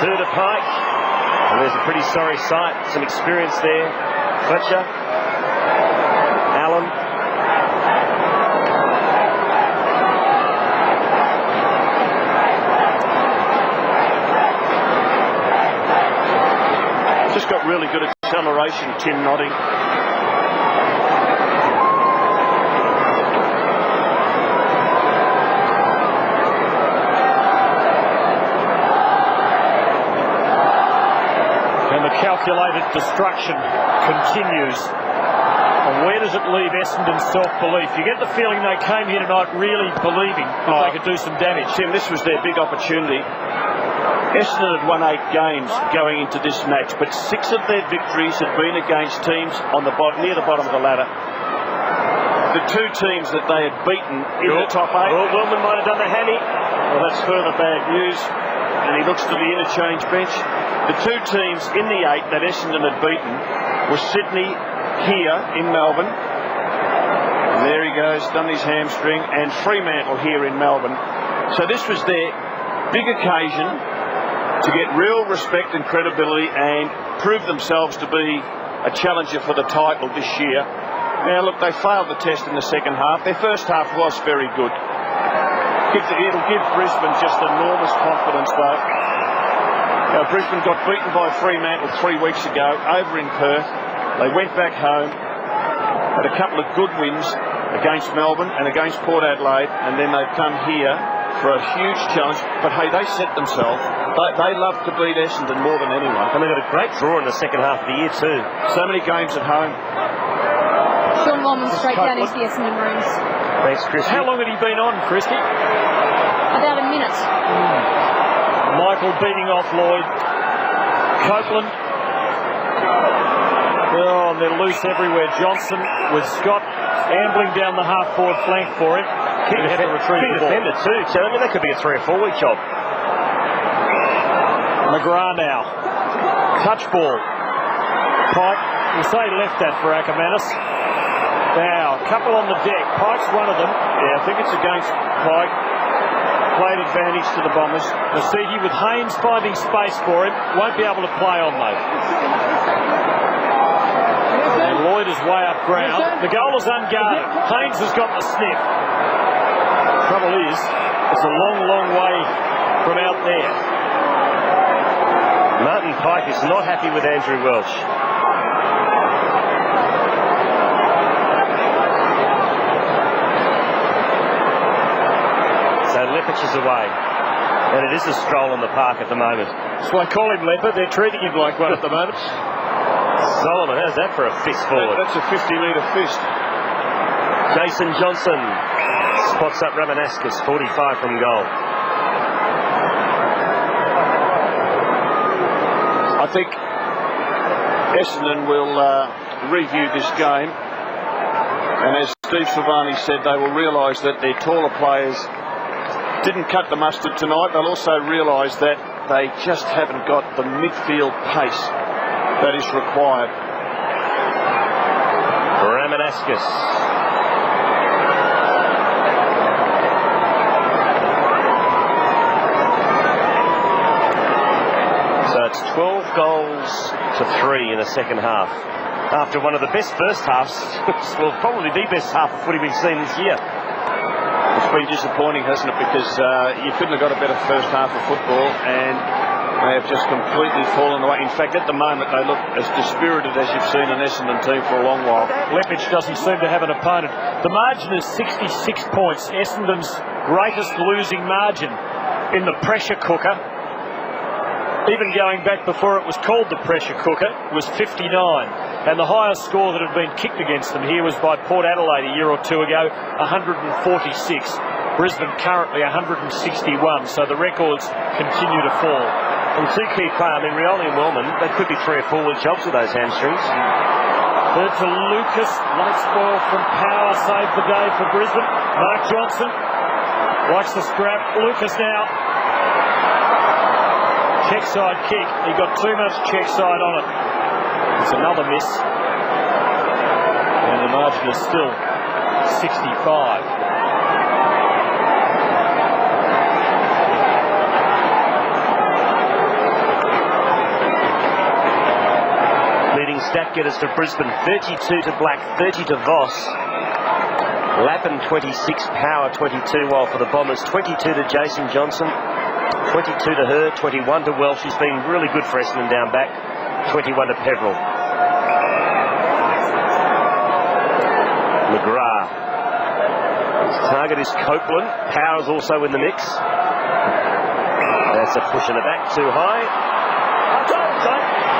Through to Pike. And there's a pretty sorry sight. Some experience there. Fletcher. Allen. Just got really good acceleration, Tim Notting. Calculated destruction continues. And where does it leave Essendon's self-belief? You get the feeling they came here tonight really believing that they could do some damage. Tim, this was their big opportunity. Essendon had won 8 games going into this match, but 6 of their victories had been against teams on the bottom, near the bottom of the ladder. The 2 teams that they had beaten in the top 8. Well, Willman might have done the hammy. Well, that's further bad news. And he looks to the interchange bench. The 2 teams in the 8 that Essendon had beaten were Sydney here in Melbourne. And there he goes, done his hamstring, and Fremantle here in Melbourne. So this was their big occasion to get real respect and credibility and prove themselves to be a challenger for the title this year. Now look, they failed the test in the second half. Their first half was very good. It'll give Brisbane just enormous confidence though. Now, Brisbane got beaten by Fremantle 3 weeks ago over in Perth. They went back home, had a couple of good wins against Melbourne and against Port Adelaide, and then they've come here for a huge challenge. But hey, they set themselves. They love to beat Essendon more than anyone. And they got a great draw in the second half of the year too. So many games at home. Sean Longman straight down into the Essendon rooms. Thanks, Christy. How long had he been on, Christy? About a minute. Michael beating off Lloyd. Copeland. Oh, and they're loose everywhere. Johnson with Scott ambling down the half-forward flank for him. Key defender too. So I mean, that could be a 3 or 4 week job. McGrath now. Touch ball. Pike will say left that for Ackermanis. Now, a couple on the deck. Pike's one of them. Yeah, I think it's against Pike. Played advantage to the Bombers. Nasiti with Haynes finding space for him. Won't be able to play on, though. And Lloyd is way up ground. The goal is unguarded. Haynes has got the sniff. Trouble is, it's a long, long way from out there. Martin Pike is not happy with Andrew Welsh. So Lepich is away. And it is a stroll on the park at the moment. So I call him Leopard. They're treating him like one at the moment. Solomon, how's that for a fist forward? That's a 50-metre fist. Jason Johnson spots up Ramanaskas, 45 from goal. I think Essendon will review this game, and as Steve Silvani said, they will realise that their taller players didn't cut the mustard tonight. They'll also realise that they just haven't got the midfield pace that is required. Ramanaskas. So it's 12 goals to 3 in the second half. After one of the best first halves, well, probably the best half of footy we've seen this year. It's been disappointing, hasn't it? Because you couldn't have got a better first half of football, and they have just completely fallen away. In fact, at the moment, they look as dispirited as you've seen an Essendon team for a long while. Lepich doesn't seem to have an opponent. The margin is 66 points. Essendon's greatest losing margin in the pressure cooker. Even going back before it was called the pressure cooker, was 59. And the highest score that had been kicked against them here was by Port Adelaide a year or two ago, 146. Brisbane currently 161, so the records continue to fall. And two key players, I mean, Rioli and Wellman, they could be 3 or 4 week jobs with those hamstrings. Third to Lucas, late spoil from Power, saved the day for Brisbane. Mark Johnson likes the scrap. Lucas now. Check side kick. He got too much check side on it. It's another miss. And the margin is still 65. Leading stat getters for Brisbane, 32 to Black, 30 to Voss. Lappin 26, Power 22, while for the Bombers 22 to Jason Johnson, 22 to her, 21 to Welsh. He's been really good for Essendon down back. 21 to Peverill. McGrath. His target is Copeland. Power's also in the mix. That's a push in the back, too high.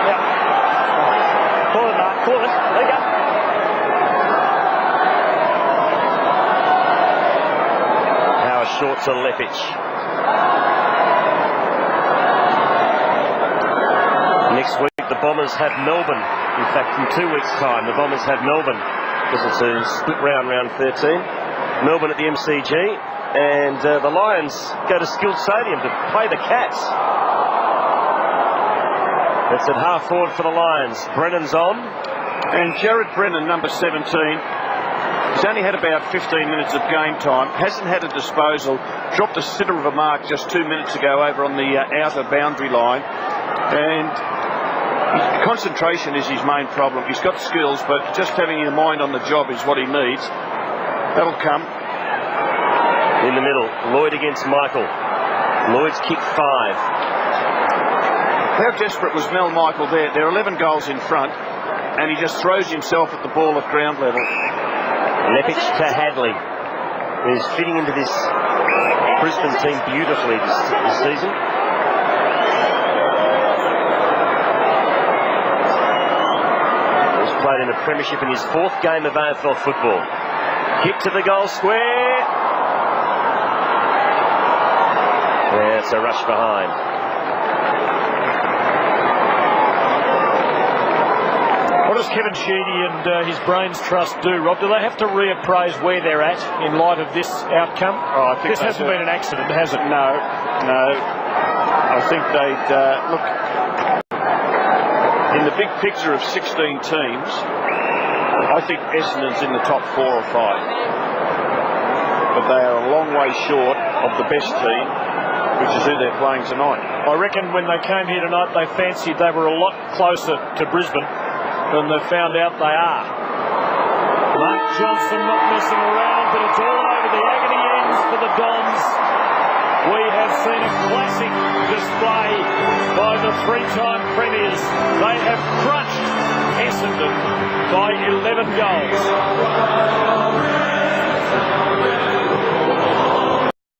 Yeah. Call it, Mark. Call it. There you go. Power short to Lepich. Next week, the Bombers have Melbourne. In fact, in 2 weeks' time, the Bombers have Melbourne. This is a split round 13. Melbourne at the MCG. And the Lions go to Skilled Stadium to play the Cats. It's at half forward for the Lions. Brennan's on. And Jared Brennan, number 17, he's only had about 15 minutes of game time. Hasn't had a disposal. Dropped a sitter of a mark just 2 minutes ago over on the outer boundary line. And concentration is his main problem. He's got skills, but just having your mind on the job is what he needs. That'll come. In the middle, Lloyd against Michael. Lloyd's kick 5. How desperate was Mel Michael there? There are 11 goals in front, and he just throws himself at the ball at ground level. Lepich to Hadley, who's fitting into this Brisbane team beautifully this season. He's played in the Premiership in his 4th game of AFL football. Kick to the goal square. Yeah, it's a rush behind. What does Kevin Sheedy and his Brains Trust do, Rob? Do they have to reappraise where they're at in light of this outcome? Oh, I think this hasn't been an accident, has it? No. I think they'd look in the big picture of 16 teams. I think Essendon's in the top 4 or 5. But they are a long way short of the best team, which is who they're playing tonight. I reckon when they came here tonight, they fancied they were a lot closer to Brisbane than they found out they are. Mark Johnson not messing around, but it's all over. The agony ends for the Dons. We have seen a classic display by the 3-time premiers. They have crushed Essendon by 11 goals.